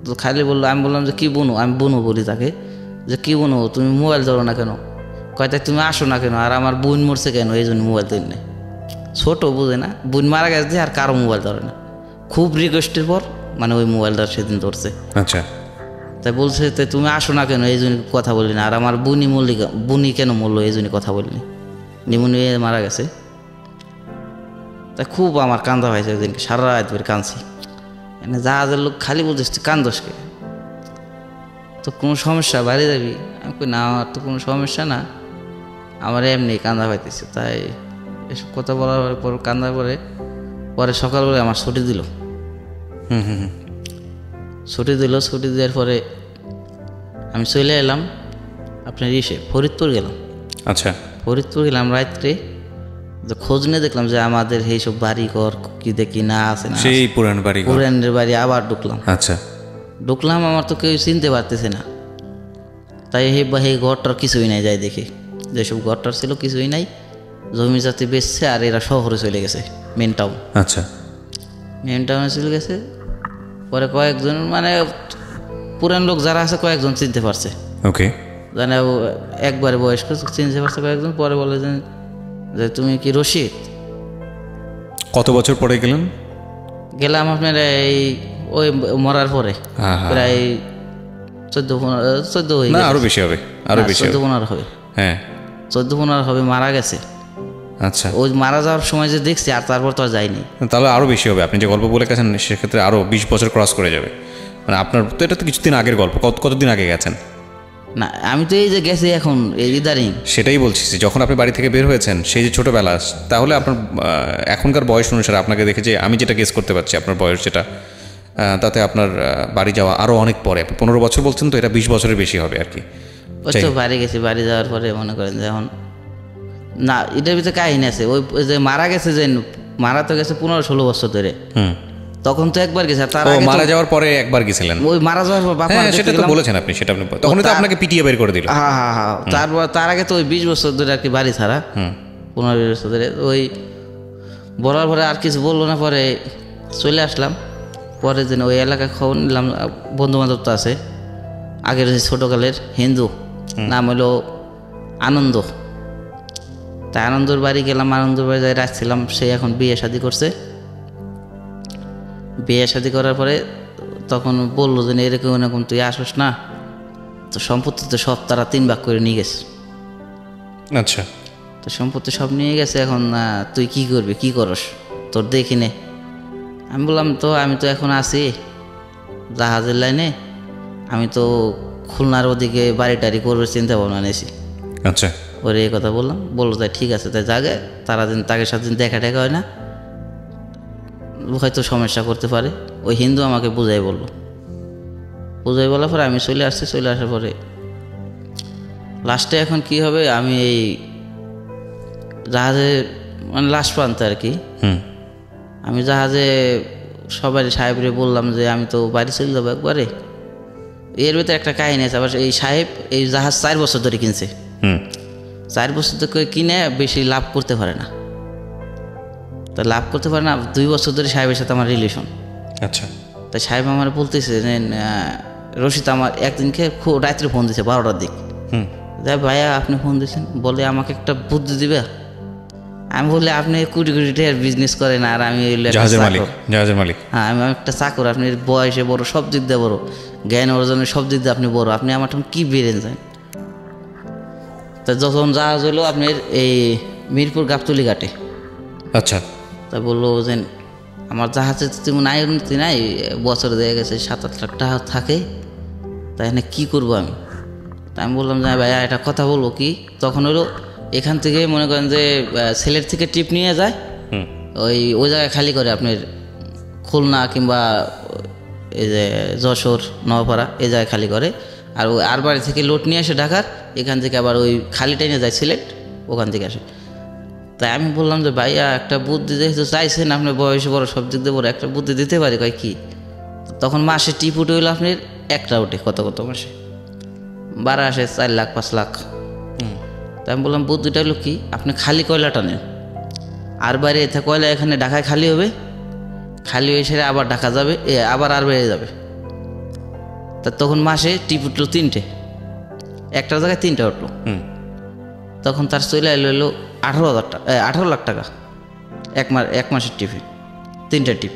তো খালি বললো, আমি বললাম যে কী বুনো, আমি বুনো বলি তাকে, যে কী বুনো তুমি মোবাইল ধরো না কেন? কয় তাই তুমি আসো না কেন? আর আমার বোন মরছে কেন, এই জন্য মোবাইল ধরি না। ছোটো বুঝে না, বোন মারা গেছে আর কারো মোবাইল ধরে না। খুব রিকোয়েস্টের পর মানে ওই মোবাইলটা সেদিন ধরছে। আচ্ছা, তাই বলছে তাই তুমি আসো না কেন, এই জন্য কথা বলি না। আর আমার বুনি কেন মরলো, এই জন্য কথা বলিনি, নিমোনিয়া মারা গেছে। তাই খুব আমার কান্দা হয়েছে ওইদিনকে, সারা রাত ধরে কাঁদছি। মানে জাহাজের লোক খালি বলছিস তুই কান্দসকে, তো কোনো সমস্যা বাড়ি যাবি? আমি কই না আমার তো কোনো সমস্যা না, আমার এমনি কান্দা পাইতেছে। তাই এসব কথা বলার পর কান্দা পরে সকালবেলা আমার ছুটি দিল। ছুটি দেওয়ার পরে আমি চলে এলাম আপনার ফরিদপুর গেলাম। আচ্ছা, ফরিদপুর গেলাম রাত্রে, যে খোঁজ নিয়ে দেখলাম যে আমাদের এইসব বাড়ি ঘর কি দেখি না আছে না, সেই পুরানের বাড়ি আবার ঢুকলাম। আচ্ছা, ঢুকলাম, আমার তো কেউ চিনতে পারতেছে না। তাই এই ঘরটার কিছুই নাই, যাই দেখি যেসব ঘরটার ছিল কিছুই নাই, জমি জাতি বেচছে, আর এরা শহরে চলে গেছে, মেন টাউন। আচ্ছা, মেন টাউনে চলে গেছে। পরে কয়েকজন মানে পুরান লোক যারা আছে কয়েকজন চিনতে পারছে, ওকে, জানে একবারে বয়স্ক চিনতে পারছে কয়েকজন। পরে বলে যে যে তুমি কি রশিদ? কত বছর পরে গেলেন? গেলাম আপনার এই ওই মরার পরে প্রায় 14 হয়ে গেছে। আরো বেশি হবে, আরো বেশি 14-15 হবে। হ্যাঁ 14-15 হবে, মারা গেছে। আচ্ছা, ওই মারা যাওয়ার সময় যে দেখছি, আর তারপর তো আর যাইনি। তাহলে আরো বেশি হবে। আপনি যে গল্প বলে গেছেন সেক্ষেত্রে আরো 20 বছর ক্রস করে যাবে। মানে আপনার তো এটা তো কিছুদিন আগের গল্প, কতদিন আগে গেছেন? না, আমি তো এই যে গেছি এখন ইদারিং। সেটাই বলছি, যখন আপনি বাড়ি থেকে বের হয়েছেন সেই যে ছোটবেলা, তাহলে আপনার এখনকার বয়স অনুসারে আপনাকে দেখে যে আমি যেটা গেস করতে পারছি আপনার বয়স যেটা, তাতে আপনার বাড়ি যাওয়া আরও অনেক পরে। 15 বছর বলছেন, তো এটা 20 বছরের বেশি হবে আর কি। ওই তো বাড়ি গেছি, বাড়ি যাওয়ার পরে মনে করেন যে এখন না, এটার ভিতরে কাহিনী আছে। ওই যে মারা গেছে, যে মারা তো গেছে 15-16 বছর ধরে। তখন তো একবার গেছে, তার আগে মারা যাওয়ার পরে একবার গেছিলেন। ওই মারা যাওয়ার পর বাবা, সেটা তো বলেছেন আপনি, সেটা আপনি তখন তো আপনাকে পিটিয়ে বের করে দিল। হ্যাঁ, তার আগে তো ওই 20 বছর ধরে আর কি বাড়ি ছাড়া, 15-20 বছর ধরে। ওই বলার পরে আর কিছু বললো না, পরে চলে আসলাম। পরে দিন ওই এলাকায় খবর নিলাম, বন্ধু বান্ধব তো আছে আগের ছোটকালের, হিন্দু, নাম হলো আনন্দ। তাই আনন্দর বাড়ি গেলাম, আনন্দর বাড়ি যাই রাখছিলাম। সে এখন বিয়ে শাদি করছে। বিয়ে শাদি করার পরে তখন বললো যে এরকম এরকম তুই আসস না, তো সম্পত্তি তো সব তারা 3 ভাগ করে নিয়ে গেছে। আচ্ছা, তো সম্পত্তি সব নিয়ে গেছে, এখন তুই কি করবি, কি করস, তোর দেখি নে। আমি বললাম তো আমি তো এখন আছি জাহাজের লাইনে, আমি তো খুলনার ওদিকে বাড়ি টাড়ি করবে চিন্তা ভাবনা নিয়েছি। আচ্ছা, ওরে এই কথা বললাম, বললো তাই ঠিক আছে, তাই জাগে তারা দিন তাকে সাথে দিন দেখা টেকা হয় না, হয়তো সমস্যা করতে পারে। ওই হিন্দু আমাকে বুঝাই বললো, বুঝাই বলার পরে আমি চলে আসছি। চলে আসার পরে লাস্টে এখন কি হবে, আমি এই জাহাজে মানে লাস্ট প্রান্তে আর কি, আমি জাহাজে সবাই সাহেবরে বললাম যে আমি তো বাড়ি চলে যাবো একবারে। এর ভিতরে একটা কাহিনী আছে। আবার এই সাহেব এই জাহাজ 4 বছর ধরে কিনছে। 4 বছর ধরে কিনে বেশি লাভ করতে পারে না। তা লাভ করতে পারে না, 2 বছর ধরে সাহেবের সাথে আমার রিলেশন। আচ্ছা, তাই সাহেব আমার বলতেছে যে রশিদ আমার একদিনকে খুব রাত্রে ফোন দিছে 12টার দিক। যাই ভাইয়া আপনি ফোন দিয়েছেন, বলে আমাকে একটা বুদ্ধি দিবে। আমি বলি আপনি কোটি কোটি টাকার বিজনেস করেন, আর আমি জাহাজের মালিক। হ্যাঁ, আমি একটা চাকর। আপনি বয়সে বড়, সব দিক দিয়ে বড়, জ্ঞান অর্জনের সব দিক দিয়ে আপনি বড়, আপনি আমার তখন কী বেড়ে যান। তা যখন জাহাজ হলো আপনার এই মিরপুর গাবতলি ঘাটে। আচ্ছা, তা বললো যে আমার জাহাজে তেমন আয় উন্নতি নাই, বছরে দেখা গেছে 7-8 লাখ টাকা থাকে, তাই না কী করবো আমি। তা আমি বললাম যে ভাইয়া একটা কথা বলবো কি। তখন হলো এখান থেকে মনে করেন যে সেলের থেকে টিপ নিয়ে যায়, ওই জায়গায় খালি করে আপনার খুলনা কিংবা এই যে যশোর, নওপাড়া এই জায়গায় খালি করে। আর ওই আর বাড়ি থেকে লোড নিয়ে আসে ঢাকার, এখান থেকে আবার ওই খালি টাইনে যায় সিলেট, ওখান থেকে আসে। তাই আমি বললাম যে ভাইয়া একটা বুদ্ধি যেহেতু চাইছেন, আপনার বয়সে বড়, সব দিক দিয়ে বড়, একটা বুদ্ধি দিতে পারি। কয় কি? তখন মাসে টিপ উঠে হইলো আপনার একটা উঠে কত মাসে 12 আসে 4 লাখ 5 লাখ। তাই আমি বললাম বুদ্ধিটা হলো কি, আপনি খালি কয়লাটা নেন, আর বাইরে এতে কয়লা এখানে ঢাকায় খালি হবে, খালি হয়ে সেরে আবার ঢাকা যাবে, আবার আর বেড়ে যাবে। তা তখন মাসে টিপ উঠলো 3টে, একটার জায়গায় 3টা উঠলো। তখন তার চলে এলো 18 লাখ টাকা এক মাসের টিপে, 3টা টিপ।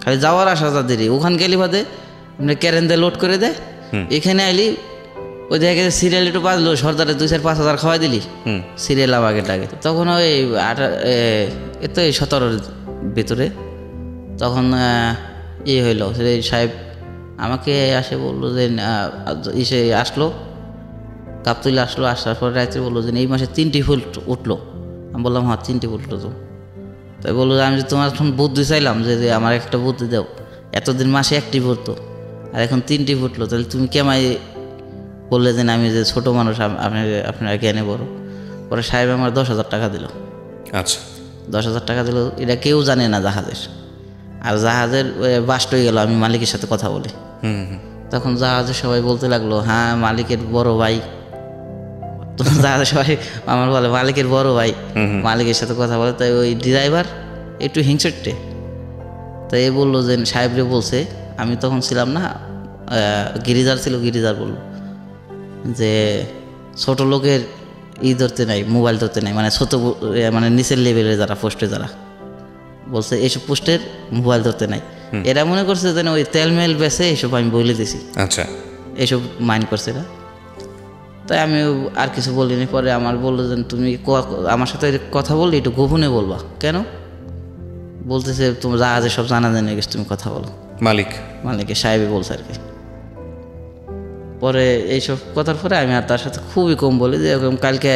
খালি যাওয়ার আসা যা দেরি, ওখানে গেলি বাদে আপনি ক্যারেন দিয়ে লোড করে দেয়, এখানে আইলি ওই দেখা গেছে সিরিয়াল একটু বাজলো, সর্দারে 2-4-5 হাজার খাওয়াই দিলি, সিরিয়াল আগে টাগে। তখন ওই 17-র ভিতরে তখন হইল, সাহেব আমাকে আসে বললো যে এসে আসলো, গাবতলী আসলো। আসার পর রাত্রে বললো যে এই মাসে 3টি ফুল উঠলো। আমি বললাম হ্যাঁ 3টি উঠলো। তো তাই বললো আমি তোমার এখন বুদ্ধি চাইলাম যে আমার একটা বুদ্ধি দাও, এতদিন মাসে 1টি ফুটতো আর এখন 3টি ফুটলো, তাহলে তুমি কেমাই বললে যে আমি যে ছোটো মানুষ, আপনার জ্ঞানে বড়। পরে সাহেব আমার 10,000 টাকা দিল। আচ্ছা, 10,000 টাকা দিল, এটা কেউ জানে না জাহাজের। আর জাহাজের বাস্ট হয়ে গেল, আমি মালিকের সাথে কথা বলি। তখন জাহাজের সবাই বলতে লাগলো হ্যাঁ মালিকের বড় ভাই। জাহাজের সবাই আমার বলে মালিকের বড় ভাই, মালিকের সাথে কথা বলে। তাই ওই ড্রাইভার একটু হিংসটে, তাই এ বললো যে সাহেবরে বলছে, আমি তখন ছিলাম না, গিরিজার ছিল, গিরিজার বললো যে ছোট লোকের ধরতে নাই, মোবাইল ধরতে নাই, মানে ছোট মানে নিচের লেভেলের যারা পোস্টে যারা বলছে এইসব পোস্টের মোবাইল ধরতে নাই। এরা মনে করছে যেন ওই তেলমেল বেছে এইসব আমি বলে দিছি। আচ্ছা, এইসব মাইন্ড করছে না। তাই আমি আর কিছু বলিনি। পরে আমার বললো যে তুমি আমার সাথে কথা বললে একটু গোপনে বলবা। কেন? বলতেছে তোমার জাহাজে সব জানা জানি গেছে, তুমি কথা বলো। মালিকের সাহেবই বলছে আর কি। পরে এইসব কথার পরে আমি আর তার সাথে খুবই কম বলি যে এরকম কালকে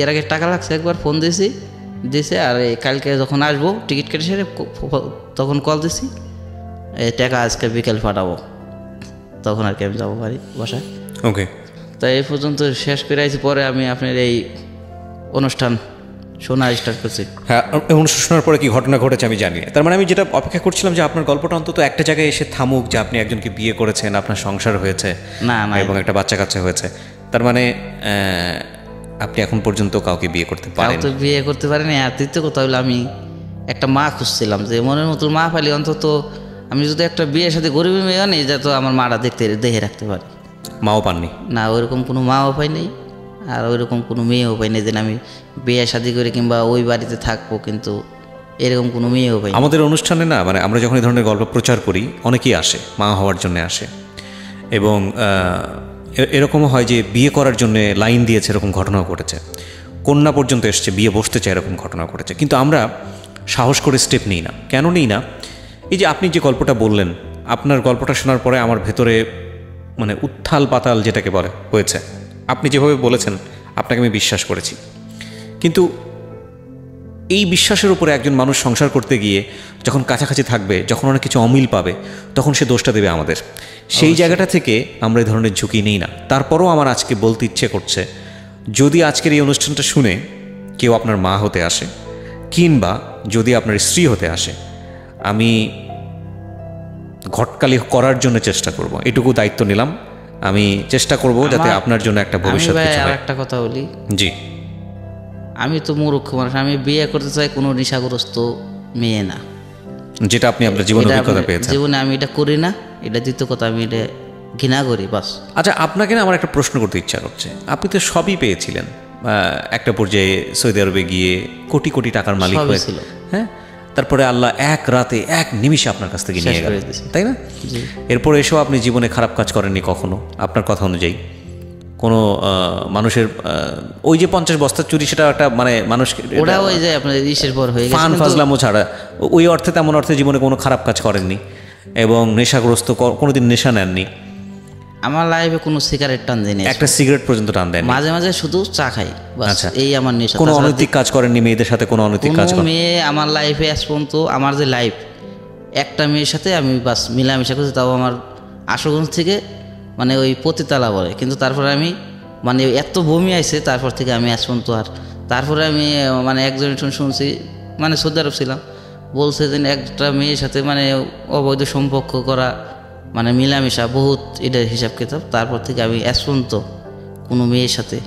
এর আগে টাকা লাগছে, একবার ফোন দিছে আর এই কালকে যখন আসবো টিকিট কেটে সেরে তখন কল দিছি, এই টাকা আজকে বিকেল পাঠাবো, তখন আর কি আমি যাবো বাড়ি বাসায়। ওকে, তাই এই পর্যন্ত শেষ করে আইছি। পরে আমি আপনার এই অনুষ্ঠান শোনা স্টার্ট করছি। হ্যাঁ, অনুষ্ঠান শোনার পরে কি ঘটনা ঘটেছে আমি জানি। তার মানে আমি যেটা অপেক্ষা করছিলাম যে আপনার গল্পটা অন্তত একটা জায়গায় এসে থামুক, যে আপনি একজনকে বিয়ে করেছেন, আপনার সংসার হয়েছে না এবং একটা বাচ্চা কাচ্চা হয়েছে। তার মানে আপনি এখন পর্যন্ত কাউকে বিয়ে করতে পারেন? তো বিয়ে করতে পারিনি। আর তৃতীয় কথা হলো আমি একটা মা খুঁজছিলাম, যে মনের মতো মা পাইলে অন্তত আমি যদি একটা বিয়ের সাথে গরিবী মেয়ে নেই, যাতে আমার মাটা দেখে রাখতে পারি। মাও পাননি? না, ওইরকম কোনো মাও পাই নেই, আর ওইরকম কোনো মেয়েও পাই নেই যে আমি বিয়ে শাদি করে কিংবা ওই বাড়িতে থাকবো, কিন্তু এরকম কোনো মেয়েও পাই। আমাদের অনুষ্ঠানে না, মানে আমরা যখন এই ধরনের গল্প প্রচার করি অনেকেই আসে, মা হওয়ার জন্য আসে, এবং এরকমও হয় যে বিয়ে করার জন্য লাইন দিয়েছে, এরকম ঘটনাও ঘটেছে। কন্যা পর্যন্ত এসছে, বিয়ে বসতে চায়, এরকম ঘটনা ঘটেছে। কিন্তু আমরা সাহস করে স্টেপ নিই না। কেন নিই না? এই যে আপনি যে গল্পটা বললেন, আপনার গল্পটা শোনার পরে আমার ভেতরে মানে উত্থাল পাতাল যেটাকে বলে হয়েছে। আপনি যেভাবে বলেছেন আপনাকে আমি বিশ্বাস করেছি, কিন্তু এই বিশ্বাসের উপরে একজন মানুষ সংসার করতে গিয়ে যখন কাছাকাছি থাকবে, যখন অনেক কিছু অমিল পাবে, তখন সে দোষটা দেবে আমাদের। সেই জায়গাটা থেকে আমরা এই ধরনের ঝুঁকি নিই না। তারপরও আমার আজকে বলতে ইচ্ছে করছে, যদি আজকের এই অনুষ্ঠানটা শুনে কেউ আপনার মা হতে আসে কিংবা যদি আপনার স্ত্রী হতে আসে, আমি ঘটকালি করার জন্য চেষ্টা করব, এটুকু দায়িত্ব নিলাম। আমি চেষ্টা করব যাতে আপনার জন্য একটা ভবিষ্যৎ কিছু হয়। একটা কথা বলি, জি, আমি তো মূর্খ মানুষ, আমি বিয়ে করতে চাই কোনো নেশাগ্রস্ত মেয়ে না, যেটা আপনি আপনার জীবনে অভিজ্ঞতা পেয়েছেন। জীবনে আমি এটা করি না, এটা দ্বিতীয় কথা, আমি এটা ঘৃণা করি বাস। আচ্ছা, আপনাকে না আমার একটা প্রশ্ন করতে ইচ্ছা করছে। আপনি তো সবই পেয়েছিলেন, একটা পর্যায়ে সৌদি আরবে গিয়ে কোটি কোটি টাকার মালিক হয়েছিল, হ্যাঁ? তারপরে আল্লাহ এক রাতে এক নিমিষে আপনার কাছ থেকে নিয়ে গেলেন, তাই না? এরপর এসেও আপনি জীবনে খারাপ কাজ করেননি কখনো, আপনার কথা অনুযায়ী। কোনো মানুষের ওই যে 50 বস্তা চুরি, সেটা একটা মানে মানুষ ওটা ওই যে আপনার ইসের পর হয়ে গেছে, ফান ফাজলামো ছাড়া ওই অর্থে তেমন অর্থে জীবনে কোনো খারাপ কাজ করেননি এবং নেশাগ্রস্ত কোনোদিন নেশা নেননি। আমার লাইফে কোনো সিগারেট টান দেয়নি, একটা সিগারেট পর্যন্ত টান দেন? মাঝে মাঝে শুধু চা খাই, আচ্ছা, এই আমার নেশা। কোনো অনৈতিক কাজ করেননি? মেয়েদের সাথে কোনো অনৈতিক কাজ করেন? মেয়ে আমার লাইফে আজ পর্যন্ত, আমার যে লাইফ, একটা মেয়ের সাথে আমি বাস মিলামেশা করছি, তাও আমার আশুগঞ্জ থেকে, মানে ওই পতিতালা বলে, কিন্তু তারপরে আমি মানে এত বমি আইছে তারপর থেকে আমি আজ পর্যন্ত। আর তারপরে আমি মানে একজন শুনছি, মানে সৌদি আরব ছিলাম, বলছে যে একটা মেয়ের সাথে মানে অবৈধ সম্পর্ক করা, মানে মিলামেশা বহুত, এটার হিসাব কিতাব। তারপর থেকে আমি আজ পর্যন্ত কোনো মেয়ের সাথে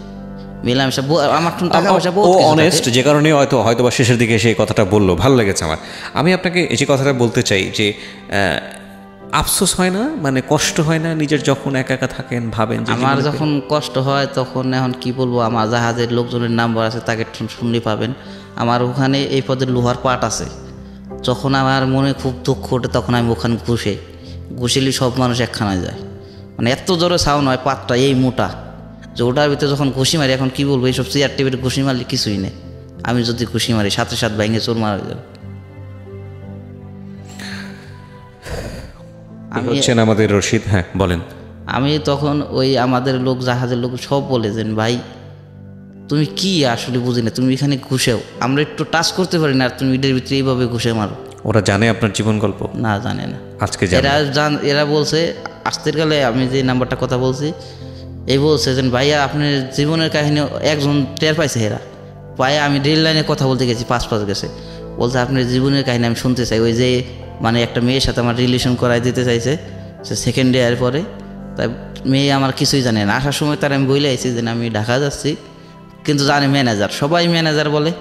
মিলামেশা, আমার টাকা পয়সা বহুত অনেস্ট, যে কারণে হয়তো বা শেষের দিকে সেই কথাটা বললো, ভালো লেগেছে আমার। আমি আপনাকে এই যে কথাটা বলতে চাই যে আফসোস হয় না, মানে কষ্ট হয় না নিজের যখন একা একা থাকেন, ভাবেন যে আমার যখন কষ্ট হয় তখন, এখন কি বলবো, আমার জাহাজের লোকজনের নাম্বার আছে, তাকে শুনলে পাবেন। আমার ওখানে এই পদের লোহার পাট আছে, যখন আমার মনে খুব দুঃখ ওঠে তখন আমি ওখানে ঘুষিলি সব মানুষ একখানায় যায়, মানে এত জোরে সাউন্ড হয়, পাটটা এই মোটা, যে ওটার ভিতরে যখন ঘুষি মারি, এখন কি বলবো, এইসব চেয়ার টেবিল ঘুষি মারলে কিছুই নেই, আমি যদি ঘুষি মারি সাথে সাথে ভেঙে চোর মারা যাবে। হচ্ছেন আমাদের রশিদ, হ্যাঁ বলেন। আমি তখন ওই আমাদের লোক, জাহাজের লোক সব বলে যে ভাই তুমি কি আসলে বুঝি না, তুমি এখানে ঘুষেও, আমরা একটু টাচ করতে পারি না, আর তুমি এটার ভিতরে এইভাবে ঘুষে মারো। ওরা জানে আপনার জীবন গল্প? না, জানে না। আজকে এরা বলছে আসতের কালে, আমি যে নাম্বারটা কথা বলছি, এই বলছে যে ভাইয়া আপনার জীবনের কাহিনী একজন টের পাইছে, এরা পায়ে আমি রেল লাইনে কথা বলতে গেছি, পাঁচ গেছে, বলছে আপনার জীবনের কাহিনী আমি শুনতে চাই। ওই যে মানে একটা মেয়ের সাথে আমার রিলেশন করাই দিতে চাইছে, সে সেকেন্ড ইয়ার পরে, তাই মেয়ে আমার কিছুই জানে না। আসার সময় তার আমি বলে আইছি যে আমি ঢাকা যাচ্ছি, কিন্তু জানে ম্যানেজার, সবাই ম্যানেজার বলে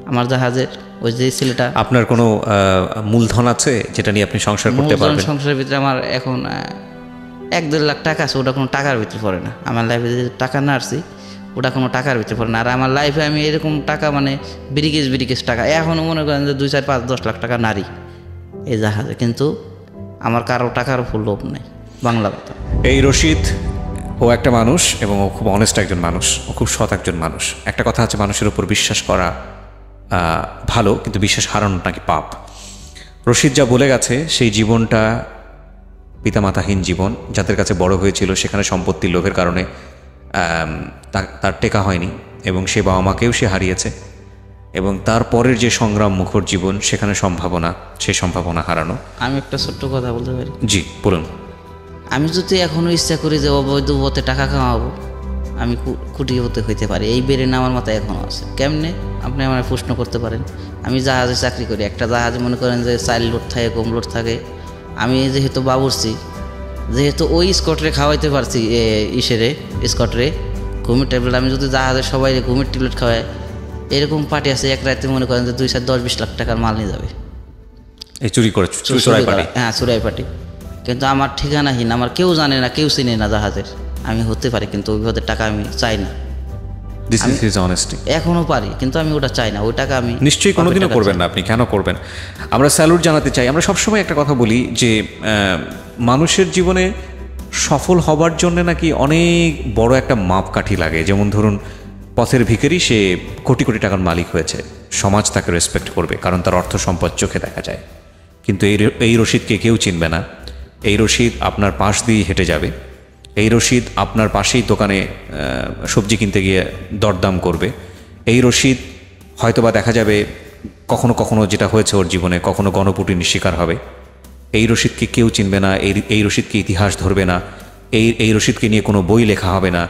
আমার জাহাজের। ওই যে ছেলেটা, আপনার কোনো মূলধন আছে যেটা নিয়ে আপনি সংসার করতে পারবেন? সংসারের ভিতরে আমার এখন 1-1.5 লাখ টাকা আছে, ওটা কোনো টাকার ভিতরে পড়ে না। আমার লাইফে যে টাকা না আসছি ওটা কোনো টাকার ভিতরে পড়ে না। আর আমার লাইফে আমি এরকম টাকা মানে ব্রিগেজ টাকা এখনও মনে করেন যে 2, 4, 5, 10 লাখ টাকা নারী এই জাহাজে, কিন্তু আমার কারো টাকার উপর লোভ নেই, বাংলা কথা। এই রশিদ ও একটা মানুষ এবং ও খুব অনেস্ট একজন মানুষ, ও খুব সৎ একজন মানুষ। একটা কথা আছে, মানুষের উপর বিশ্বাস করা ভালো, কিন্তু বিশ্বাস হারানো নাকি পাপ। রশিদ যা বলে গেছে সেই জীবনটা পিতামাতাহীন জীবন, যাদের কাছে বড় হয়েছিল সেখানে সম্পত্তির লোভের কারণে তার টেকা হয়নি এবং সে বাবা মাকেও সে হারিয়েছে, এবং তারপরের যে সংগ্রাম মুখর জীবন সেখানে সেই সম্ভাবনা হারানো। আমি একটা ছোট্ট কথা বলতে পারি? জি বলুন। আমি যদি এখনও ইচ্ছা করি যে অবৈধ পথে টাকা কামাবো, আমি কোটিপতি হইতে পারি, এই ব্রেন আমার মাথায় এখনও আছে। কেমনে আপনি আমার প্রশ্ন করতে পারেন। আমি জাহাজে চাকরি করি, একটা জাহাজে মনে করেন যে 4 লোড থাকে, কম লোড থাকে। আমি যেহেতু বাবুর্চি, যেহেতু ওই স্কটরে খাওয়াইতে পারছি, স্কটরে ঘুমের ট্যাবলেট, আমি যদি জাহাজে সবাই ঘুমের ট্যাবলেট খাওয়াই, এরকম পার্টি আছে এক রাতে মনে করেন যে 2, 4, 10, 20 লাখ টাকার মাল নিয়ে যাবে। এই চুরাই পার্টি। হ্যাঁ, চুরাই পার্টি। কিন্তু আমার ঠিকানাহীন, আমার কেউ জানে না, কেউ চিনে না জাহাজের। আমি হতে পারি, কিন্তু ওই পথের টাকা আমি চাই না। এখনো পারি, কিন্তু আমি ওটা চাই না। ওই টাকা আমি নিশ্চয়ই কোনোদিনও করবেন না। আপনি কেন করবেন? আমরা স্যালুট জানাতে চাই। আমরা সবসময় একটা কথা বলি যে মানুষের জীবনে সফল হবার জন্য নাকি অনেক বড় একটা মাপকাঠি লাগে। যেমন ধরুন, পথের ভিখারি, সে কোটি কোটি টাকার মালিক হয়েছে, সমাজ তাকে রেসপেক্ট করবে কারণ তার অর্থ সম্পদ চোখে দেখা যায়। কিন্তু এই রশিদকে কেউ চিনবে না। এই রশিদ আপনার পাশ দিয়ে হেঁটে যাবে, এই রশিদ আপনার পাশেই দোকানে সবজি কিনতে গিয়ে দরদাম করবে। এই রশিদ হয়তোবা দেখা যাবে কখনো কখনো, যেটা হয়েছে ওর জীবনে, কখনো গণপুটির শিকার হবে। এই রশিদকে কেউ চিনবে না, এই রশিদকে ইতিহাস ধরবে না, এই রশিদকে নিয়ে কোনো বই লেখা হবে না,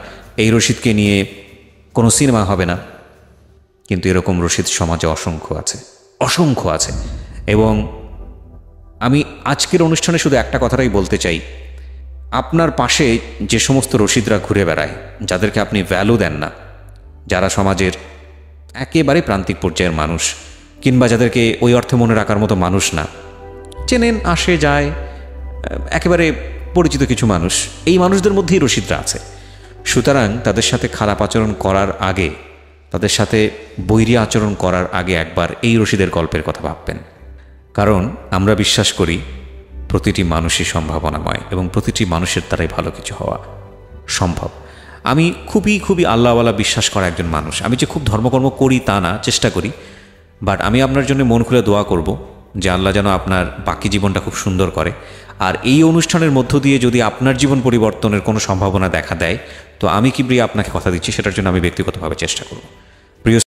এই রশিদকে নিয়ে কোনো সিনেমা হবে না। কিন্তু এরকম রশিদ সমাজে অসংখ্য আছে। এবং আমি আজকের অনুষ্ঠানে শুধু একটা কথাটাই বলতে চাই, আপনার পাশে যে সমস্ত রশিদরা ঘুরে বেড়ায়, যাদেরকে আপনি ভ্যালু দেন না, যারা সমাজের একেবারে প্রান্তিক পর্যায়ের মানুষ, কিংবা যাদেরকে ওই অর্থে মনে রাখার মতো মানুষ না, চেনেন, আসে যায়, একেবারে পরিচিত কিছু মানুষ, এই মানুষদের মধ্যেই রশিদরা আছে। সুতরাং তাদের সাথে খারাপ আচরণ করার আগে, তাদের সাথে বৈরী আচরণ করার আগে একবার এই রশিদের গল্পের কথা ভাববেন। কারণ আমরা বিশ্বাস করি প্রতিটি মানুষই সম্ভাবনাময় এবং প্রতিটি মানুষের দ্বারাই ভালো কিছু হওয়া সম্ভব। আমি খুবই আল্লাহওয়ালা বিশ্বাস করা একজন মানুষ। আমি যে খুব ধর্মকর্ম করি তা না, চেষ্টা করি, বাট আমি আপনার জন্য মন খুলে দোয়া করব যে আল্লাহ যেন আপনার বাকি জীবনটা খুব সুন্দর করে। আর এই অনুষ্ঠানের মধ্য দিয়ে যদি আপনার জীবন পরিবর্তনের কোনো সম্ভাবনা দেখা দেয়, তো আমি কিবরিয়া আপনাকে কথা দিচ্ছি, সেটার জন্য আমি ব্যক্তিগতভাবে চেষ্টা করব। প্রিয়